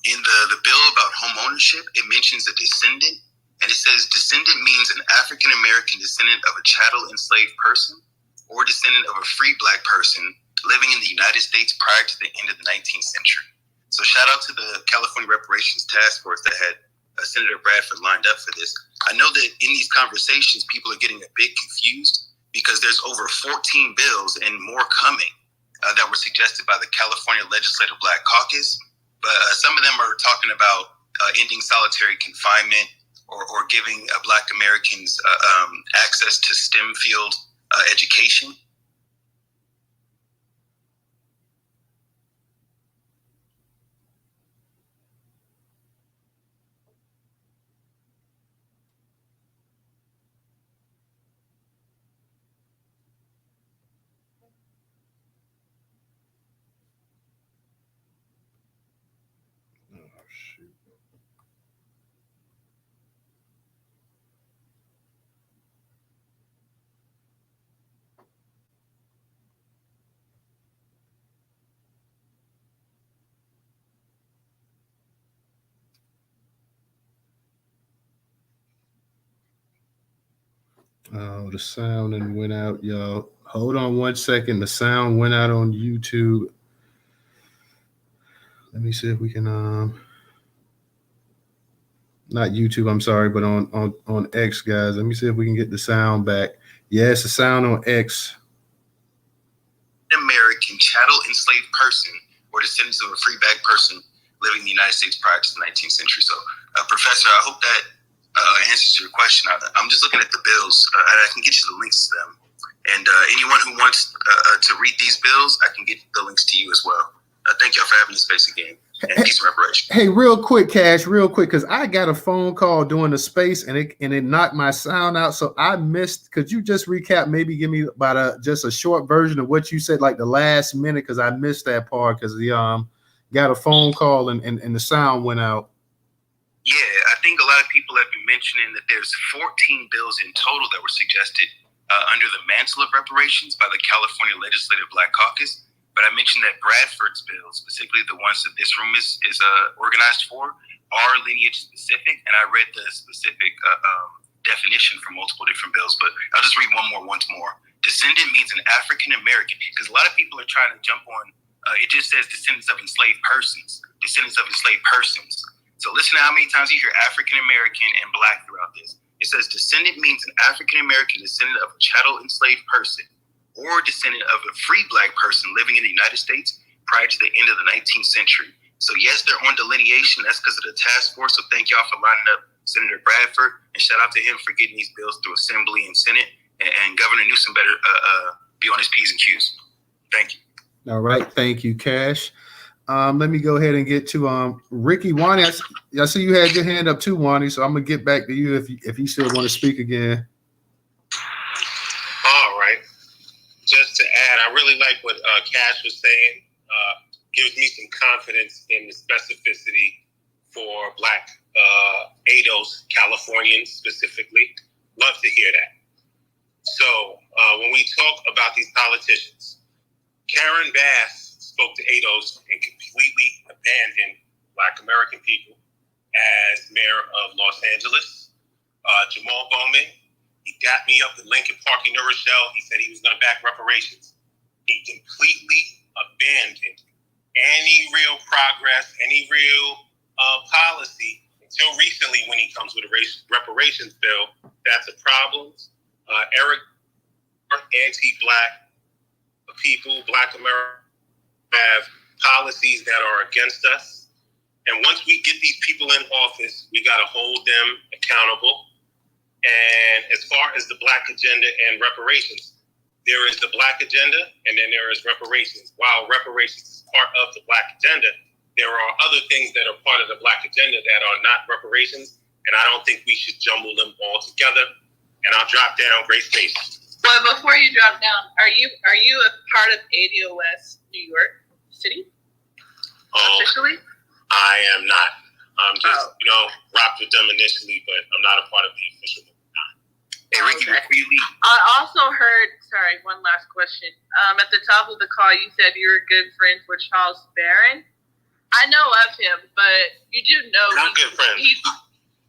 In the bill about home ownership, it mentions a descendant, and it says descendant means an African-American descendant of a chattel enslaved person or descendant of a free Black person living in the United States prior to the end of the 19th century. So shout out to the California Reparations Task Force that had Senator Bradford lined up for this. I know that in these conversations, people are getting a bit confused because there's over 14 bills and more coming that were suggested by the California Legislative Black Caucus, but some of them are talking about ending solitary confinement or giving Black Americans access to STEM field education. Oh, the sound and went out, y'all. Hold on 1 second. The sound went out on YouTube. Let me see if we can not YouTube, I'm sorry, but on X, guys. Let me see if we can get the sound back. Yes, the sound on X American chattel enslaved person or descendants of a freeback person living in the United States prior to the 19th century. So, Professor, I hope that answers your question. I'm just looking at the bills, and I can get you the links to them. And anyone who wants to read these bills, I can get the links to you as well. Thank y'all for having this space again. And peace and reparation. Hey, real quick, Cash, because I got a phone call during the space and it knocked my sound out. So I missed. Could you just recap, maybe give me about just a short version of what you said, like the last minute, because I missed that part because the got a phone call and the sound went out. Yeah, I think a lot of people have been mentioning that there's 14 bills in total that were suggested under the mantle of reparations by the California Legislative Black Caucus. But I mentioned that Bradford's bills, specifically the ones that this room is organized for, are lineage specific. And I read the specific definition from multiple different bills. But I'll just read once more. Descendant means an African American, because a lot of people are trying to jump on. It just says descendants of enslaved persons. Descendants of enslaved persons. So listen to how many times you hear African American and Black throughout this. It says descendant means an African American descendant of a chattel enslaved person, or descendant of a free Black person living in the United States prior to the end of the 19th century. So yes, they're on delineation. That's because of the task force. So thank y'all for lining up Senator Bradford, and shout out to him for getting these bills through Assembly and Senate. And Governor Newsom better be on his P's and Q's. Thank you. All right, thank you, Cash. Let me go ahead and get to Ricky Wani. I see you had your hand up too, Wani. So I'm gonna get back to you if you still want to speak again. All right. Just to add, I really like what Cash was saying. Gives me some confidence in the specificity for Black ADOS, Californians specifically. Love to hear that. So when we talk about these politicians, Karen Bass spoke to ADOS and completely abandoned Black American people as mayor of Los Angeles. Jamal Bowman, he got me up in Lincoln Park in New Rochelle. He said he was going to back reparations. He completely abandoned any real progress, any real policy until recently when he comes with a reparations bill. That's a problem. Eric, anti-Black people, Black America, have policies that are against us. And once we get these people in office, we got to hold them accountable. And as far as the Black agenda and reparations, there is the Black agenda and then there is reparations. While reparations is part of the Black agenda, there are other things that are part of the Black agenda that are not reparations. And I don't think we should jumble them all together. And I'll drop down. Great space. Well, before you drop down, are you a part of ADOS New York City? Officially? I am not. I'm just, rocked with them initially, but I'm not a part of the official. Hey, Ricky, before you leave. I also heard, sorry, one last question. At the top of the call, you said you were good friends with Charles Barron. I know of him, but you do know not good friends.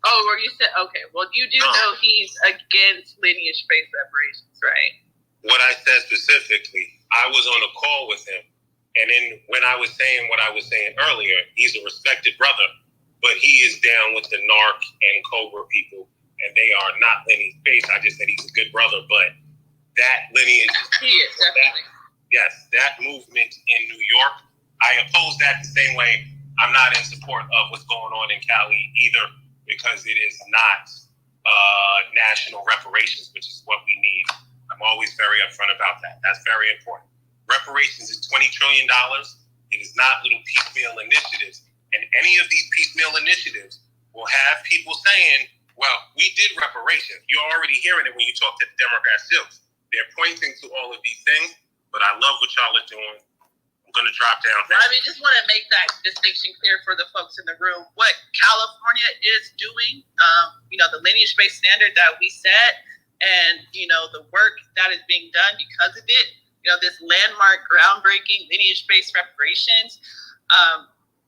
Or you said, okay, well, you do know he's against lineage-based reparations, right? What I said specifically, I was on a call with him. And then when I was saying what I was saying earlier, he's a respected brother, but he is down with the NARC and COBRA people, and they are not lineage-based. I just said he's a good brother, but that lineage... He is, definitely. That movement in New York, I oppose that the same way I'm not in support of what's going on in Cali either, because it is not national reparations, which is what we need. I'm always very upfront about that. That's very important. Reparations is $20 trillion. It is not little piecemeal initiatives. And any of these piecemeal initiatives will have people saying, well, we did reparations. You're already hearing it when you talk to the Democrats too. They're pointing to all of these things, but I love what y'all are doing. I'm going to drop down. Well, I mean, just want to make that distinction clear for the folks in the room. What California is doing, the lineage-based standard that we set and, the work that is being done because of it, this landmark, groundbreaking lineage-based reparations,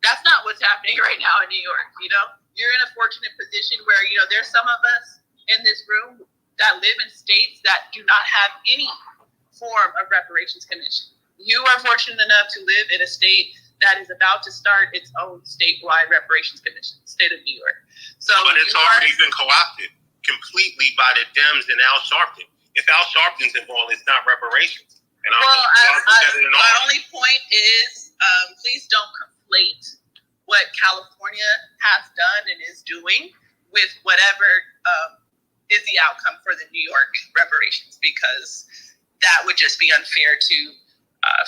that's not what's happening right now in New York. You're in a fortunate position where, there's some of us in this room that live in states that do not have any form of reparations commission. You are fortunate enough to live in a state that is about to start its own statewide reparations commission, state of New York. But it's already been co-opted completely by the Dems and Al Sharpton. If Al Sharpton's involved, it's not reparations. And my only point is, please don't conflate what California has done and is doing with whatever is the outcome for the New York reparations, because that would just be unfair to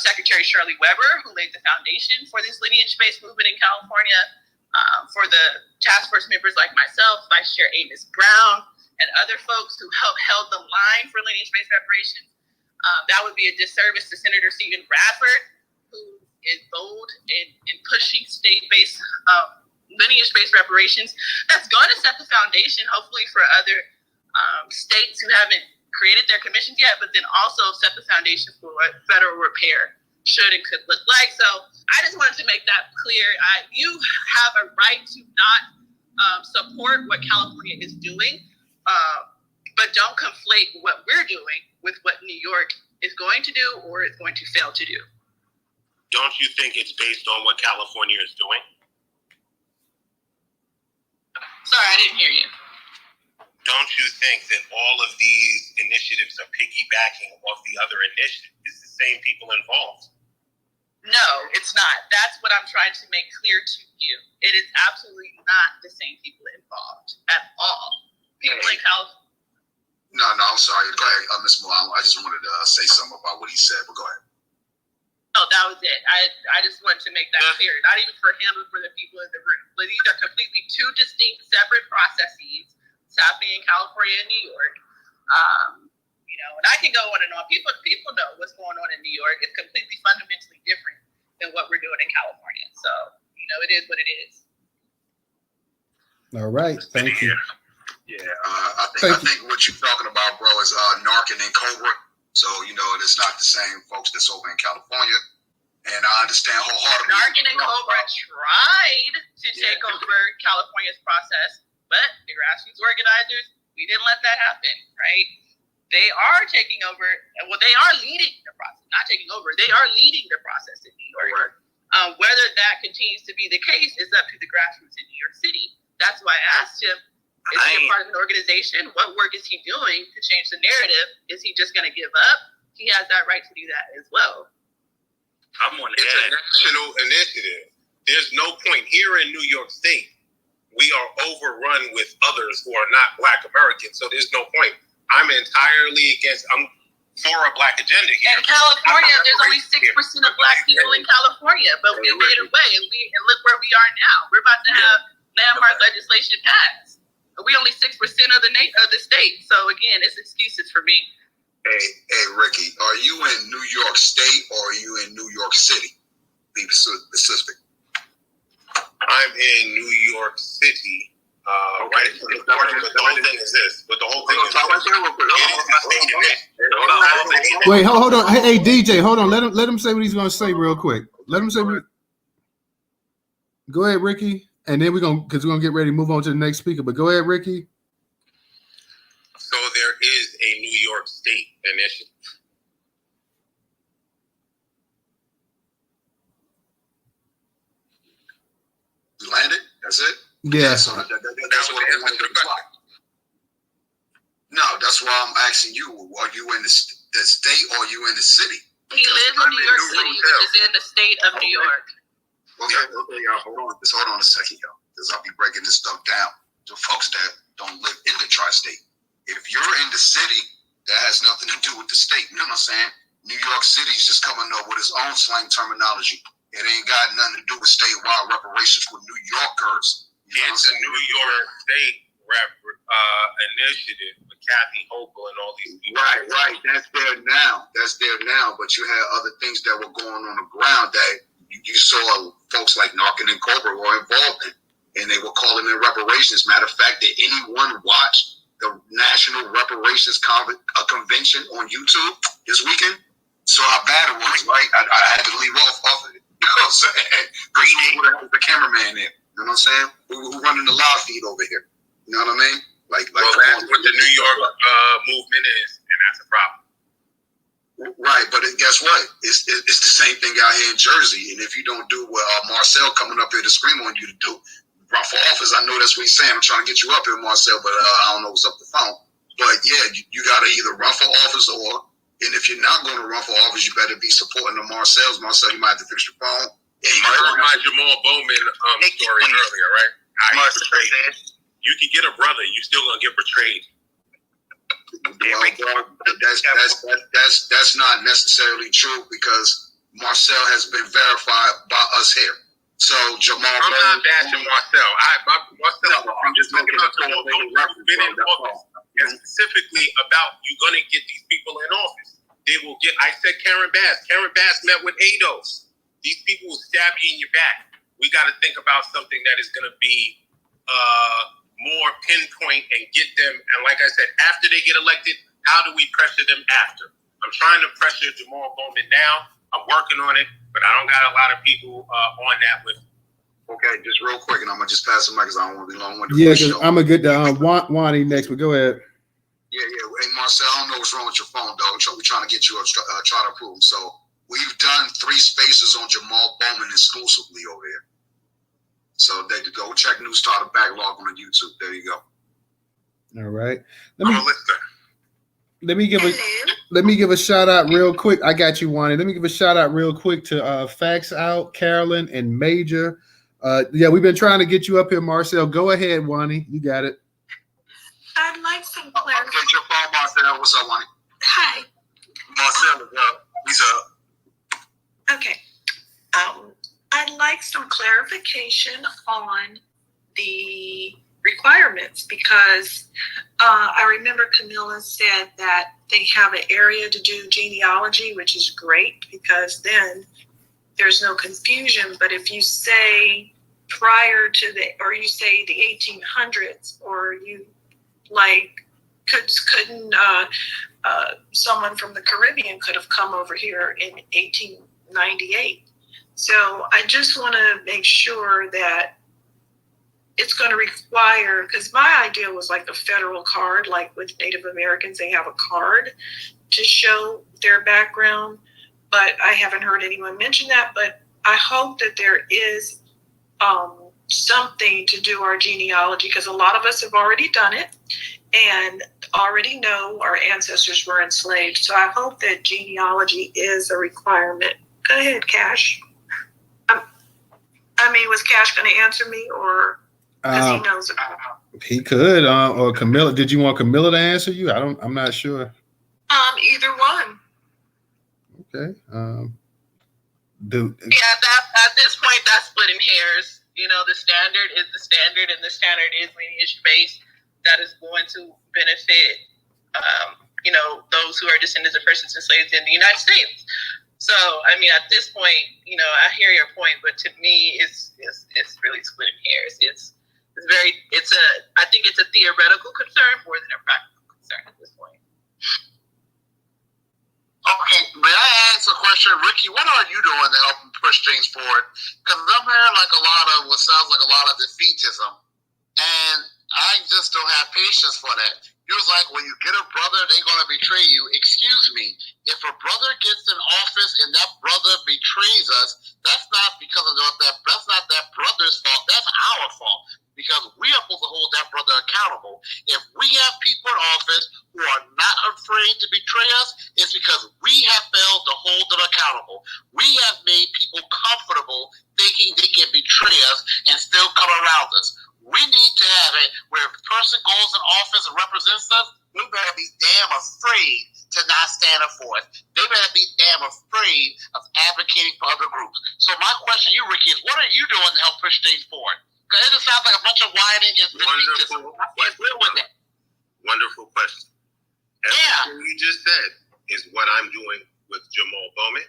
Secretary Shirley Weber, who laid the foundation for this lineage-based movement in California, for the task force members like myself, Vice Chair Amos Brown, and other folks who held the line for lineage-based reparations. That would be a disservice to Senator Stephen Bradford, who is bold in pushing state-based lineage-based reparations. That's going to set the foundation, hopefully, for other states who haven't created their commissions yet, but then also set the foundation for what federal repair should and could look like. So I just wanted to make that clear. You have a right to not support what California is doing, but don't conflate what we're doing with what New York is going to do or is going to fail to do. Don't you think it's based on what California is doing? Sorry, I didn't hear you. Don't you think that all of these initiatives are piggybacking off the other initiatives? It's the same people involved. No, it's not. That's what I'm trying to make clear to you. It is absolutely not the same people involved at all. People in California. No, I'm sorry. Go ahead, Ms. Moore. I just wanted to say something about what he said, but go ahead. No, that was it. I just wanted to make that clear. Not even for him, but for the people in the room. But these are completely two distinct, separate processes happening in California and New York. And I can go on and on. People know what's going on in New York. It's completely fundamentally different than what we're doing in California. So, it is what it is. All right. Thank you. Yeah, I think what you're talking about, bro, is Narcan and Cobra. So, it's not the same folks that's over in California. And I understand wholeheartedly. Narcan and Cobra tried to take over California's process, but the grassroots organizers, we didn't let that happen, right? They are taking over. Well, they are leading the process. Not taking over. They are leading the process in New York. Right. Whether that continues to be the case is up to the grassroots in New York City. That's why I asked him, is he a part of an organization? What work is he doing to change the narrative? Is he just going to give up? He has that right to do that as well. It's a national initiative. There's no point here in New York State. We are overrun with others who are not Black Americans, so there's no point. I'm entirely I'm for a Black agenda here. In California, there's only 6% of Black people in California, but we made a way, and look where we are now. We're about to have landmark legislation passed. We only 6% of the state. So again, it's excuses for me. Hey, Ricky, are you in New York State or are you in New York City? Be specific. I'm in New York City. Right. But the whole thing is this. Wait, hold on. Hey, DJ, hold on. Let him say what he's going to say real quick. Let him say what. Go ahead, Ricky, and then we're gonna get ready to move on to the next speaker. But go ahead, Ricky. So there is a New York State initiative. You landed? That's it? Yeah. So that's what I wanted to reply. No, that's why I'm asking you. Are you in the state or are you in the city? He lives in New York City, which is in the state of New York. Okay, y'all. Hold on a second, y'all. Because I'll be breaking this stuff down to folks that don't live in the tri-state. If you're in the city, that has nothing to do with the state. You know what I'm saying? New York City is just coming up with its own slang terminology. It ain't got nothing to do with statewide reparations with New Yorkers. It's a New York State initiative with Kathy Hochul and all these people. Right. That's there now. But you had other things that were going on the ground that you saw folks like Narcan and Cobra were involved in, and they were calling it reparations. Matter of fact, did anyone watch the National Reparations Convention on YouTube this weekend? So how bad it was, right? I had to leave off of it. You know what I'm saying? The cameraman there. You know what I'm saying? Who running the live feed over here? You know what I mean? Like that's what the New York movement is, and that's a problem. Right, but guess what? It's the same thing out here in Jersey. And if you don't do what Marcel coming up here to scream on you to do, run for office, I know that's what he's saying. I'm trying to get you up here, Marcel, but I don't know what's up the phone. But yeah, you got to either run for office or And if you're not going to run for office, you better be supporting the Marcells. Marcel, you might have to fix your phone. You heard my Jamal Bowman story earlier, right? You can get a brother, you still gonna get betrayed. Well, that's not necessarily true because Marcel has been verified by us here. So Jamal, I'm not bashing Marcel. I'm just looking at those who've been in office, and specifically about you gonna get these people in office. They will get. I said Karen Bass. Karen Bass met with ADOS. These people will stab you in your back. We got to think about something that is going to be more pinpoint and get them. And like I said, after they get elected, how do we pressure them after? I'm trying to pressure Jamal Bowman now. I'm working on it, but I don't got a lot of people on that with me. Okay, just real quick, and I'm going to just pass the mic because I don't want to be long-winded. Yeah, because I'm going to get Wani next, but go ahead. Yeah. Hey, Marcel, I don't know what's wrong with your phone, dog. We're trying to get you try to approve. So we've done 3 spaces on Jamal Bowman exclusively over here. So there you go. Check Newstoter backlog on YouTube. There you go. All right. Let me give a shout out real quick. I got you, Wani. Let me give a shout out real quick to Facts Out, Carolyn, and Major. Yeah, we've been trying to get you up here, Marcel. Go ahead, Wani. You got it. I'd like some clarification. Get your phone, Marcel. What's up, Wani? Hi. Marcel is up. He's up. Okay. I'd like some clarification on the requirements because I remember Camilla said that they have an area to do genealogy, which is great because then there's no confusion. But if you say prior to or you say the 1800s, or you couldn't someone from the Caribbean could have come over here in 1898. So I just want to make sure that it's going to require, because my idea was like a federal card, like with Native Americans, they have a card to show their background, but I haven't heard anyone mention that. But I hope that there is something to do our genealogy, because a lot of us have already done it and already know our ancestors were enslaved. So I hope that genealogy is a requirement. Go ahead, Cash. Was Cash going to answer me, or because he knows about it? He could, or Camilla. Did you want Camilla to answer you? I'm not sure. Either one. Okay. At this point, that's splitting hairs. You know, the standard is the standard, and the standard is lineage based. That is going to benefit, those who are descendants of persons enslaved in the United States. So, at this point, I hear your point, but to me, it's really splitting hairs. I think it's a theoretical concern more than a practical concern at this point. Okay, may I ask a question, Ricky? What are you doing to help push things forward? Because I'm hearing like a lot of what sounds like a lot of defeatism, and I just don't have patience for that. He was like, when you get a brother, they're going to betray you. Excuse me. If a brother gets in office and that brother betrays us, that's not because of that's not that brother's fault. That's our fault, because we are supposed to hold that brother accountable. If we have people in office who are not afraid to betray us, it's because we have failed to hold them accountable. We have made people comfortable thinking they can betray us and still come around us. We need to have it where if a person goes in office and represents us, we better be damn afraid to not stand up for it. They better be damn afraid of advocating for other groups. So my question to you, Ricky, is what are you doing to help push things forward? Because it just sounds like a bunch of whining and defeatism. I can't deal with that. Wonderful question. Everything you just said is what I'm doing with Jamal Bowman.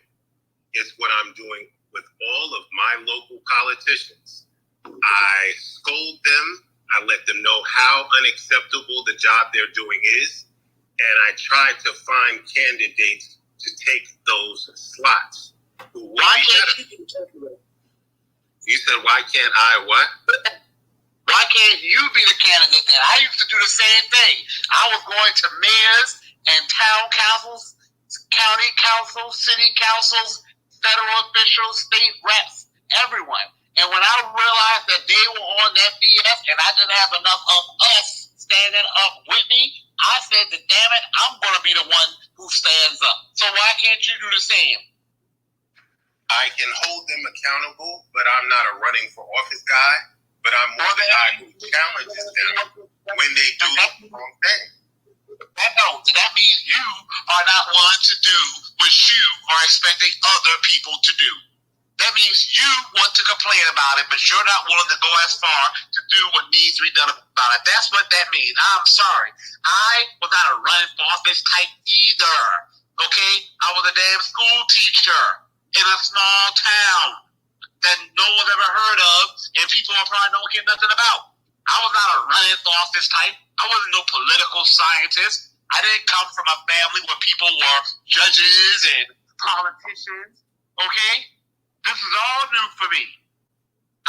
It's what I'm doing with all of my local politicians. I scold them. I let them know how unacceptable the job they're doing is. And I try to find candidates to take those slots. Why can't you? You said, why can't I what? Why can't you be the candidate then? I used to do the same thing. I was going to mayors and town councils, county councils, city councils, federal officials, state reps, everyone. And when I realized that they were on that BS and I didn't have enough of us standing up with me, I said that, damn it, I'm going to be the one who stands up. So why can't you do the same? I can hold them accountable, but I'm not a running for office guy. But I'm more the guy who challenges them when they do the wrong thing. That means you are not willing to do what you are expecting other people to do. That means you want to complain about it, but you're not willing to go as far to do what needs to be done about it. That's what that means. I'm sorry. I was not a running for office type either. Okay? I was a damn school teacher in a small town that no one's ever heard of, and people probably don't care nothing about. I was not a running for office type. I wasn't no political scientist. I didn't come from a family where people were judges and politicians. Okay? This is all new for me.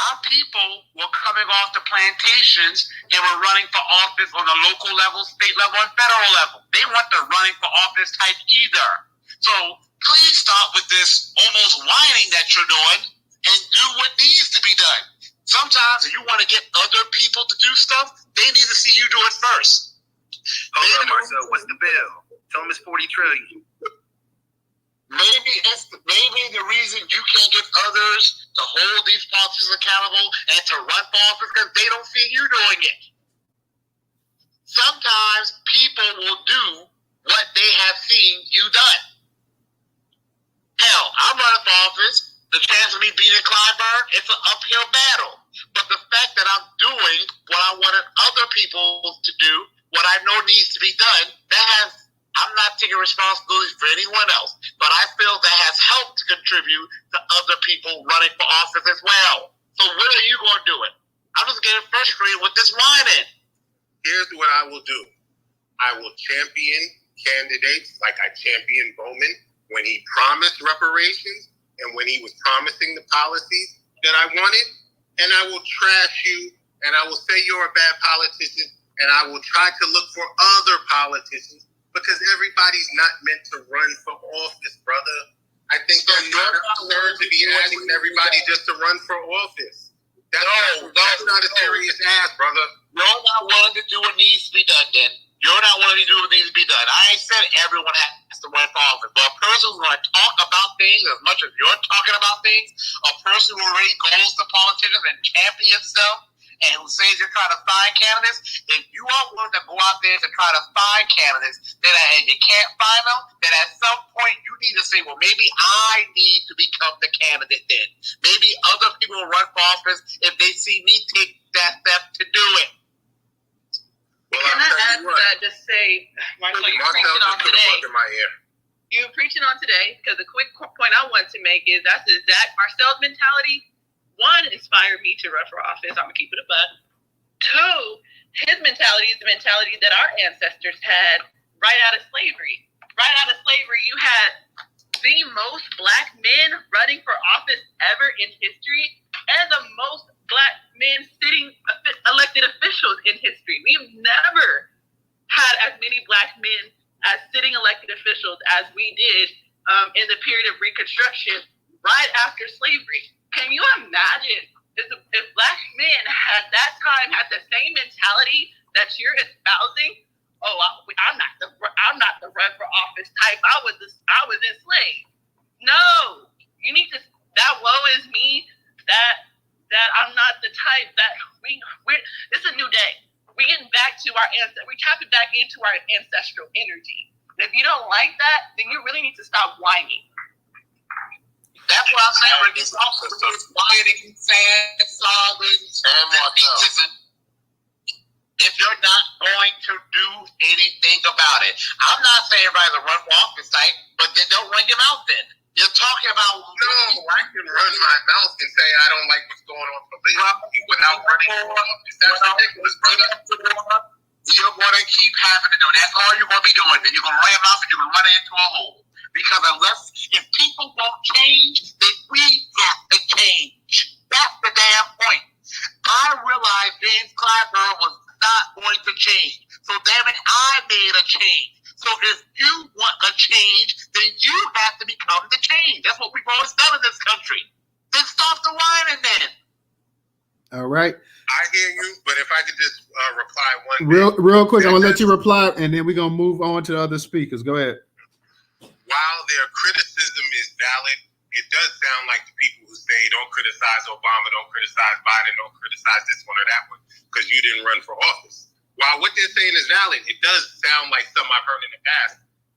Our people were coming off the plantations and were running for office on the local level, state level, and federal level. They weren't the running for office type either. So please stop with this almost whining that you're doing and do what needs to be done. Sometimes if you want to get other people to do stuff, they need to see you do it first. Hold on, Marcel. What's the bill? Tell them it's $40 trillion. Maybe the reason you can't get others to hold these politicians accountable and to run for office because they don't see you doing it. Sometimes people will do what they have seen you done. Hell, I'm running for office. The chance of me beating Clyburn, it's an uphill battle. But the fact that I'm doing what I wanted other people to do, what I know needs to be done, I'm not taking responsibility for anyone else. But I feel that has helped to contribute to other people running for office as well. So when are you going to do it? I'm just getting frustrated with this whining. Here's what I will do. I will champion candidates like I championed Bowman when he promised reparations and when he was promising the policies that I wanted. And I will trash you, and I will say you're a bad politician, and I will try to look for other politicians because everybody's not meant to run for office, brother. I think that's not absurd to be asking everybody just to run for office. That's not a serious ask, brother. You're not willing to do what needs to be done, then. You're not willing to do what needs to be done. I ain't said everyone has to run for office, but a person who's going to talk about things as much as you're talking about things, a person who already goes to politicians and champions them, and who says you're trying to find candidates, if you are willing to go out there to try to find candidates and you can't find them, then at some point you need to say, well, maybe I need to become the candidate then. Maybe other people will run for office if they see me take that step to do it. Well, can I add to that? Just say, Marcel, you're preaching on today. You're preaching on today because the quick point I want to make is that's the exact Marcel's mentality. One, inspired me to run for office. I'm gonna keep it a buck. Two, his mentality is the mentality that our ancestors had right out of slavery. Right out of slavery, you had the most black men running for office ever in history, and the most black men sitting elected officials in history. We've never had as many black men as sitting elected officials as we did in the period of Reconstruction right after slavery. Can you imagine if black men at that time had the same mentality that you're espousing? Oh, I'm not the run for office type. I was enslaved. No, you need to. That woe is me. That I'm not the type that we're. It's a new day. We're getting back to our ancestors. We're tapping back into our ancestral energy. And if you don't like that, then you really need to stop whining. That's what I'm saying. When it's also whining, sad, sobbing, defeatism. If you're not going to do anything about it, I'm not saying everybody's a run for office type, but then don't run your mouth in. You're talking about I can run my mouth and say I don't like what's going on politically without running for office. That's ridiculous, brother. You're going to keep having to do. That's all you're going to be doing. Then you're going to run your mouth and you're going to run it into a hole. Because if people won't change, then we have to change. That's the damn point. I realized James Clyburn was not going to change. So damn it, I made a change. So if you want a change, then you have to become the change. That's what we've always done in this country. Then stop the whining then. All right. I hear you, but if I could just reply one real quick, I'm gonna let you reply, and then we're gonna move on to the other speakers. Go ahead. While their criticism is valid, it does sound like the people who say don't criticize Obama, don't criticize Biden, don't criticize this one or that one because you didn't run for office. While what they're saying is valid, it does sound like something I've heard in the past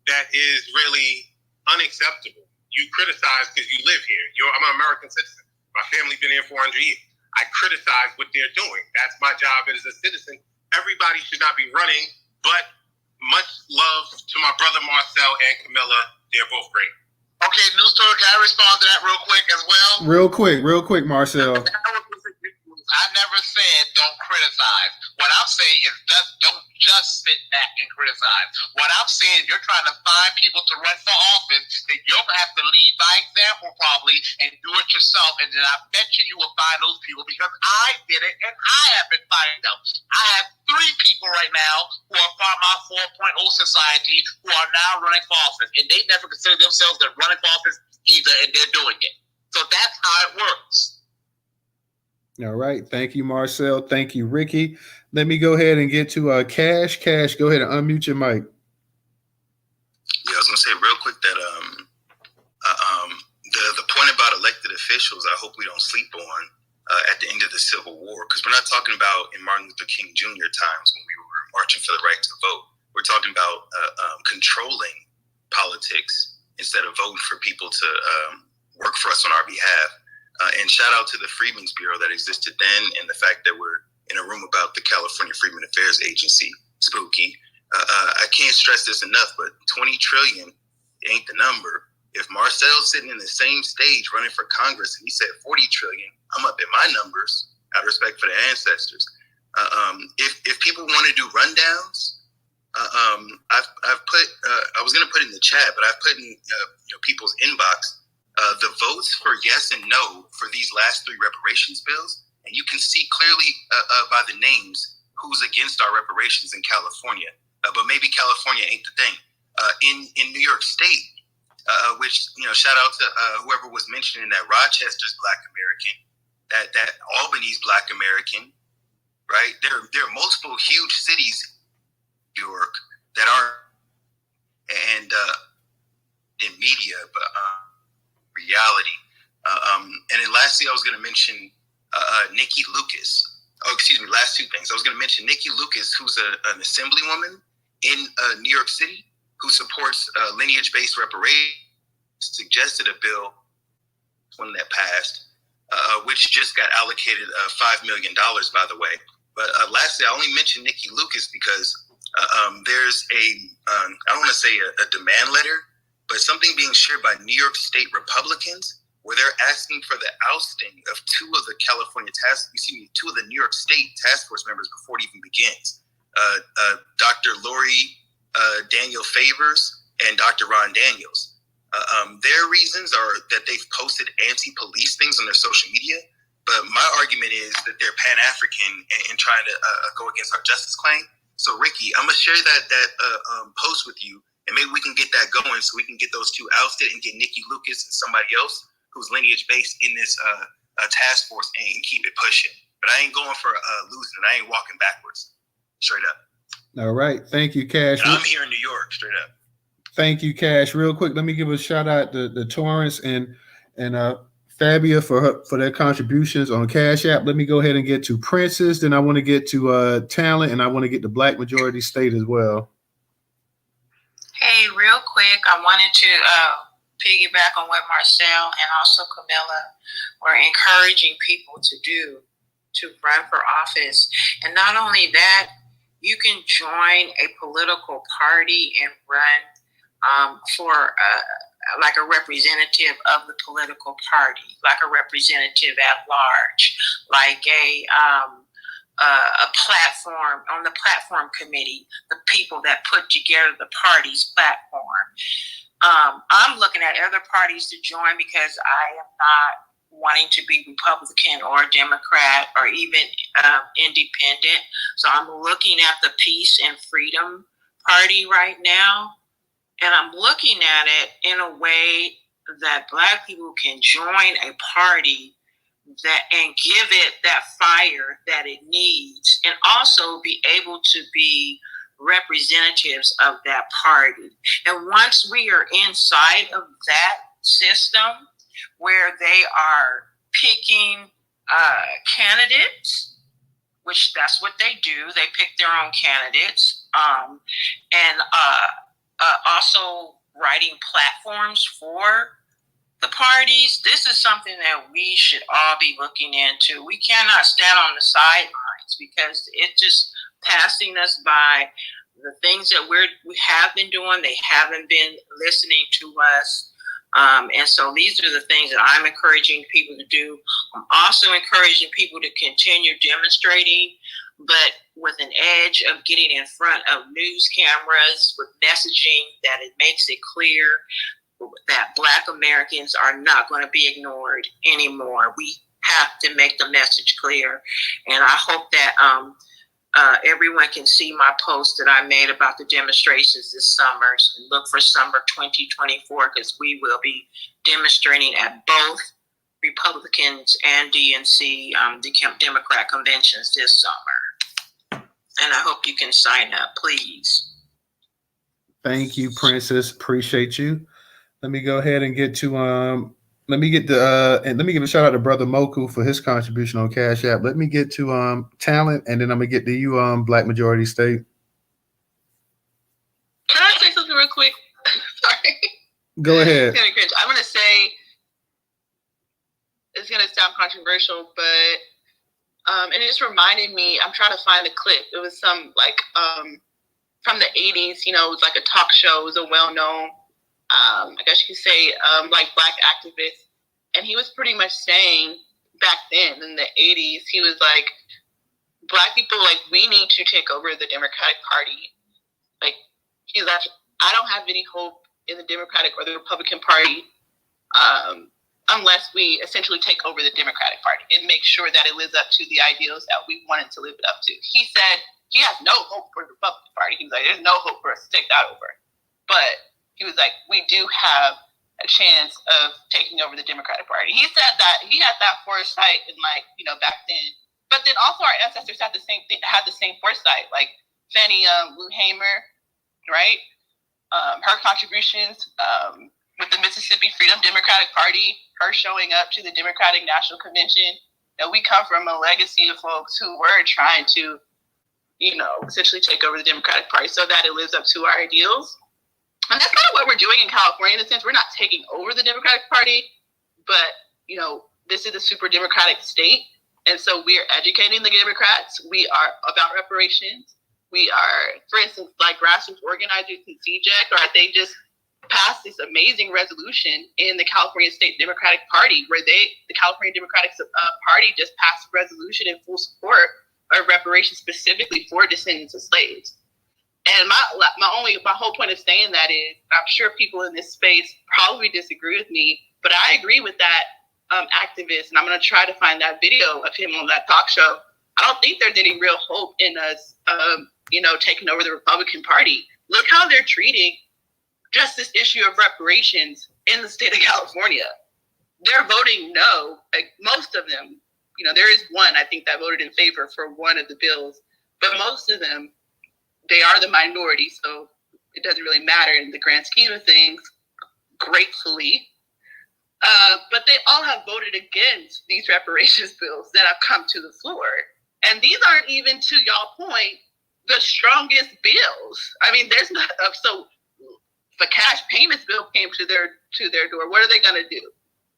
that is really unacceptable. You criticize because you live here. I'm an American citizen. My family's been here 400 years. I criticize what they're doing. That's my job as a citizen. Everybody should not be running, but much love to my brother Marcel and Camilla. They're both great. Okay, Newstoter, can I respond to that real quick as well? Real quick, Marcel. I never said don't criticize. What I'm saying is don't just sit back and criticize. What I'm saying, you're trying to find people to run for office, then you're going to have to lead by example probably and do it yourself. And then I bet you will find those people because I did it and I have been finding them. I have 3 people right now who are from my 4.0 society who are now running for office. And they never consider themselves they're running for office either, and they're doing it. So that's how it works. All right. Thank you, Marcel. Thank you, Ricky. Let me go ahead and get to Cash. Cash, go ahead and unmute your mic. Yeah, I was gonna say real quick that the point about elected officials, I hope we don't sleep on at the end of the Civil War, because we're not talking about in Martin Luther King Jr. times when we were marching for the right to vote. We're talking about controlling politics instead of voting for people to work for us on our behalf. And shout out to the Freedmen's Bureau that existed then, and the fact that we're in a room about the California Freedmen Affairs Agency. Spooky. I can't stress this enough, but 20 trillion ain't the number. If Marcel's sitting in the same stage running for Congress and he said 40 trillion, I'm up in my numbers out of respect for the ancestors. If people want to do rundowns, I've put I was going to put in the chat, but I've put in people's inbox the votes for yes and no for these last 3 reparations bills, and you can see clearly by the names who's against our reparations in California. But maybe California ain't the thing. In New York State, which shout out to whoever was mentioning that Rochester's Black American, that Albany's Black American, right? There are multiple huge cities, New York, that are and in media, but reality. And then lastly, I was going to mention Nikki Lucas. Oh, excuse me. Last 2 things. I was going to mention Nikki Lucas, who's an assemblywoman in New York City who supports lineage-based reparations, suggested a bill, one that passed, which just got allocated $5 million, by the way. But lastly, I only mentioned Nikki Lucas because there's I don't want to say a demand letter, but something being shared by New York State Republicans where they're asking for the ousting of 2 of the California two of the New York State task force members before it even begins. Dr. Lori Daniel Favors and Dr. Ron Daniels. Their reasons are that they've posted anti-police things on their social media, but my argument is that they're Pan-African and trying to go against our justice claim. So, Ricky, I'm going to share that post with you, and maybe we can get that going so we can get those 2 ousted and get Nikki Lucas and somebody else who's lineage-based in this task force and keep it pushing. But I ain't going for losing. I ain't walking backwards. Straight up. All right. Thank you, Cash. And I'm here in New York. Straight up. Thank you, Cash. Real quick, let me give a shout out to Torrance and Fabia for their contributions on Cash App. Let me go ahead and get to Princess. Then I want to get to Talent, and I want to get to Black Majority State as well. Hey, real quick, I wanted to piggyback on what Marcel and also Camilla were encouraging people to do to run for office. And not only that, you can join a political party and run for like a representative of the political party, like a representative at large, like a platform, on the platform committee, the people that put together the party's platform. I'm looking at other parties to join because I am not wanting to be Republican or Democrat or even independent. So I'm looking at the Peace and Freedom Party right now, and I'm looking at it in a way that Black people can join a party that and give it that fire that it needs, and also be able to be representatives of that party. And once we are inside of that system where they are picking candidates, which that's what they do, they pick their own candidates, and also writing platforms for the parties. This is something that we should all be looking into. We cannot stand on the sidelines because it's just passing us by. The things that we have been doing, they haven't been listening to us. And so these are the things that I'm encouraging people to do. I'm also encouraging people to continue demonstrating, but with an edge of getting in front of news cameras with messaging that it makes it clear that Black Americans are not going to be ignored anymore. We have to make the message clear. And I hope that everyone can see my post that I made about the demonstrations this summer. So look for summer 2024, because we will be demonstrating at both Republicans and DNC, the Democrat conventions this summer. And I hope you can sign up, please. Thank you, Princess. Appreciate you. Let me go ahead and get to let me give a shout out to Brother Moku for his contribution on Cash App. Let me get to talent, and then I'm gonna get to you, Black Majority State. Can I say something real quick? Sorry. Go ahead. It's gonna cringe. I'm gonna say it's gonna sound controversial, but and it just reminded me. I'm trying to find the clip. It was some from the 80s. You know, it was like a talk show. It was a well-known, I guess you could say, like Black activist, and he was pretty much saying back then in the 80s, he was like, Black people, like, we need to take over the Democratic Party. Like, he's like, I don't have any hope in the Democratic or the Republican Party unless we essentially take over the Democratic Party and make sure that it lives up to the ideals that we wanted to live it up to. He said he has no hope for the Republican Party. He was like, there's no hope for us to take that over. But he was like, we do have a chance of taking over the Democratic Party. He said that he had that foresight in, like, you know, back then. But then also our ancestors had the same foresight. Like Fannie Lou Hamer, right? Her contributions with the Mississippi Freedom Democratic Party, her showing up to the Democratic National Convention. You know, we come from a legacy of folks who were trying to, you know, essentially take over the Democratic Party so that it lives up to our ideals. And that's kind of what we're doing in California, in a sense. We're not taking over the Democratic Party, but, you know, this is a super democratic state. And so we are educating the Democrats. We are about reparations. We are, for instance, like grassroots organizers in CJEC, or they just passed this amazing resolution in the California State Democratic Party, where the California Democratic Party just passed a resolution in full support of reparations specifically for descendants of slaves. And my whole point of saying that is, I'm sure people in this space probably disagree with me, but I agree with that activist, and I'm going to try to find that video of him on that talk show. I don't think there's any real hope in us, you know, taking over the Republican Party. Look how they're treating just this issue of reparations in the state of California. They're voting no, like most of them. You know, there is one, I think, that voted in favor for one of the bills, but most of them, they are the minority, so it doesn't really matter in the grand scheme of things, gratefully. But they all have voted against these reparations bills that have come to the floor. And these aren't even, to y'all point, the strongest bills. I mean, there's not, so if a cash payments bill came to their door, what are they going to do?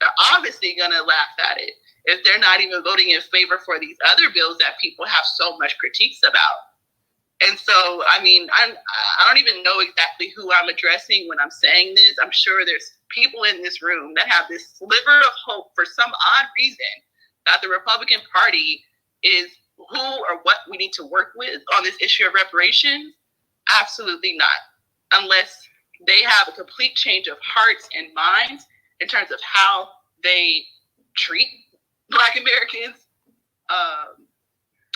They're obviously going to laugh at it if they're not even voting in favor for these other bills that people have so much critiques about. And so, I mean, I don't even know exactly who I'm addressing when I'm saying this. I'm sure there's people in this room that have this sliver of hope for some odd reason that the Republican Party is who or what we need to work with on this issue of reparations. Absolutely not. Unless they have a complete change of hearts and minds in terms of how they treat Black Americans,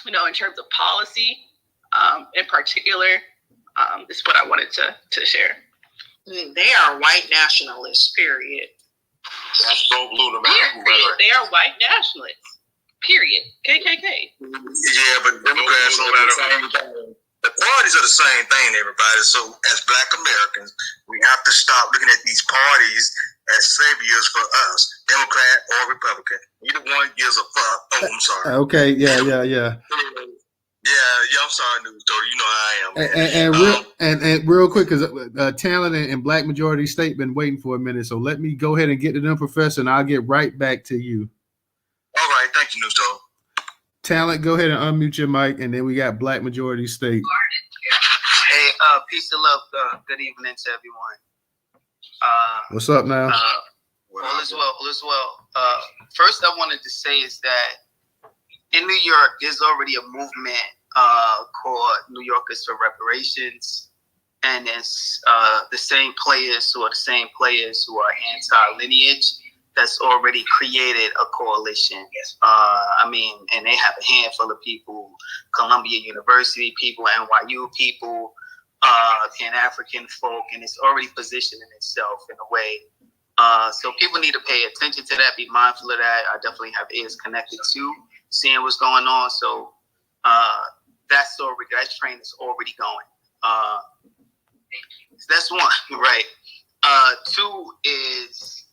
you know, in terms of policy. In particular, this is what I wanted to share. They are white nationalists, period. That's so blue no matter who. Period. They are white nationalists. Period. KKK. Yeah, but Democrats are the same thing. The parties are the same thing, everybody. So as Black Americans, we have to stop looking at these parties as saviors for us, Democrat or Republican. Neither one gives a fuck. Oh, I'm sorry. Okay, yeah. Yeah, I'm sorry, Newstoter. You know how I am. And real quick, because Talent and Black Majority State been waiting for a minute, so let me go ahead and get to them, Professor, and I'll get right back to you. All right, thank you, Newstoter. Talent, go ahead and unmute your mic, and then we got Black Majority State. Hey, peace and love. Good evening to everyone. What's up now? All is well. First, I wanted to say is that in New York, there's already a movement called New Yorkers for Reparations, and it's the same players who are anti-lineage that's already created a coalition. And they have a handful of people, Columbia University people, NYU people, Pan-African folk, and it's already positioning itself in a way. So people need to pay attention to that, be mindful of that. I definitely have ears connected to seeing what's going on. So that train is already going. That's one, right? Two is,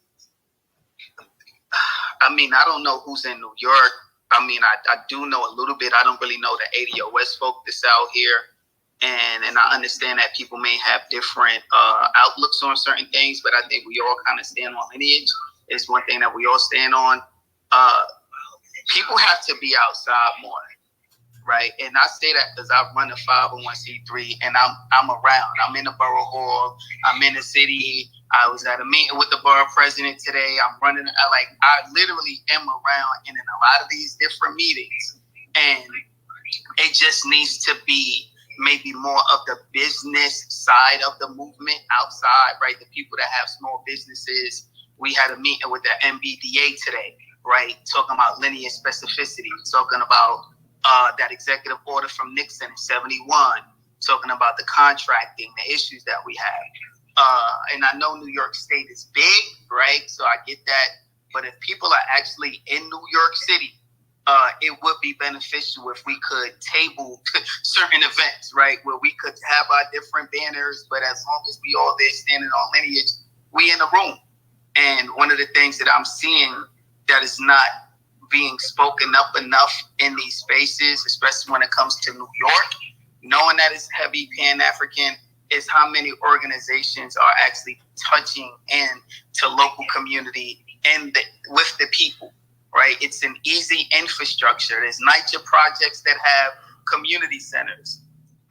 I don't know who's in New York. I do know a little bit. I don't really know the ADOS folk that's out here. And I understand that people may have different outlooks on certain things, but I think we all kind of stand on lineage. Is one thing that we all stand on. People have to be outside more, right? And I say that because I run a 501c3, and I'm around. I'm in the borough hall. I'm in the city. I was at a meeting with the borough president today. I'm running. I literally am around and in a lot of these different meetings, and it just needs to be maybe more of the business side of the movement outside, right? The people that have small businesses. We had a meeting with the MBDA today, right? Talking about lineage specificity, talking about that executive order from Nixon in 71, talking about the contracting, the issues that we have. And I know New York State is big, right? So I get that. But if people are actually in New York City, it would be beneficial if we could table certain events, right? Where we could have our different banners, but as long as we all there standing on lineage, we in the room. And one of the things that I'm seeing that is not being spoken up enough in these spaces, especially when it comes to New York, knowing that it's heavy Pan-African, is how many organizations are actually touching into local community and with the people. Right, it's an easy infrastructure. There's NYCHA projects that have community centers.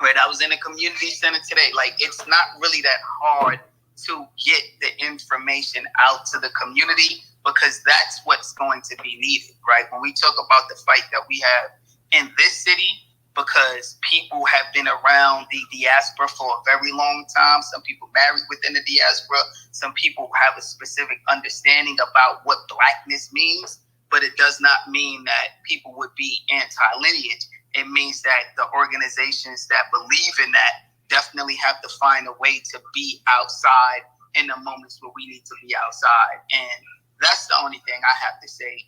Right, I was in a community center today. It's not really that hard to get the information out to the community because that's what's going to be needed. Right, when we talk about the fight that we have in this city, because people have been around the diaspora for a very long time. Some people married within the diaspora. Some people have a specific understanding about what Blackness means. But it does not mean that people would be anti-lineage. It means that the organizations that believe in that definitely have to find a way to be outside in the moments where we need to be outside. And that's the only thing I have to say.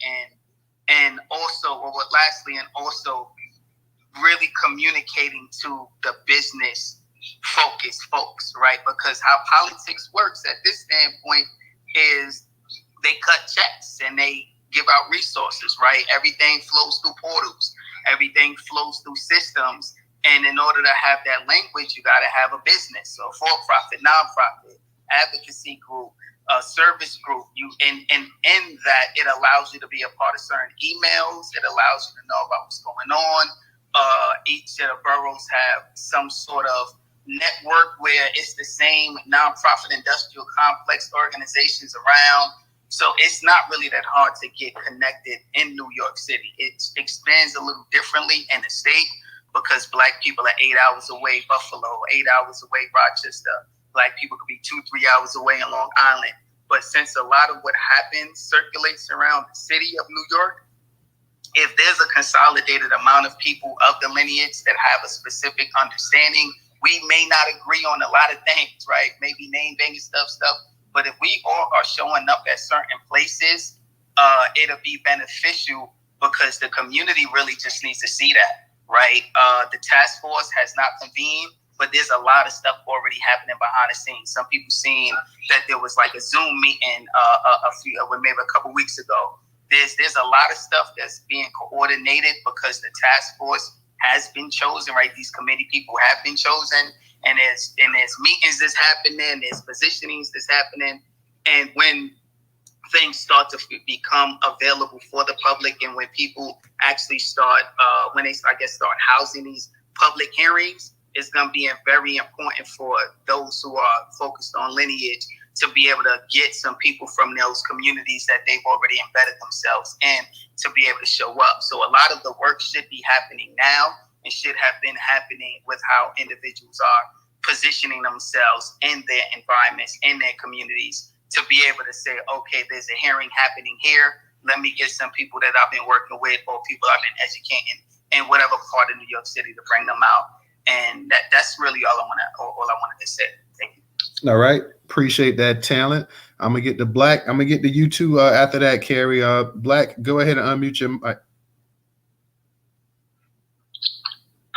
And also really communicating to the business focused folks, right? Because how politics works at this standpoint is they cut checks and they give out resources, right? Everything flows through portals. Everything flows through systems. And in order to have that language, you got to have a business, so for-profit, nonprofit, advocacy group, service group. And in that, it allows you to be a part of certain emails. It allows you to know about what's going on. Each of the boroughs have some sort of network where it's the same nonprofit industrial complex organizations around. So it's not really that hard to get connected in New York City. It expands a little differently in the state because Black people are 8 hours away, Buffalo, 8 hours away, Rochester. Black people could be 2-3 hours away in Long Island. But since a lot of what happens circulates around the city of New York, if there's a consolidated amount of people of the lineage that have a specific understanding, we may not agree on a lot of things, right? Maybe name banging stuff, But if we all are showing up at certain places, it'll be beneficial because the community really just needs to see that, right? The task force has not convened, but there's a lot of stuff already happening behind the scenes. Some people seen that there was like a Zoom meeting maybe a couple weeks ago. There's a lot of stuff that's being coordinated because the task force has been chosen, right? These committee people have been chosen, and there's meetings that's happening, there's positionings that's happening, and when things start to become available for the public, and when people actually start, start housing these public hearings, it's going to be very important for those who are focused on lineage to be able to get some people from those communities that they've already embedded themselves in to be able to show up. So a lot of the work should be happening now and should have been happening with how individuals are positioning themselves in their environments, in their communities, to be able to say, okay, there's a hearing happening here. Let me get some people that I've been working with or people I've been educating in whatever part of New York City to bring them out. And that's really all I wanted to say. Thank you. All right. Appreciate that talent. I'm gonna get to Black. I'm gonna get to you two after that, Carrie. Black, go ahead and unmute your mic.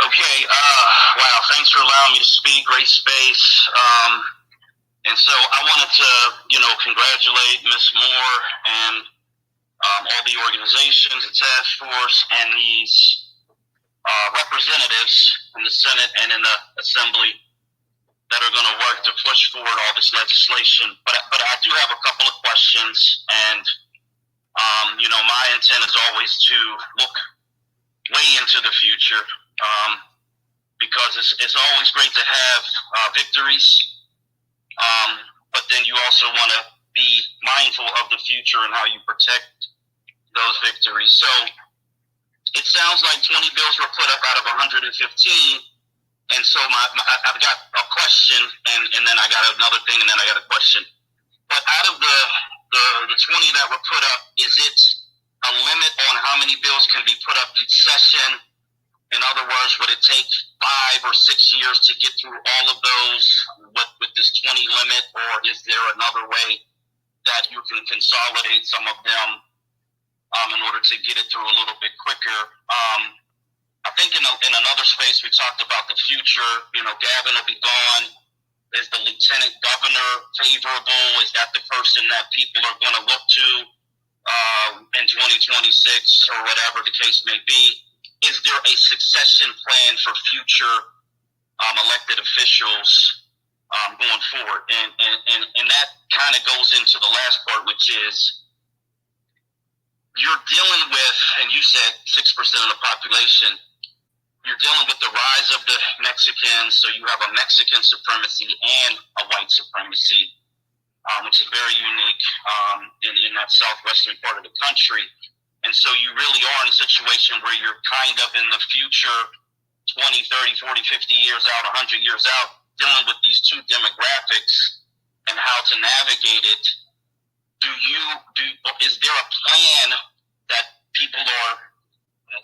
Okay. Wow. Thanks for allowing me to speak. Great space. And so I wanted to, congratulate Ms. Moore and all the organizations, the task force, and these representatives in the Senate and in the Assembly that are going to work to push forward all this legislation. But I do have a couple of questions, and my intent is always to look way into the future, because it's always great to have victories, but then you also want to be mindful of the future and how you protect those victories. So it sounds like 20 bills were put up out of 115. And so I've got a question, and then I got another thing, and then I got a question. But out of the 20 that were put up, is it a limit on how many bills can be put up each session? In other words, would it take 5 or 6 years to get through all of those with this 20 limit, or is there another way that you can consolidate some of them in order to get it through a little bit quicker? I think in another space we talked about the future. Gavin will be gone. Is the lieutenant governor favorable? Is that the person that people are going to look to in 2026 or whatever the case may be? Is there a succession plan for future elected officials going forward? And that kind of goes into the last part, which is you're dealing with, and you said 6% of the population, you're dealing with the rise of the Mexicans, so you have a Mexican supremacy and a white supremacy, which is very unique in that southwestern part of the country. And so you really are in a situation where you're kind of in the future, 20, 30, 40, 50 years out, 100 years out, dealing with these two demographics and how to navigate it. Is there a plan that people are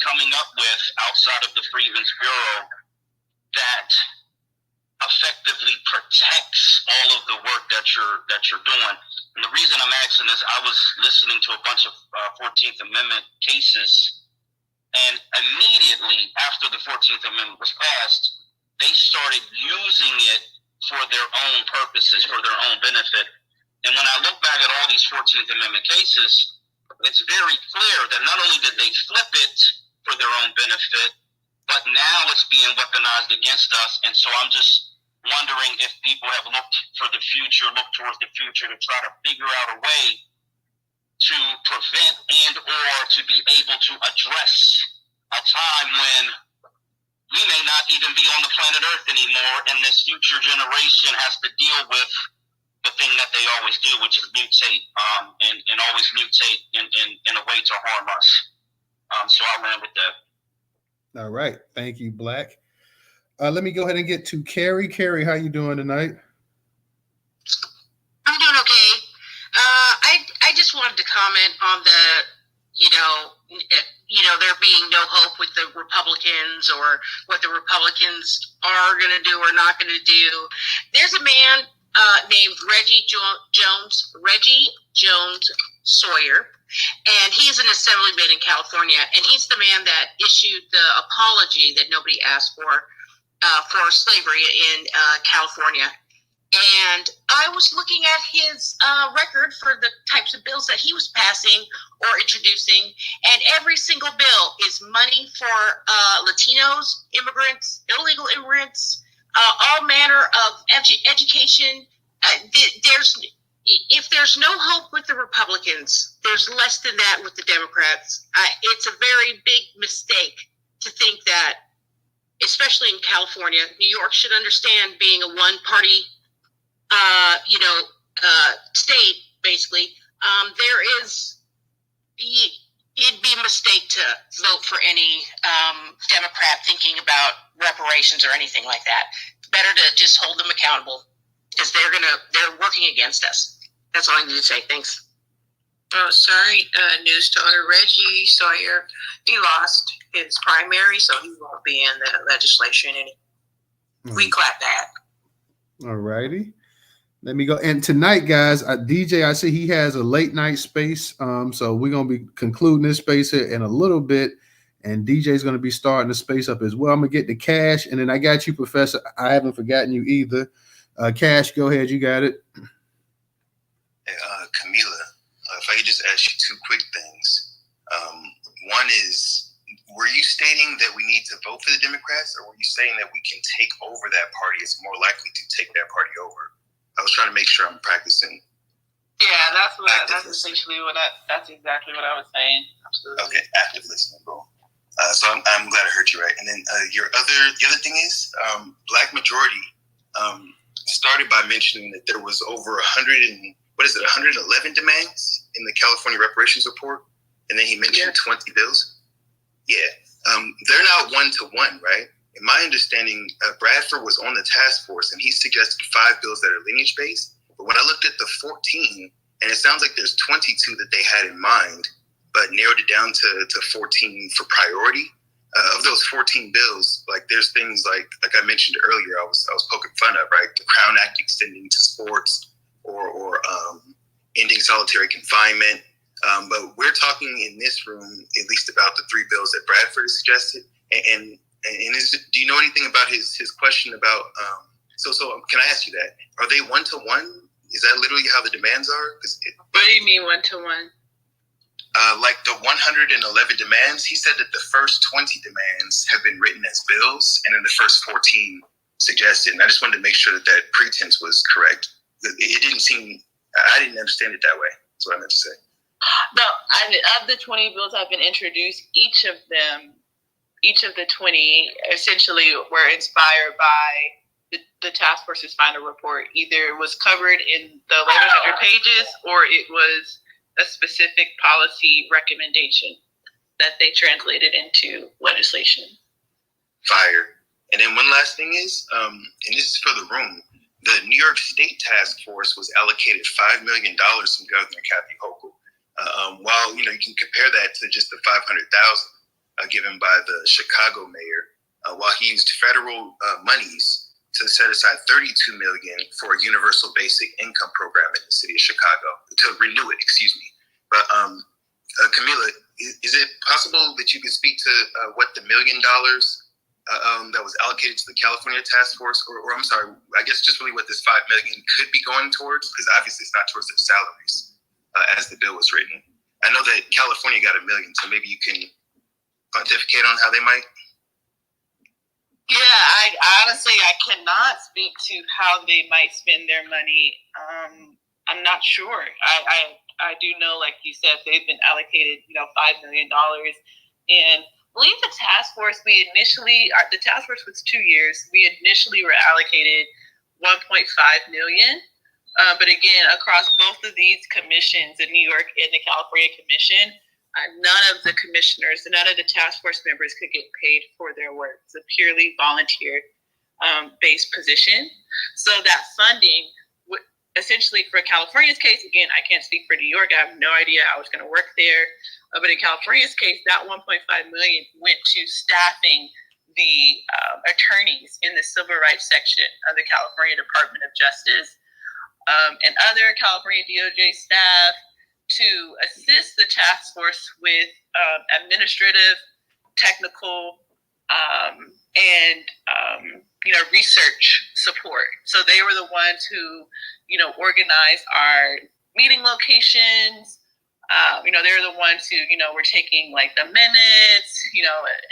coming up with outside of the Freedmen's Bureau that effectively protects all of the work that you're doing? And the reason I'm asking this, I was listening to a bunch of 14th Amendment cases, and immediately after the 14th Amendment was passed, they started using it for their own purposes, for their own benefit. And when I look back at all these 14th Amendment cases, it's very clear that not only did they flip it for their own benefit, but now it's being weaponized against us. And so I'm just wondering if people have looked for the future, looked towards the future to try to figure out a way to prevent and or to be able to address a time when we may not even be on the planet Earth anymore, and this future generation has to deal with the thing that they always do, which is mutate, and always mutate in a way to harm us. So I'll land with that. All right. Thank you, Black. Let me go ahead and get to Carrie. Carrie, how you doing tonight? I'm doing okay. I just wanted to comment on there being no hope with the Republicans or what the Republicans are going to do or not going to do. There's a man named Reggie Jones Sawyer. And he's an assemblyman in California, and he's the man that issued the apology that nobody asked for slavery in California. And I was looking at his record for the types of bills that he was passing or introducing, and every single bill is money for Latinos, immigrants, illegal immigrants, all manner of education. If there's no hope with the Republicans, there's less than that with the Democrats. It's a very big mistake to think that, especially in California, New York should understand being a one-party, state, basically. It'd be a mistake to vote for any Democrat thinking about reparations or anything like that. It's better to just hold them accountable because they're working against us. That's all I need to say. Thanks. Oh, sorry, Newstoter. Reggie Sawyer, he lost his primary, so he won't be in the legislation anymore. We clap that. All righty. Let me go. And tonight, guys, DJ, I see he has a late night space. So we're going to be concluding this space here in a little bit. And DJ's going to be starting the space up as well. I'm going to get the Cash. And then I got you, Professor. I haven't forgotten you either. Cash, go ahead. You got it. Camila, if I could just ask you two quick things. One is, were you stating that we need to vote for the Democrats, or were you saying that we can take over that party? It's more likely to take that party over. I was trying to make sure I'm practicing. Yeah, that's exactly what I was saying. Absolutely. Okay, active listening, bro. So I'm glad I heard you right. And then the other thing is, Black Majority started by mentioning that there was over 111 demands in the California reparations report, and then he mentioned 20 bills. Yeah, they're not 1-to-1, right? In my understanding, Bradford was on the task force, and he suggested 5 bills that are lineage-based. But when I looked at the 14, and it sounds like there's 22 that they had in mind, but narrowed it down to 14 for priority. Of those 14 bills, like there's things like I mentioned earlier, I was poking fun of, right? The Crown Act extending to sports, or ending solitary confinement. But we're talking in this room at least about the 3 bills that Bradford suggested. And do you know anything about his question about? So can I ask you that? Are they 1-to-1? Is that literally how the demands are? What do you mean 1-to-1? Like the 111 demands, he said that the first 20 demands have been written as bills, and then the first 14 suggested. And I just wanted to make sure that pretense was correct. It didn't seem, I didn't understand it that way. That's what I meant to say. No, of the 20 bills that have been introduced, each of the 20 essentially were inspired by the task force's final report. Either it was covered in the 1,100 pages, or it was a specific policy recommendation that they translated into legislation. Fire. And then one last thing is, and this is for the room, the New York State Task Force was allocated $5 million from Governor Kathy Hochul. While you can compare that to just the $500,000 given by the Chicago mayor, while he used federal monies to set aside $32 million for a universal basic income program in the city of Chicago, to renew it, excuse me. But Camila, is it possible that you could speak to what the $1 million that was allocated to the California task force, or I'm sorry, I guess just really what this $5 million could be going towards? Because obviously it's not towards their salaries as the bill was written. I know that California got $1 million, so maybe you can pontificate on how they might. Yeah, I cannot speak to how they might spend their money. I'm not sure. I do know, like you said, they've been allocated, $5 million. And I believe the task force, the task force was 2 years. We initially were allocated $1.5 million. But again, across both of these commissions, the New York and the California Commission, none of the commissioners, none of the task force members could get paid for their work. It's a purely volunteer based position. So that funding, essentially for California's case, again, I can't speak for New York. I have no idea how it's going to work there. But in California's case, that $1.5 million went to staffing the attorneys in the civil rights section of the California Department of Justice. and other California DOJ staff to assist the task force with administrative, technical, and research support. So they were the ones who, organized our meeting locations. They were the ones who, were taking like the minutes,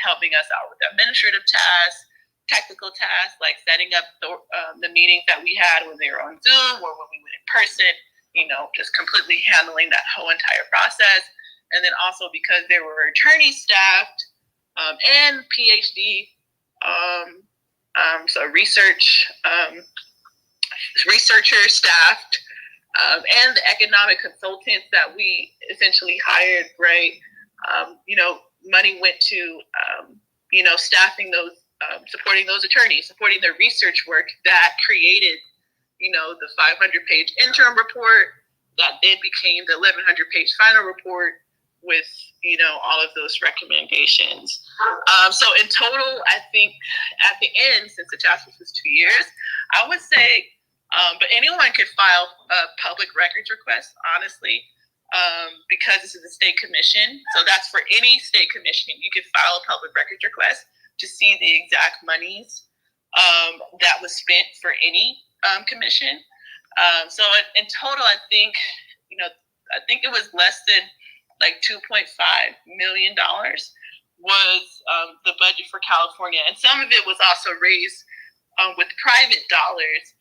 helping us out with administrative tasks, technical tasks, like setting up the meetings that we had when they were on Zoom or when we went in person, just completely handling that whole entire process. And then also because there were attorney staffed and PhD, so researcher staffed, and the economic consultants that we essentially hired, right? Money went to, staffing those, supporting those attorneys, supporting their research work that created, the 500-page interim report that then became the 1,100-page final report with, all of those recommendations. So in total, I think at the end, since the task force was 2 years, I would say, but anyone could file a public records request, honestly, because this is a state commission. So that's for any state commission. You could file a public records request to see the exact monies that was spent for any commission. So in total, I think it was less than like $2.5 million was the budget for California, and some of it was also raised with private dollars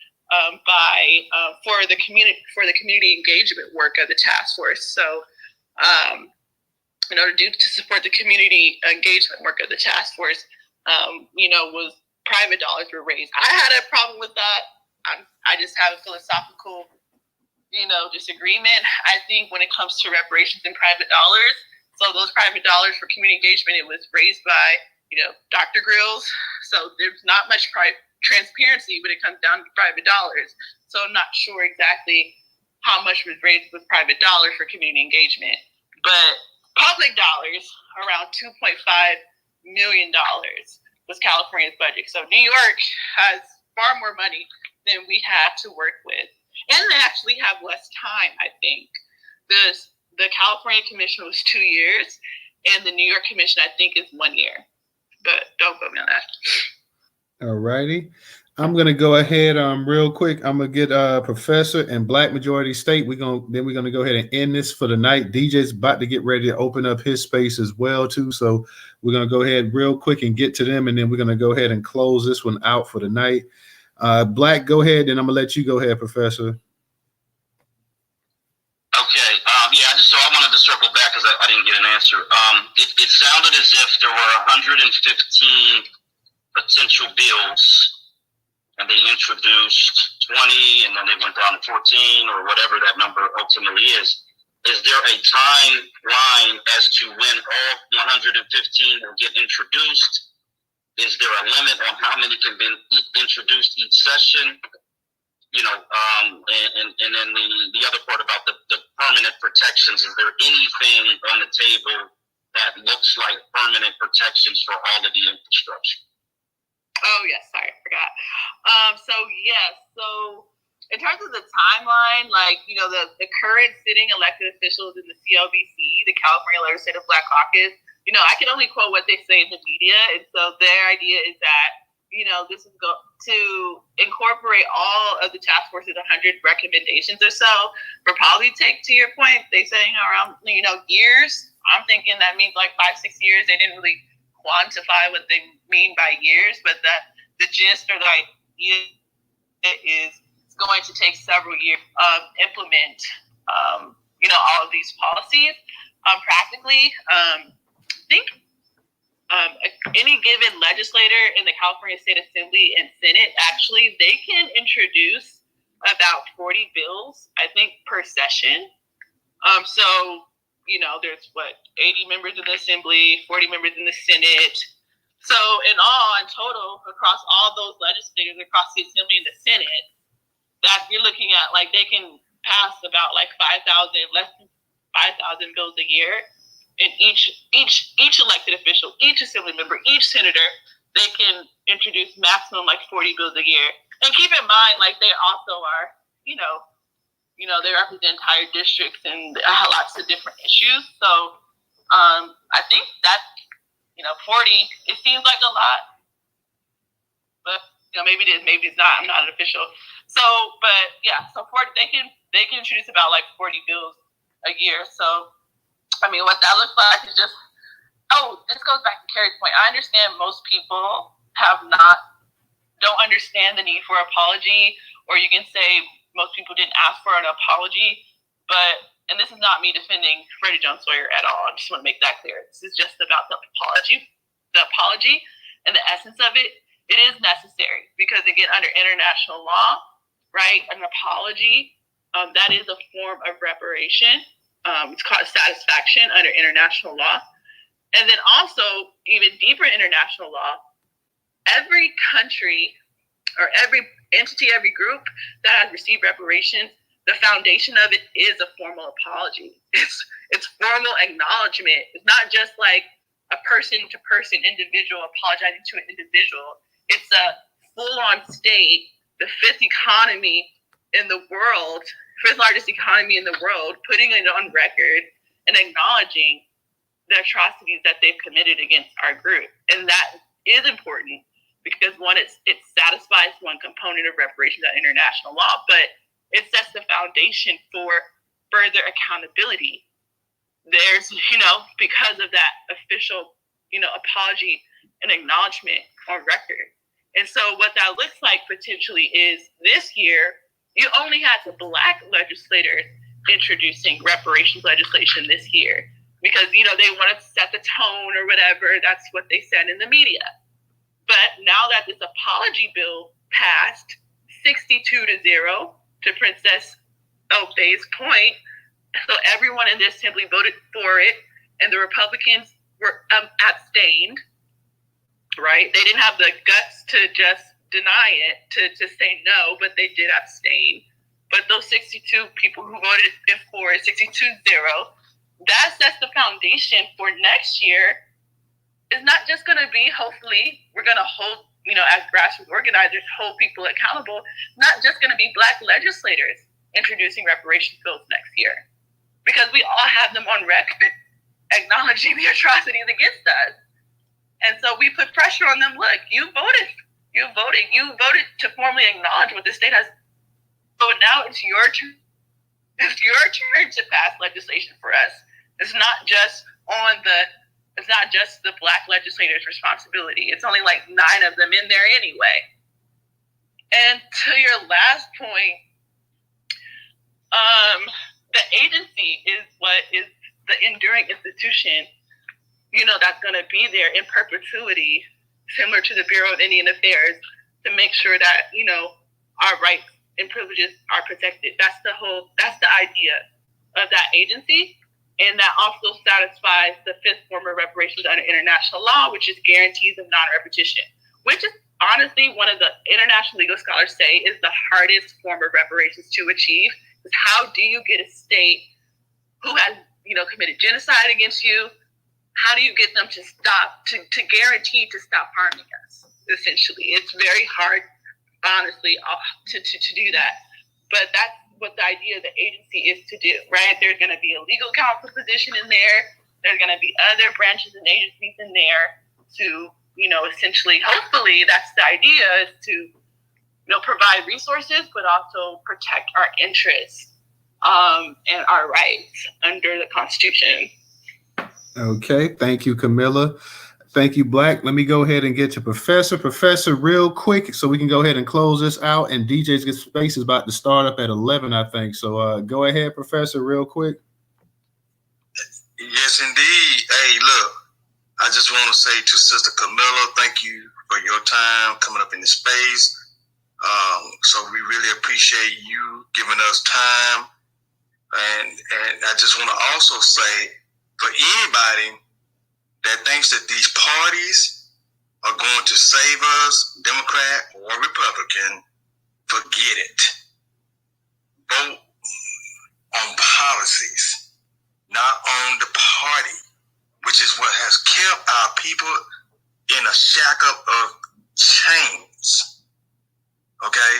for the community engagement work of the task force. So, to support the community engagement work of the task force, was private dollars were raised. I had a problem with that. I just have a philosophical, disagreement. I think when it comes to reparations and private dollars, so those private dollars for community engagement, it was raised by, Dr. Grills. So there's not much transparency when it comes down to private dollars. So I'm not sure exactly how much was raised with private dollars for community engagement. But public dollars, around $2.5 million was California's budget. So New York has far more money than we had to work with. And they actually have less time, I think. The California Commission was 2 years, and the New York Commission, I think, is 1 year. But don't quote me on that. All righty. I'm gonna go ahead real quick. I'm gonna get Professor and Black Majority State. We're gonna go ahead and end this for the night. DJ's about to get ready to open up his space as well too. So we're gonna go ahead real quick and get to them, and then we're gonna go ahead and close this one out for the night. Black, go ahead, and I'm gonna let you go ahead, Professor. Okay. So I wanted to circle back because I didn't get an answer. It sounded as if there were 115 potential bills, and they introduced 20, and then they went down to 14, or whatever that number ultimately is. Is there a timeline as to when all 115 will get introduced? Is there a limit on how many can be introduced each session? And then the other part about the permanent protections, is there anything on the table that looks like permanent protections for all of the infrastructure? Oh, yes. Sorry, I forgot. So in terms of the timeline, the current sitting elected officials in the CLBC, the California Legislative Black Caucus, I can only quote what they say in the media. And so their idea is that, this is to incorporate all of the task force's 100 recommendations or so, will probably take, to your point, they saying around, years. I'm thinking that means like 5-6 years. They didn't really quantify what they mean by years, but the gist or the idea is it's going to take several years to implement, all of these policies. Practically, I think any given legislator in the California State Assembly and Senate, actually, they can introduce about 40 bills, I think, per session. There's 80 members in the Assembly, 40 members in the Senate. So in total, across all those legislators across the Assembly and the Senate, that you're looking at, they can pass about less than 5,000 bills a year. And each elected official, each Assembly member, each senator, they can introduce maximum 40 bills a year. And keep in mind, they also are, they represent entire districts and lots of different issues. So I think that 40, it seems like a lot, but maybe it is, maybe it's not. I'm not an official. So, but yeah, so 40, they can introduce about like 40 bills a year. So, I mean, what that looks like is just, this goes back to Carrie's point. I understand most people don't understand the need for apology, or you can say most people didn't ask for an apology, and this is not me defending Freddie Jones Sawyer at all. I just want to make that clear. This is just about the apology and the essence of it. It is necessary because, again, under international law, right, an apology, that is a form of reparation. It's called satisfaction under international law. And then also, even deeper international law, every country or every entity, every group that has received reparations, the foundation of it is a formal apology. It's formal acknowledgement. It's not just like a person-to-person individual apologizing to an individual. It's a full-on state, the fifth largest economy in the world, putting it on record and acknowledging the atrocities that they've committed against our group. And that is important because, one, it satisfies one component of reparations under international law, but it sets the foundation for further accountability. There's, because of that official, apology and acknowledgement on record. And so what that looks like potentially is this year, you only had the Black legislators introducing reparations legislation this year because, they want to set the tone or whatever. That's what they said in the media. But now that this apology bill passed 62-0 to Princess Obey's point, so everyone in the assembly voted for it, and the Republicans were abstained, right? They didn't have the guts to just deny it, to say no, but they did abstain. But those 62 people who voted for it, 62-0, that sets the foundation for next year. It's not just going to be, hopefully, we're going to hold, as grassroots organizers, hold people accountable. It's not just going to be Black legislators introducing reparations bills next year, because we all have them on record acknowledging the atrocities against us. And so we put pressure on them. Look, you voted to formally acknowledge what the state has. So now it's your turn. It's your turn to pass legislation for us. It's not just the Black legislators' responsibility. It's only like 9 of them in there anyway. And to your last point, the agency is what is the enduring institution, that's going to be there in perpetuity, similar to the Bureau of Indian Affairs, to make sure that, our rights and privileges are protected. That's the idea of that agency. And that also satisfies the fifth form of reparations under international law, which is guarantees of non-repetition, which is honestly one of the international legal scholars say is the hardest form of reparations to achieve. Is how do you get a state who has, committed genocide against you? How do you get them to stop, to guarantee to stop harming us? Essentially, it's very hard, honestly, to do that. But that's what the idea of the agency is to do, right? There's going to be a legal counsel position in there. There's going to be other branches and agencies in there to, essentially, hopefully, that's the idea, is to, provide resources, but also protect our interests and our rights under the Constitution. Okay, thank you, Camilla. Thank you, Black. Let me go ahead and get to Professor. Professor, real quick, so we can go ahead and close this out. And DJ's Get Space is about to start up at 11, I think. So go ahead, Professor, real quick. Yes, indeed. Hey, look, I just want to say to Sister Camilla, thank you for your time coming up in the space. So we really appreciate you giving us time. And I just want to also say, for anybody that thinks that these parties are going to save us, Democrat or Republican, forget it. Vote on policies, not on the party, which is what has kept our people in a shackle of chains. Okay?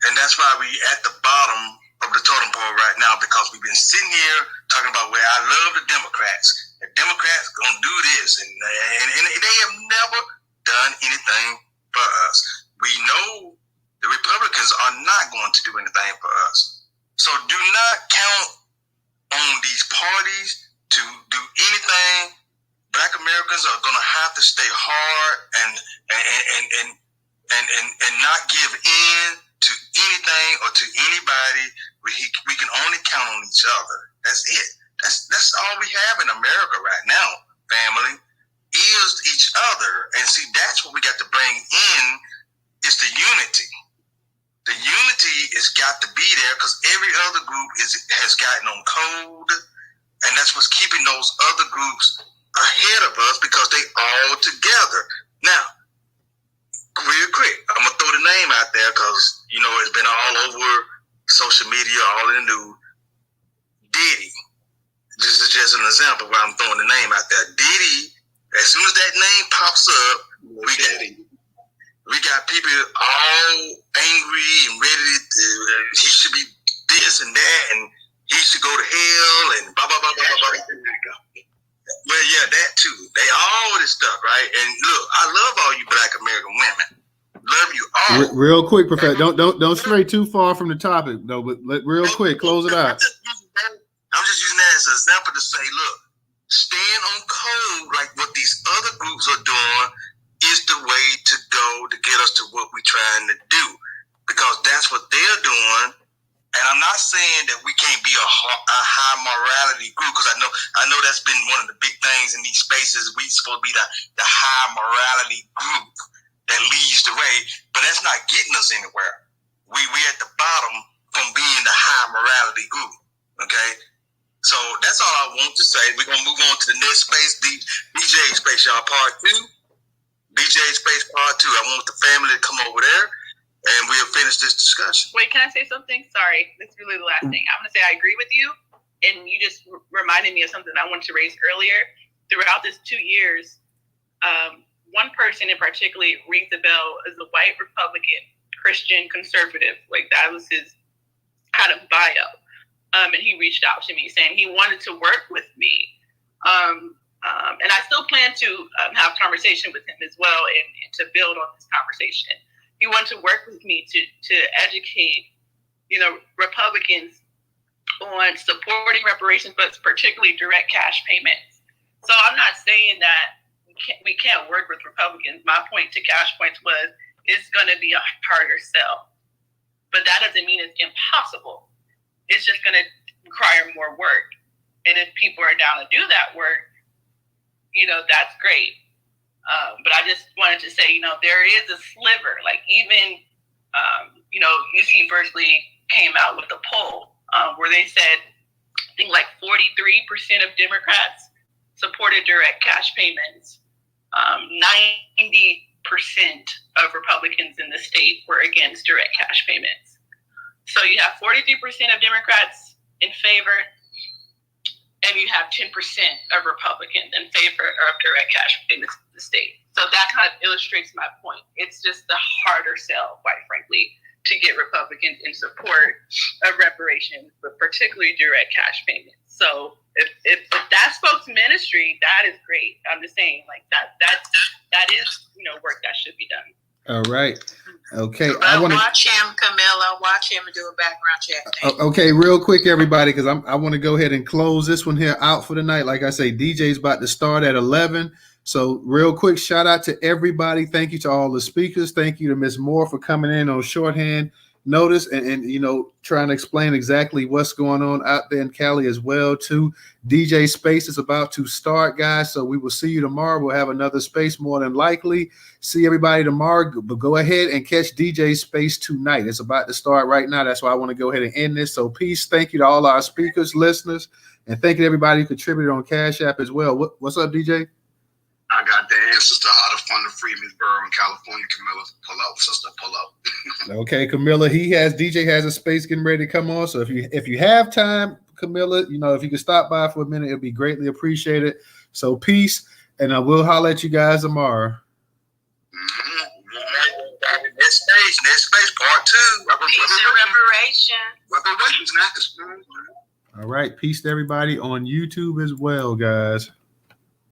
And that's why we at the bottom of the totem pole for right now because we've been sitting here talking about where I love the Democrats. The Democrats gonna do this, and they have never done anything for us. We know the Republicans are not going to do anything for us. So do not count on these parties to do anything. Black Americans are gonna have to stay hard and not give in to anything or to anybody. We can only count on each other. That's it. That's all we have in America right now, family, is each other. And see, that's what we got to bring in, is the unity. The unity has got to be there because every other group has gotten on code, and that's what's keeping those other groups ahead of us because they all together. Now, real quick, I'm gonna throw the name out there because it's been all over social media, all in the news. Diddy. This is just an example where I'm throwing the name out there. Diddy. As soon as that name pops up, we got people all angry and ready to. He should be this and that, and he should go to hell, and blah blah blah blah blah blah. Well, yeah, that too. They all this stuff, right? And look, I love all you Black American women. Love you all. Real quick, Professor. Don't stray too far from the topic, though. But real quick, close it out. I'm just using that as an example to say, look, stand on code like what these other groups are doing is the way to go to get us to what we're trying to do, because that's what they're doing. And I'm not saying that we can't be a high morality group, because I know that's been one of the big things in these spaces. We supposed to be the high morality group that leads the way, but that's not getting us anywhere. We at the bottom from being the high morality group. Okay, so that's all I want to say. We're gonna move on to the next space, DJ space, y'all. Part 2, DJ space part 2. I want the family to come over there, and we'll finish this discussion. Wait, can I say something? Sorry, this is really the last thing. I'm going to say I agree with you, and you just reminded me of something I wanted to raise earlier. Throughout this 2 years, one person in particular rings the bell as a white Republican, Christian conservative. Like, that was his kind of bio. And he reached out to me saying he wanted to work with me. And I still plan to have conversation with him as well and to build on this conversation. He wanted to work with me to educate, Republicans on supporting reparations, but particularly direct cash payments. So I'm not saying that we can't work with Republicans. My point to Cash Points was it's going to be a harder sell. But that doesn't mean it's impossible. It's just going to require more work. And if people are down to do that work, that's great. But I just wanted to say, there is a sliver. Like, even, UC Berkeley came out with a poll where they said, I think like 43% of Democrats supported direct cash payments. 90% of Republicans in the state were against direct cash payments. So you have 43% of Democrats in favor, and you have 10% of Republicans in favor of direct cash payments in the state. So that kind of illustrates my point. It's just the harder sell, quite frankly, to get Republicans in support of reparations, but particularly direct cash payments. So if that's folks' ministry, that is great. I'm just saying, like, that is work that should be done. All right. Okay. But watch him, Camilla. Watch him do a background check. Okay, real quick, everybody, because I want to go ahead and close this one here out for the night. Like I say, DJ's about to start at 11. So real quick, shout out to everybody. Thank you to all the speakers. Thank you to Ms. Moore for coming in on shorthand notice and trying to explain exactly what's going on out there in Cali as well too. DJ Space is about to start, guys, so we will see you tomorrow. We'll have another space more than likely. See everybody tomorrow, but go ahead and catch DJ Space tonight. It's about to start right now. That's why I want to go ahead and end this. So peace. Thank you to all our speakers, listeners, and thank you to everybody who contributed on Cash App as well. What's up, DJ? I got the answers to how to fund the Freemansboro in California, Camilla. Pull up, sister, pull up. Okay, Camilla. DJ has a space getting ready to come on. So if you have time, Camilla, if you could stop by for a minute, it'd be greatly appreciated. So peace, and I will holler at you guys tomorrow. Next space, part too. Peace and Reparations. All right. Peace to everybody on YouTube as well, guys.